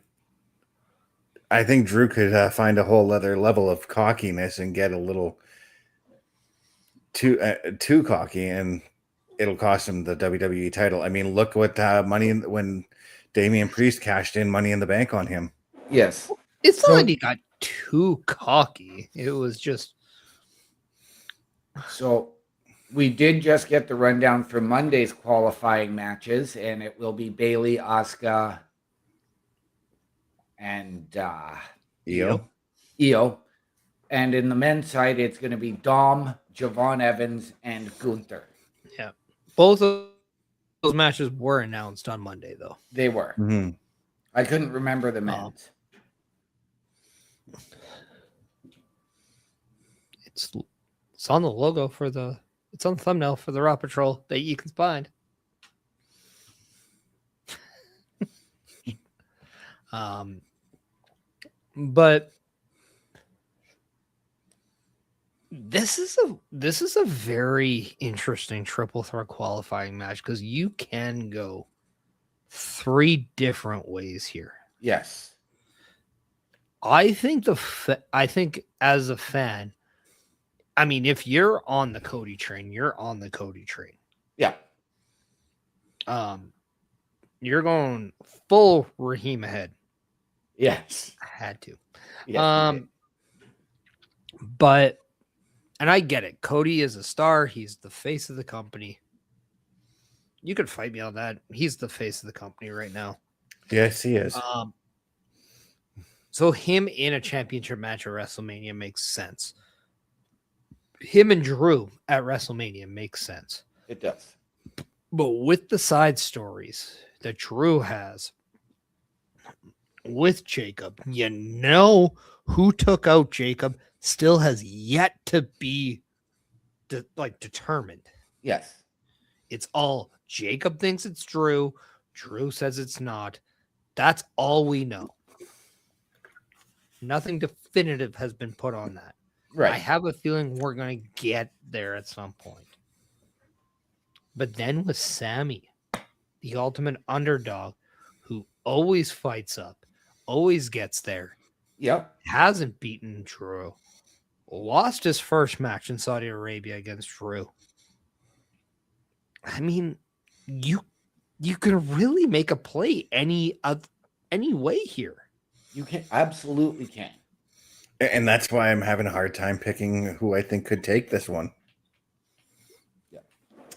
I think Drew could find a whole other level of cockiness and get a little too cocky, and it'll cost him the WWE title. I mean, look what when Damian Priest cashed in Money in the Bank on him. Yes. It's not like he got too cocky. It was just... So we did just get the rundown for Monday's qualifying matches, and it will be Bayley, Asuka, and Io. And in the men's side, it's going to be Dom, Javon Evans, and Gunther. Yeah. Both of those matches were announced on Monday, though. They were. Mm-hmm. I couldn't remember the men's. It's on the logo it's on the thumbnail for the Raw Patrol that you can find. But this is a very interesting triple threat qualifying match because you can go 3 different ways here. Yes. I think as a fan, I mean, if you're on the Cody train, you're on the Cody train. Yeah. You're going full Raheem ahead. Yes. I had to. Yes, but and I get it. Cody is a star. He's the face of the company. You could fight me on that. He's the face of the company right now. Yes, he is. So him in a championship match at WrestleMania makes sense. Him and Drew at WrestleMania makes sense. It does. But with the side stories that Drew has with Jacob, you know who took out Jacob still has yet to be determined. Yes. It's all Jacob thinks it's Drew. Drew says it's not. That's all we know. Nothing definitive has been put on that. Right. I have a feeling we're going to get there at some point. But then with Sami, the ultimate underdog who always fights up, always gets there. Yep. Hasn't beaten Drew. Lost his first match in Saudi Arabia against Drew. I mean, you can really make a play any way here. You can absolutely can. And that's why I'm having a hard time picking who I think could take this one. Yeah.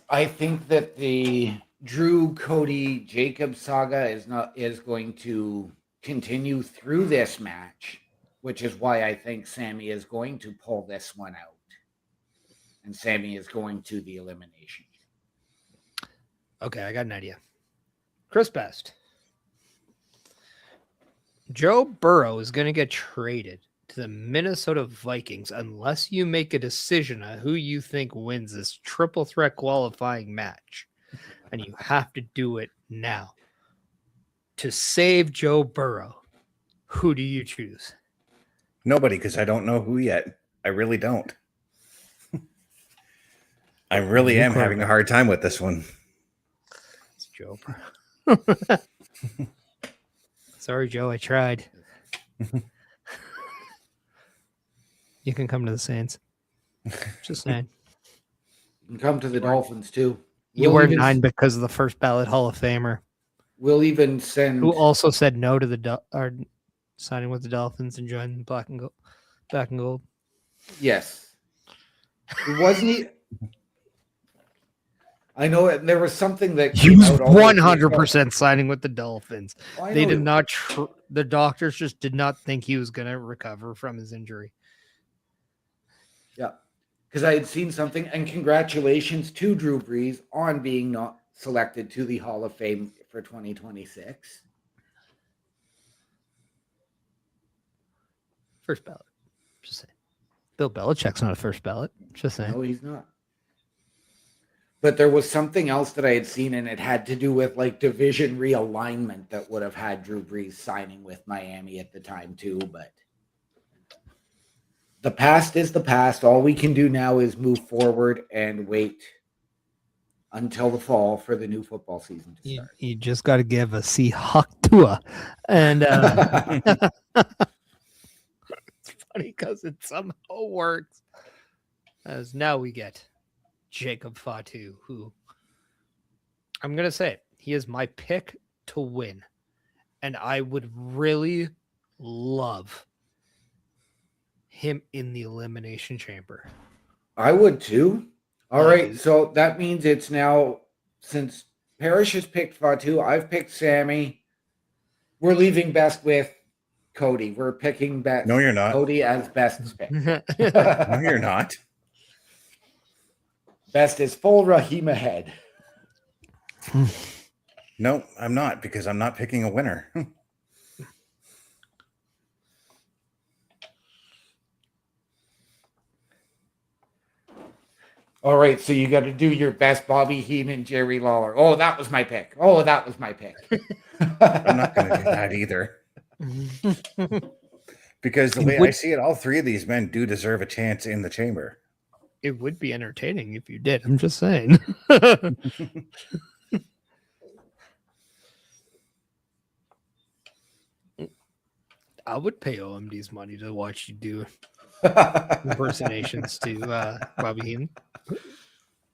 I think that the Drew, Cody, Jacob saga is going to continue through this match, which is why I think Sami is going to pull this one out. And Sami is going to the elimination. Okay, I got an idea. Chris Best. Joe Burrow is going to get traded to the Minnesota Vikings unless you make a decision on who you think wins this triple threat qualifying match. And you have to do it now. to save Joe Burrow, who do you choose? Nobody, because I don't know who yet. I really don't. I really am having a hard time with this one. It's Joe Burrow. Sorry, Joe. I tried. You can come to the Saints. Just saying. You can come to the Dolphins too. You were 9 because of the first ballot Hall of Famer. We'll even send. Who also said no to the signing with the Dolphins and joining black and gold. Yes. It wasn't. I know there was something that He was 100% signing with the Dolphins. They did not. The doctors just did not think he was going to recover from his injury. Yeah, because I had seen something, and congratulations to Drew Brees on being not selected to the Hall of Fame for 2026. First ballot. Just saying. Bill Belichick's not a first ballot. Just saying. No, he's not. But there was something else that I had seen, and it had to do with like division realignment that would have had Drew Brees signing with Miami at the time too. But the past is the past. All we can do now is move forward and wait until the fall for the new football season to start. You just got to give a Seahawk Tua. And it's funny because it somehow works. As now we get Jacob Fatu, who I'm going to say he is my pick to win. And I would really love him in the Elimination Chamber. I would too. All right, so that means it's now, since Parrish has picked Fatu, I've picked Sami. We're leaving best with Cody. We're picking best. No, you're not. Cody as best pick. No, you're not. Best is full Raheem ahead. No, I'm not, because I'm not picking a winner. All right, so you got to do your best Bobby Heenan, Jerry Lawler. Oh, that was my pick. Oh, that was my pick. I'm not going to do that either. Because the way I see it, all three of these men do deserve a chance in the chamber. It would be entertaining if you did. I'm just saying. I would pay OMD's money to watch you do impersonations to Bobby Heenan.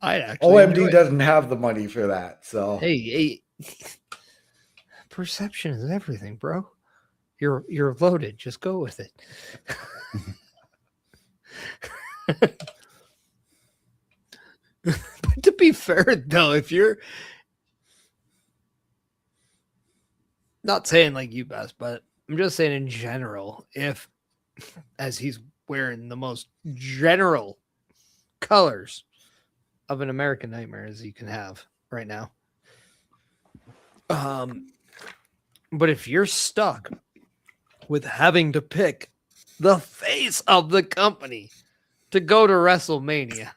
I'd actually OMD doesn't have the money for that, so hey, perception is everything, bro. You're loaded. Just go with it. But to be fair, though, if you're not saying like you best, but I'm just saying in general, if as he's wearing the most general colors of an American Nightmare as you can have right now. But if you're stuck with having to pick the face of the company to go to WrestleMania,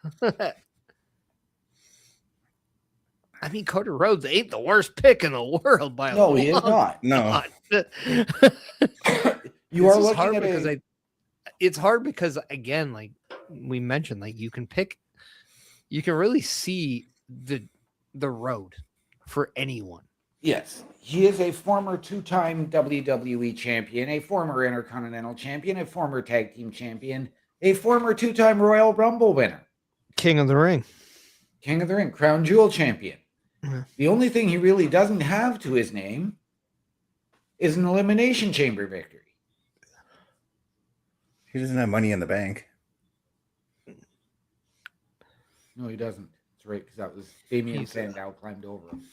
I mean, Cody Rhodes ain't the worst pick in the world by a no, he is not. No. You are looking at because it's hard because, again, like we mentioned, like you can really see the road for anyone. Yes, he is a former two-time WWE champion, a former Intercontinental champion, a former Tag Team champion, a former two-time Royal Rumble winner. King of the Ring. Crown Jewel champion. Mm-hmm. The only thing he really doesn't have to his name is an Elimination Chamber victory. He doesn't have money in the bank. No, he doesn't. That's right, because that was Damien Sandow climbed over him.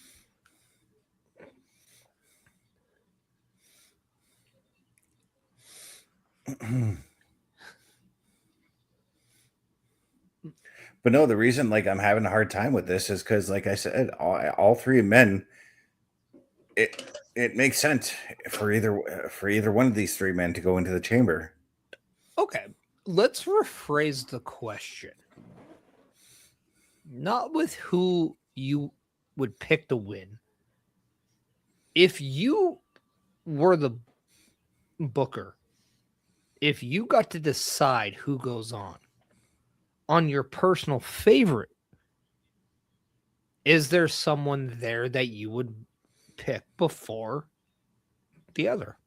But no, the reason like I'm having a hard time with this is because, like I said, all three men, it makes sense for either one of these three men to go into the chamber. Okay, let's rephrase the question. Not with who you would pick to win. If you were the booker, if you got to decide who goes on your personal favorite, is there someone there that you would pick before the other?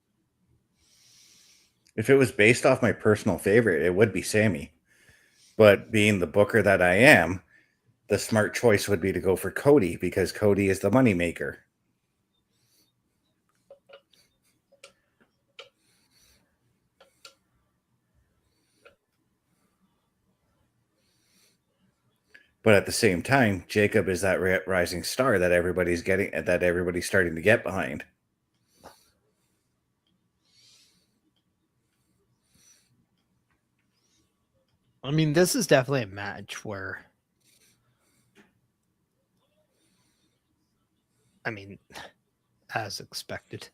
If it was based off my personal favorite, it would be Sami. But being the booker that I am, the smart choice would be to go for Cody because Cody is the moneymaker. But at the same time, Jacob is that rising star that everybody's starting to get behind. I mean, this is definitely a match where, I mean, as expected,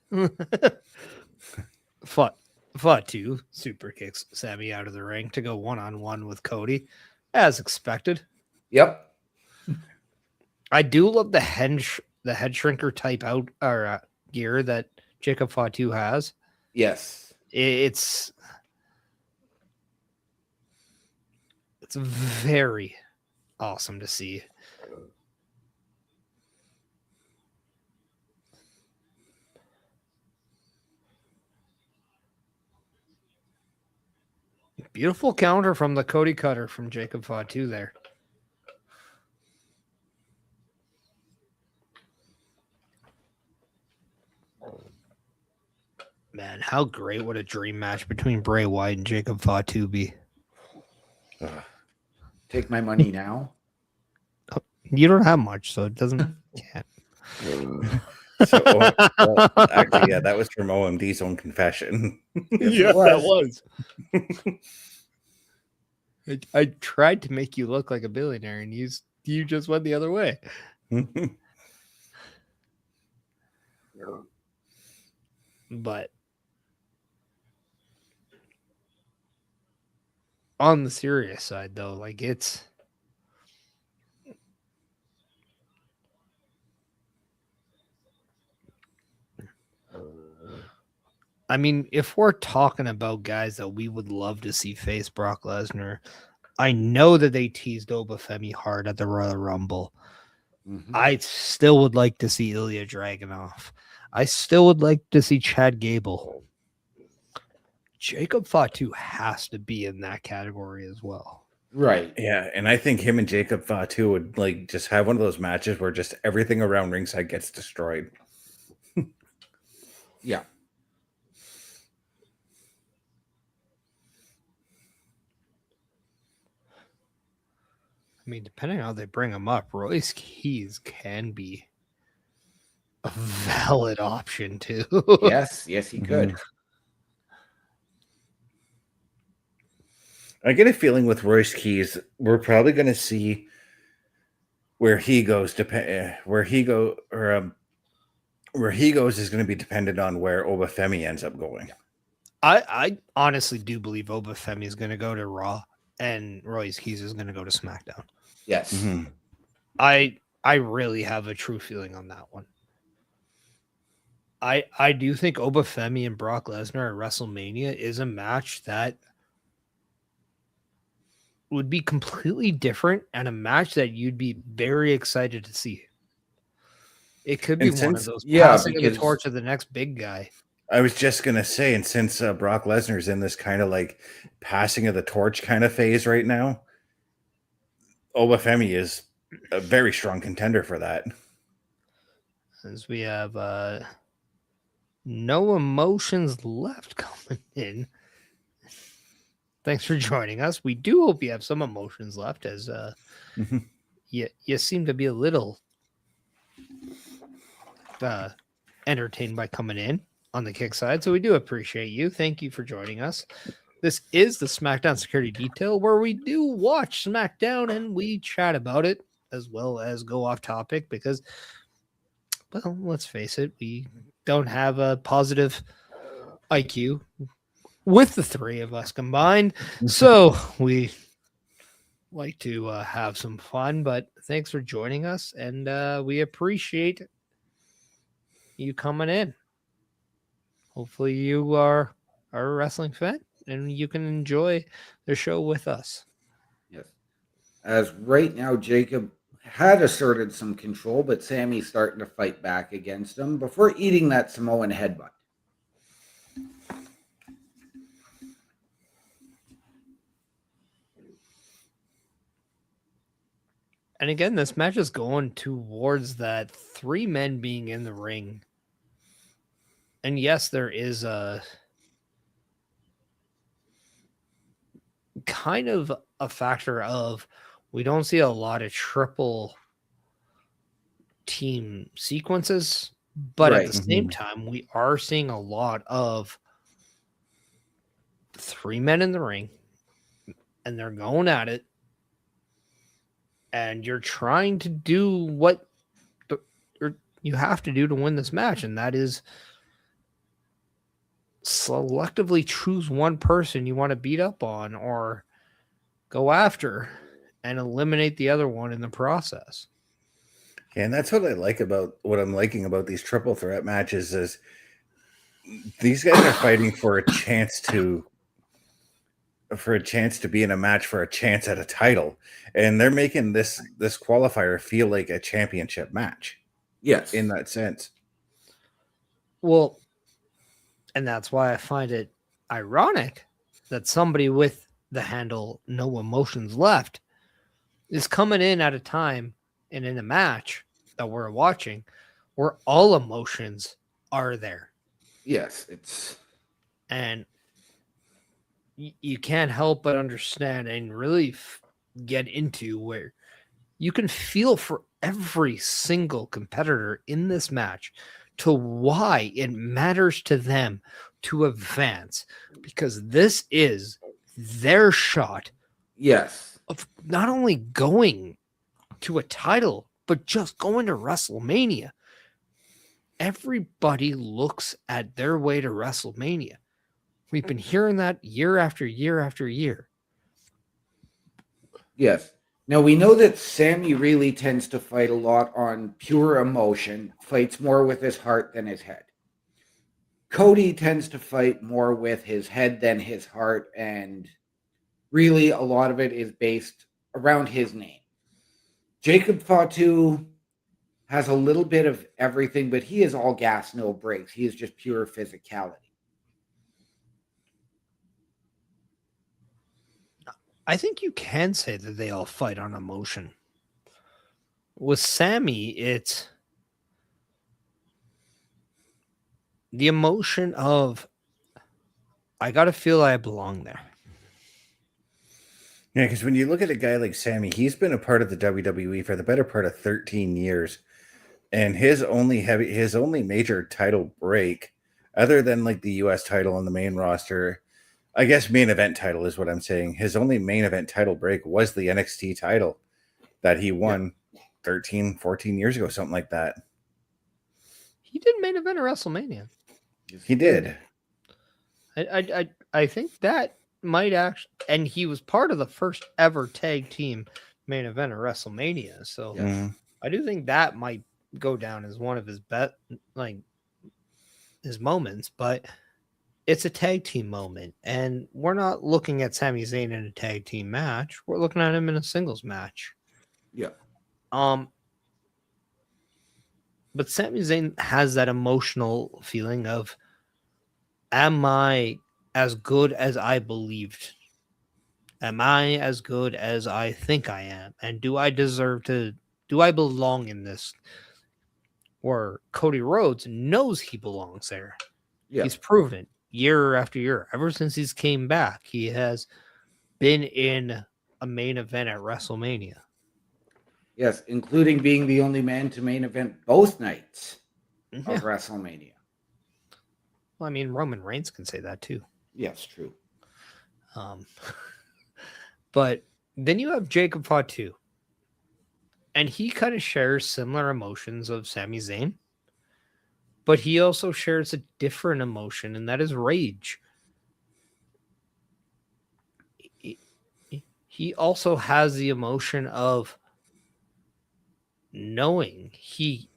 Fatu super kicks Sami out of the ring to go one-on-one with Cody, as expected. Yep. I do love the head shrinker type gear that Jacob Fatu has. Yes. It's very awesome to see. Beautiful counter from the Cody cutter from Jacob Fatu there. Man, how great would a dream match between Bray Wyatt and Jacob Fatu be? Take my money now. You don't have much, so it doesn't. Yeah. Actually, yeah, that was from OMD's own confession. Yeah, that was. I tried to make you look like a billionaire, and you just went the other way. But on the serious side, though, like I mean, if we're talking about guys that we would love to see face Brock Lesnar, I know that they teased Obafemi hard at the Royal Rumble. Mm-hmm. I still would like to see Ilya Dragunov. I still would like to see Chad Gable. Jacob Fatu has to be in that category as well. Right. Yeah, and I think him and Jacob Fatu would like just have one of those matches where just everything around ringside gets destroyed. Yeah. I mean, depending on how they bring him up, Royce Keys can be a valid option too. Yes, he could. I get a feeling with Royce Keys, we're probably going to see where he goes. Where he goes is going to be dependent on where Obafemi ends up going. I honestly do believe Obafemi is going to go to Raw and Royce Keys is going to go to SmackDown. Yes. Mm-hmm. I really have a true feeling on that one. I do think Obafemi and Brock Lesnar at WrestleMania is a match that would be completely different and a match that you'd be very excited to see. It could be one of those passing of the torch of the next big guy. I was just going to say, and since Brock Lesnar's in this kind of like passing of the torch kind of phase right now, Obafemi is a very strong contender for that. As we have no emotions left coming in. Thanks for joining us. We do hope you have some emotions left as you seem to be a little entertained by coming in on the kick side. So we do appreciate you. Thank you for joining us. This is the SmackDown Security Detail, where we do watch SmackDown and we chat about it as well as go off topic because, well, let's face it, we don't have a positive IQ with the three of us combined. So we like to have some fun, but thanks for joining us. And we appreciate you coming in. hopefully you are a wrestling fan and you can enjoy the show with us. Yes. As right now, Jacob had asserted some control, but Sami's starting to fight back against him before eating that Samoan headbutt. And again, this match is going towards that 3 men being in the ring. And yes, there is a kind of a factor of we don't see a lot of triple team sequences, but at the same time, we are seeing a lot of 3 men in the ring and they're going at it. And you're trying to do what you have to do to win this match, and that is selectively choose one person you want to beat up on or go after and eliminate the other one in the process. Yeah, and that's what I'm liking about these triple threat matches is these guys are fighting for a chance to be in a match for a chance at a title, and they're making this qualifier feel like a championship match. Yes, in that sense. Well, and that's why I find it ironic that somebody with the handle No Emotions Left is coming in at a time and in a match that we're watching where all emotions are there. Yes, it's and you can't help but understand and really get into where you can feel for every single competitor in this match to why it matters to them to advance, because this is their shot. Yes. Of not only going to a title, but just going to WrestleMania. Everybody looks at their way to WrestleMania. We've been hearing that year after year after year. Yes. Now, we know that Sami really tends to fight a lot on pure emotion, fights more with his heart than his head. Cody tends to fight more with his head than his heart, and really a lot of it is based around his name. Jacob Fatu has a little bit of everything, but he is all gas, no brakes. He is just pure physicality. I think you can say that they all fight on emotion. With Sami, it's the emotion of, I got to feel I belong there. Yeah, because when you look at a guy like Sami, he's been a part of the WWE for the better part of 13 years. And his only major title break, other than like the US title on the main roster, I guess main event title is what I'm saying. His only main event title break was the NXT title that he won 13, 14 years ago, something like that. He did main event at WrestleMania. He did. I think that might actually, and he was part of the first ever tag team main event at WrestleMania. So I do think that might go down as one of his his moments, but it's a tag team moment, and we're not looking at Sami Zayn in a tag team match. We're looking at him in a singles match. Yeah. But Sami Zayn has that emotional feeling of, am I as good as I believed? Am I as good as I think I am? And do I belong in this? Where Cody Rhodes knows he belongs there. Yeah. He's proven it year after year. Ever since he's came back, he has been in a main event at WrestleMania. Yes, including being the only man to main event both nights of WrestleMania. Well, I mean, Roman Reigns can say that too. Yes, true. But then you have Jacob Fatu. And he kind of shares similar emotions of Sami Zayn. But he also shares a different emotion, and that is rage. He also has the emotion of knowing he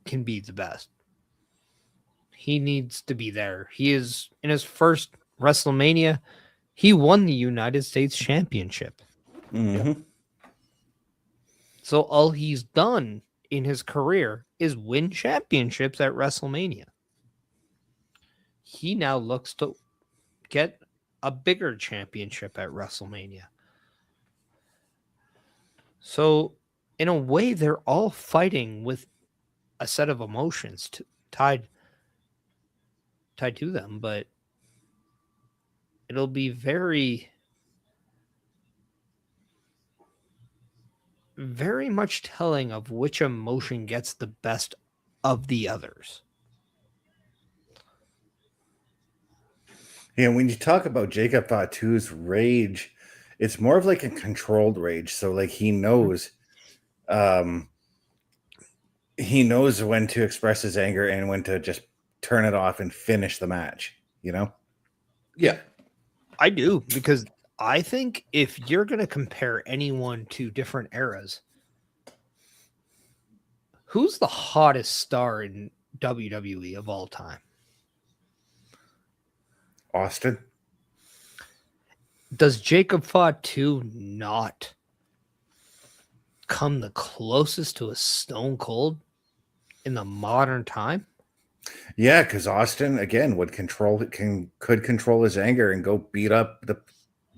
can be the best. He needs to be there. He is in his first WrestleMania. He won the United States Championship. Mm-hmm. So all he's done in his career is win championships at WrestleMania. He now looks to get a bigger championship at WrestleMania. So, in a way, they're all fighting with a set of emotions tied to them, but it'll be very, very much telling of which emotion gets the best of the others. Yeah, when you talk about Jacob Fatu's rage, it's more of like a controlled rage. So like he knows when to express his anger and when to just turn it off and finish the match, you know? Yeah. I do, because I think if you're going to compare anyone to different eras, who's the hottest star in WWE of all time? Austin. Does Jacob Fatu not come the closest to a Stone Cold in the modern time? Yeah, because Austin again could control his anger and go beat up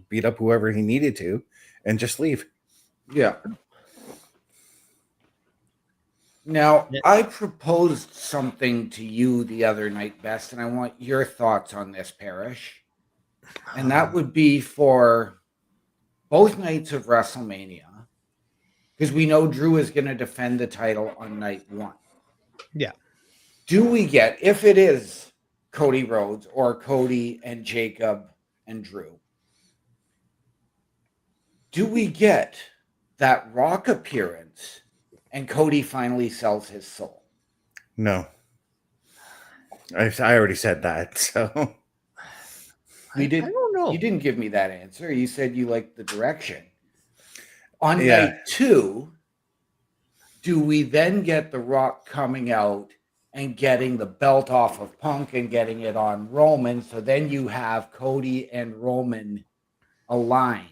whoever he needed to and just leave. Yeah. Now, I proposed something to you the other night, Best, and I want your thoughts on this, Parrish. And that would be for both nights of WrestleMania, because we know Drew is going to defend the title on night one. Yeah. Do we get, if it is Cody Rhodes or Cody and Jacob and Drew, do we get that Rock appearance and Cody finally sells his soul? No. I already said that, so I don't know. You didn't give me that answer. You said you liked the direction. On night two, do we then get The Rock coming out and getting the belt off of Punk and getting it on Roman? So then you have Cody and Roman aligned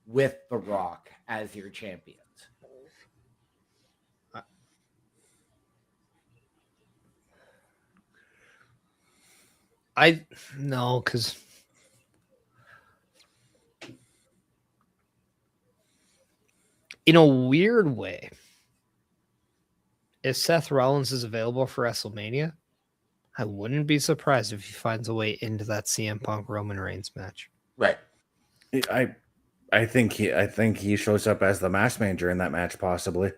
with The Rock as your champions. No, because in a weird way, if Seth Rollins is available for WrestleMania, I wouldn't be surprised if he finds a way into that CM Punk Roman Reigns match. Right. I think he shows up as the mask manager in that match, possibly.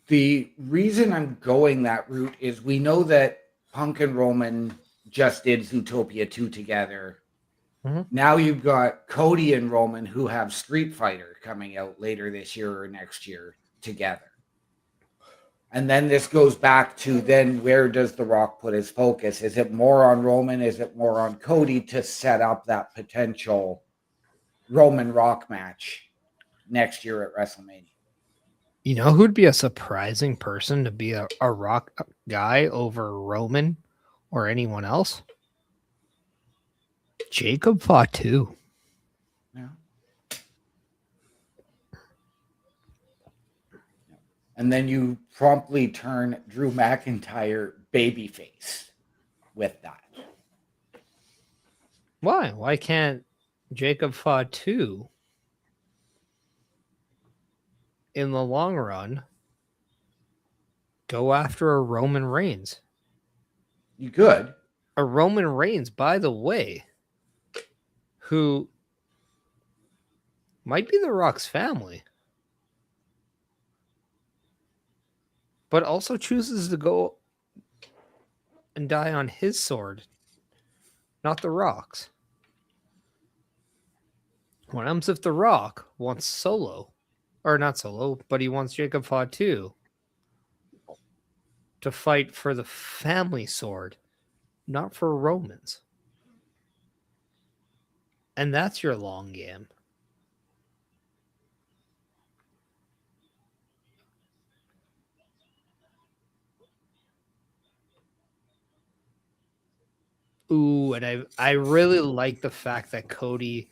The reason I'm going that route is we know that Punk and Roman just did Zootopia 2 together. Mm-hmm. Now you've got Cody and Roman who have Street Fighter coming out later this year or next year together. And then this goes back to then where does The Rock put his focus? Is it more on Roman? Is it more on Cody to set up that potential Roman Rock match next year at WrestleMania? You know who'd be a surprising person to be a Rock guy over Roman or anyone else? Jacob Fatu. Yeah. And then you promptly turn Drew McIntyre babyface with that. Why? Why can't Jacob Fatu in the long run go after a Roman Reigns? You could. A Roman Reigns, by the way, who might be The Rock's family, but also chooses to go and die on his sword, not The Rock's. What happens if The Rock wants Solo, or not Solo, but he wants Jacob Fatu to fight for the family sword, not for Roman's? And that's your long game. Ooh, and I really like the fact that Cody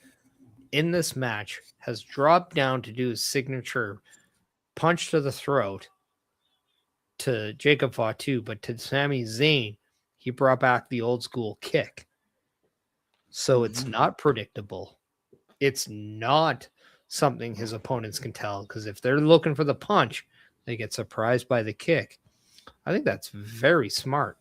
in this match has dropped down to do his signature punch to the throat to Jacob Fatu, but to Sami Zayn, he brought back the old school kick. So it's not predictable. It's not something his opponents can tell, because if they're looking for the punch, they get surprised by the kick. I think that's very smart.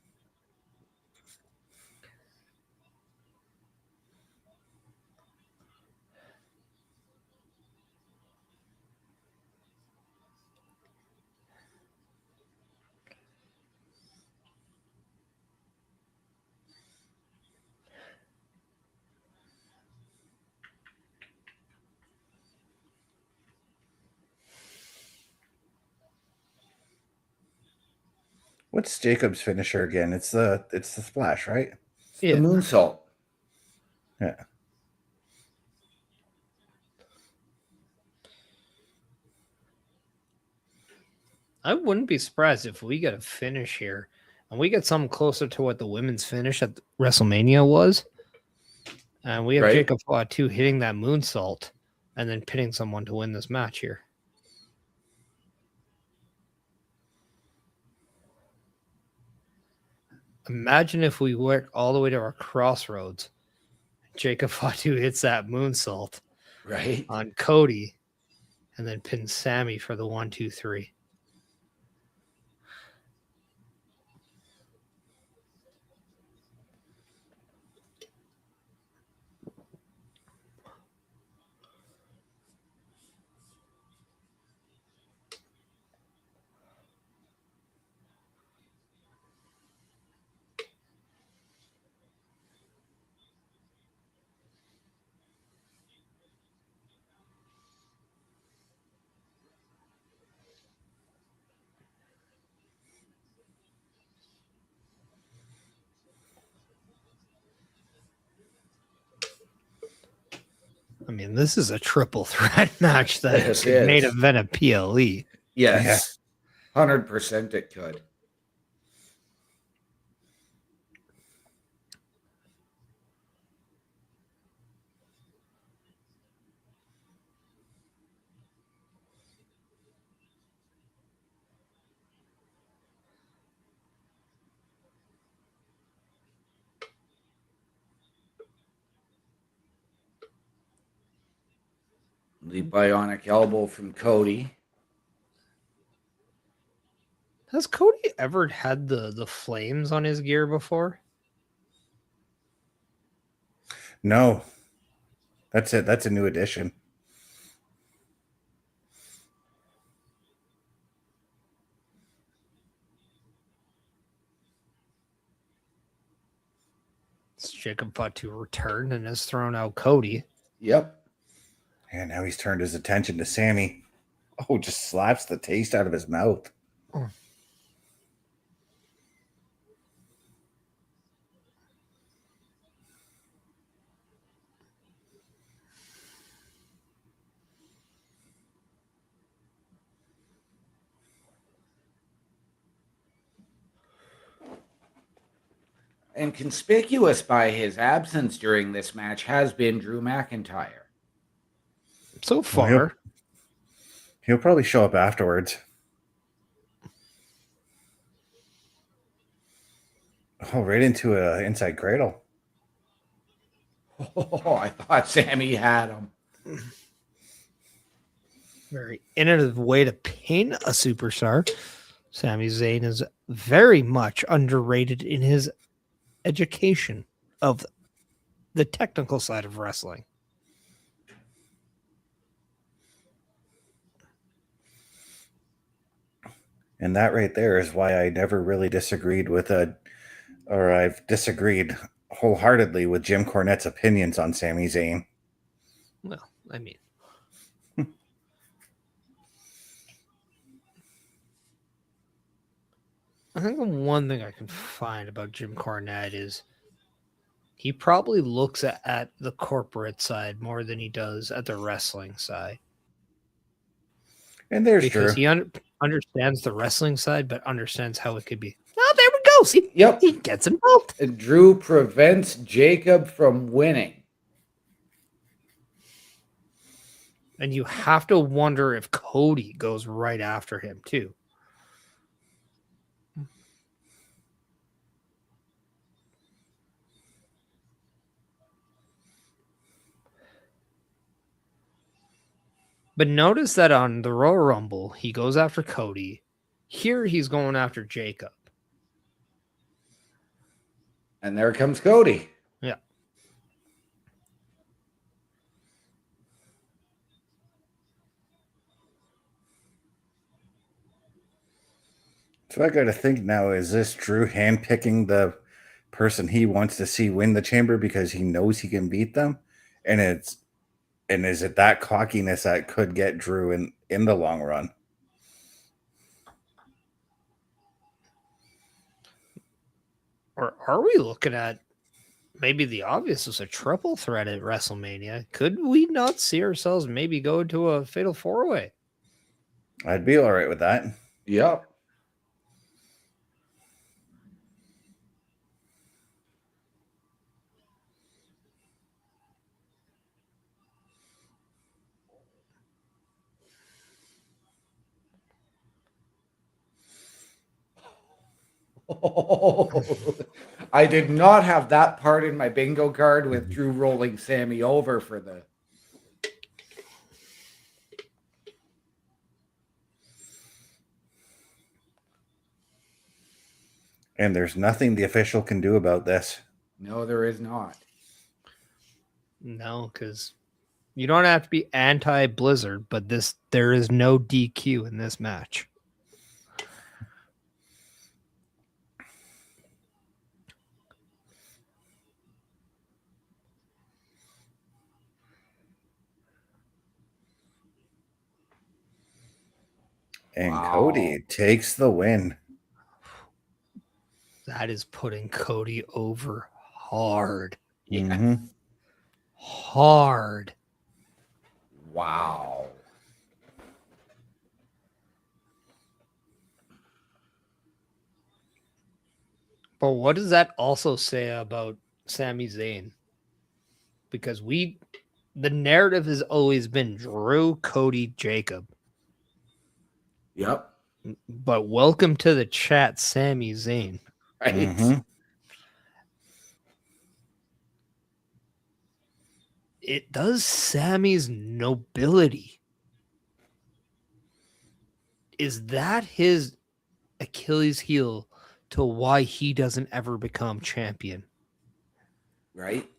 What's Jacob's finisher again? It's the splash, right? Yeah. The moonsault. Yeah. I wouldn't be surprised if we get a finish here and we get something closer to what the women's finish at WrestleMania was. And we have Right. Jacob Fatu hitting that moonsault and then pinning someone to win this match here. Imagine if we went all the way to our crossroads. Jacob Fatu hits that moonsault Right. on Cody and then pins Sami for the 1, 2, 3. I mean, this is a triple threat match that Yes, could it main is. event a PLE. Yes. 100% it could. The bionic elbow from Cody. Has Cody ever had the flames on his gear before? No. That's it. That's a new addition. It's Jacob Fatu returned and has thrown out Cody. Yep. And now he's turned his attention to Sami. Oh, just slaps the taste out of his mouth. Oh. And conspicuous by his absence during this match has been Drew McIntyre. So far. He'll probably show up afterwards. Oh, right into an inside cradle. Oh, I thought Sami had him. Very innovative way to paint a superstar. Sami Zayn is very much underrated in his education of the technical side of wrestling. And that right there is why I never really disagreed with I've disagreed wholeheartedly with Jim Cornette's opinions on Sami Zayn. Well, I mean, I think the one thing I can find about Jim Cornette is he probably looks at the corporate side more than he does at the wrestling side. And there's Because true. he understands the wrestling side, but understands how it could be. Oh, there we go. goes. He gets involved. And Drew prevents Jacob from winning. And you have to wonder if Cody goes right after him, too. But notice that on the Royal Rumble, he goes after Cody. Here, he's going after Jacob. And there comes Cody. Yeah. So I got to think now, is this Drew handpicking the person he wants to see win the chamber because he knows he can beat them? And is it that cockiness that could get Drew in the long run? Or are we looking at maybe the obvious was a triple threat at WrestleMania? Could we not see ourselves maybe go to a fatal four-way? I'd be all right with that. Yep. I did not have that part in my bingo card with Drew rolling Sami over for the. And there's nothing the official can do about this. No, there is not. No, because you don't have to be anti-Blizzard, but there is no DQ in this match. And Wow. Cody takes the win. That is putting Cody over hard. Mhm. Hard. Wow. But what does that also say about Sami Zayn? Because the narrative has always been Drew, Cody, Jacob. Yep. But welcome to the chat, Sami Zayn. Right. Mhm. It does Sammy's nobility. Is that his Achilles heel to why he doesn't ever become champion? Right.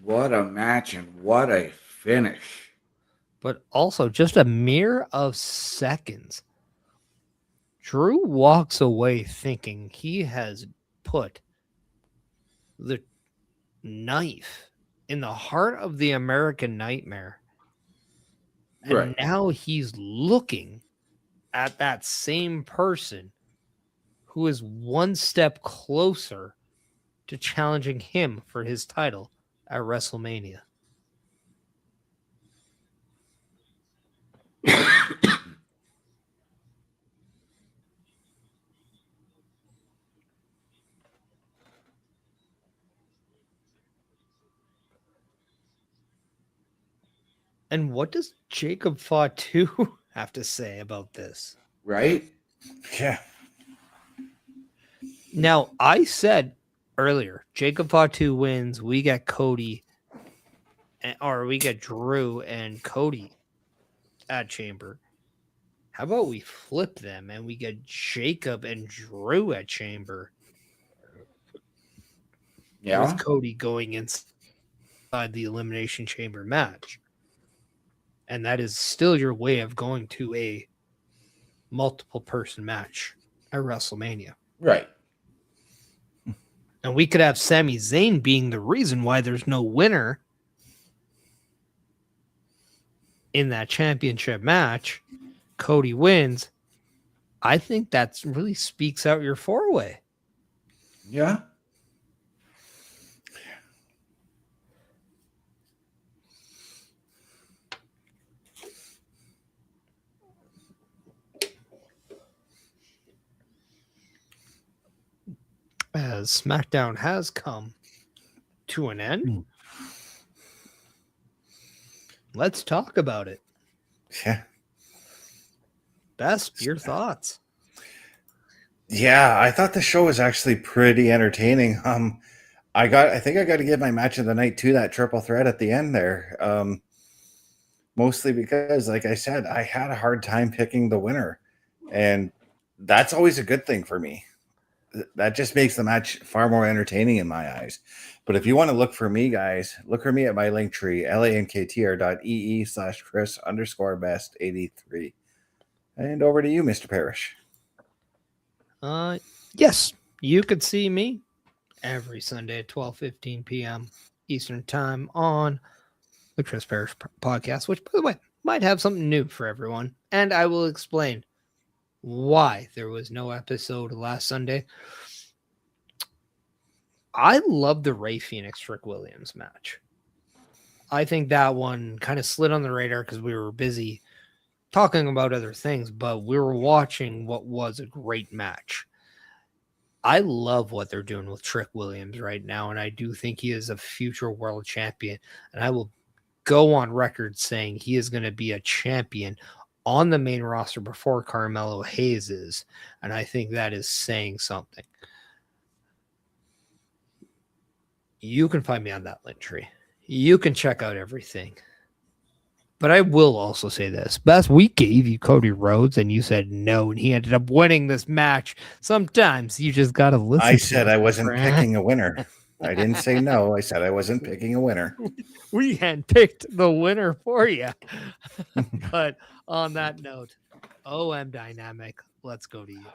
What a match and what a finish. But also just a mere of seconds. Drew walks away thinking he has put the knife in the heart of the American Nightmare. And Right. now he's looking at that same person who is one step closer to challenging him for his title at WrestleMania. And what does Jacob Fatu have to say about this? Right. Yeah. Now, I said earlier, Jacob Fatu wins. We get Cody, or we get Drew and Cody at Chamber. How about we flip them and we get Jacob and Drew at Chamber? Yeah. With Cody going inside the Elimination Chamber match. And that is still your way of going to a multiple person match at WrestleMania. Right. And we could have Sami Zayn being the reason why there's no winner in that championship match, Cody wins, I think that really speaks out your four-way. Yeah. As SmackDown has come to an end, let's talk about it. Yeah. Best, your thoughts? Yeah, I thought the show was actually pretty entertaining. I think I got to give my match of the night to that triple threat at the end there. Mostly because, like I said, I had a hard time picking the winner, and that's always a good thing for me. That just makes the match far more entertaining in my eyes. But if you want to look for me, guys, look for me at my link tree, lanktr.ee/Chris_best83. And over to you, Mr. Parrish. Yes, you could see me every Sunday at 12:15 p.m. Eastern Time on the Chris Parrish podcast, which, by the way, might have something new for everyone. And I will explain why there was no episode last Sunday. I love the Rey Fenix Trick Williams match. I think that one kind of slid on the radar because we were busy talking about other things, but we were watching what was a great match. I love what they're doing with Trick Williams right now, and I do think he is a future world champion. And I will go on record saying he is going to be a champion on the main roster before Carmelo Hayes is, and I think that is saying something. You can find me on that link tree. You can check out everything. But I will also say this. Best, we gave you Cody Rhodes, and you said no, and he ended up winning this match. Sometimes you just got to listen. I said I wasn't picking a winner. I didn't say no. I said I wasn't picking a winner. We had picked the winner for you. But on that note, OM Dynamic, let's go to you.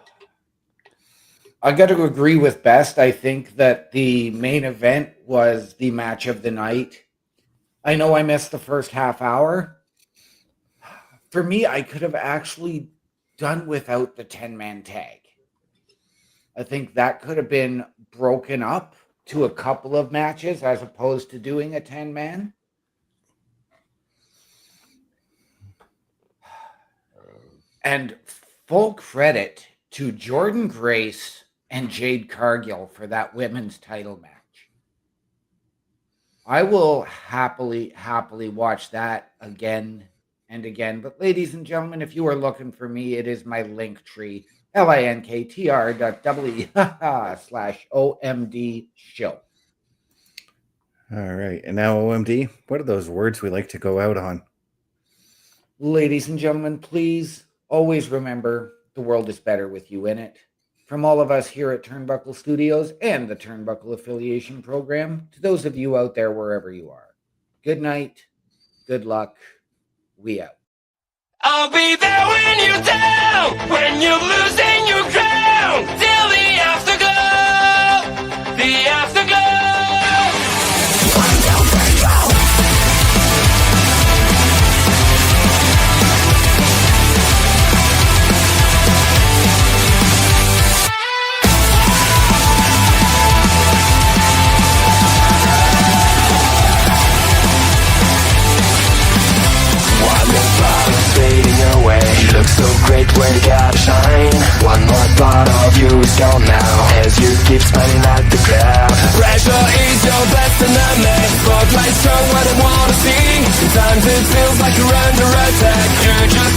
I got to agree with Best. I think that the main event was the match of the night. I know I missed the first half hour. For me, I could have actually done without the 10-man tag. I think that could have been broken up to a couple of matches as opposed to doing a 10-man. And full credit to Jordynne Grace and Jade Cargill for that women's title match. I will happily watch that again and again. But ladies and gentlemen, if you are looking for me, it is my link tree, linktr.ee/OMD show. All right. And now, OMD, what are those words we like to go out on? Ladies and gentlemen, please always remember the world is better with you in it. From all of us here at Turnbuckle Studios and the Turnbuckle Affiliation Program, to those of you out there wherever you are, good night, good luck, we out. I'll be there when you're down, when you're losing your ground, till the afterglow, the afterglow. Fading away, you look so great when you got shine. One more thought of you is gone now, as you keep smiling at the crowd. Pressure is your best enemy, spotlight strong what I wanna see. Sometimes it feels like you're under attack. You just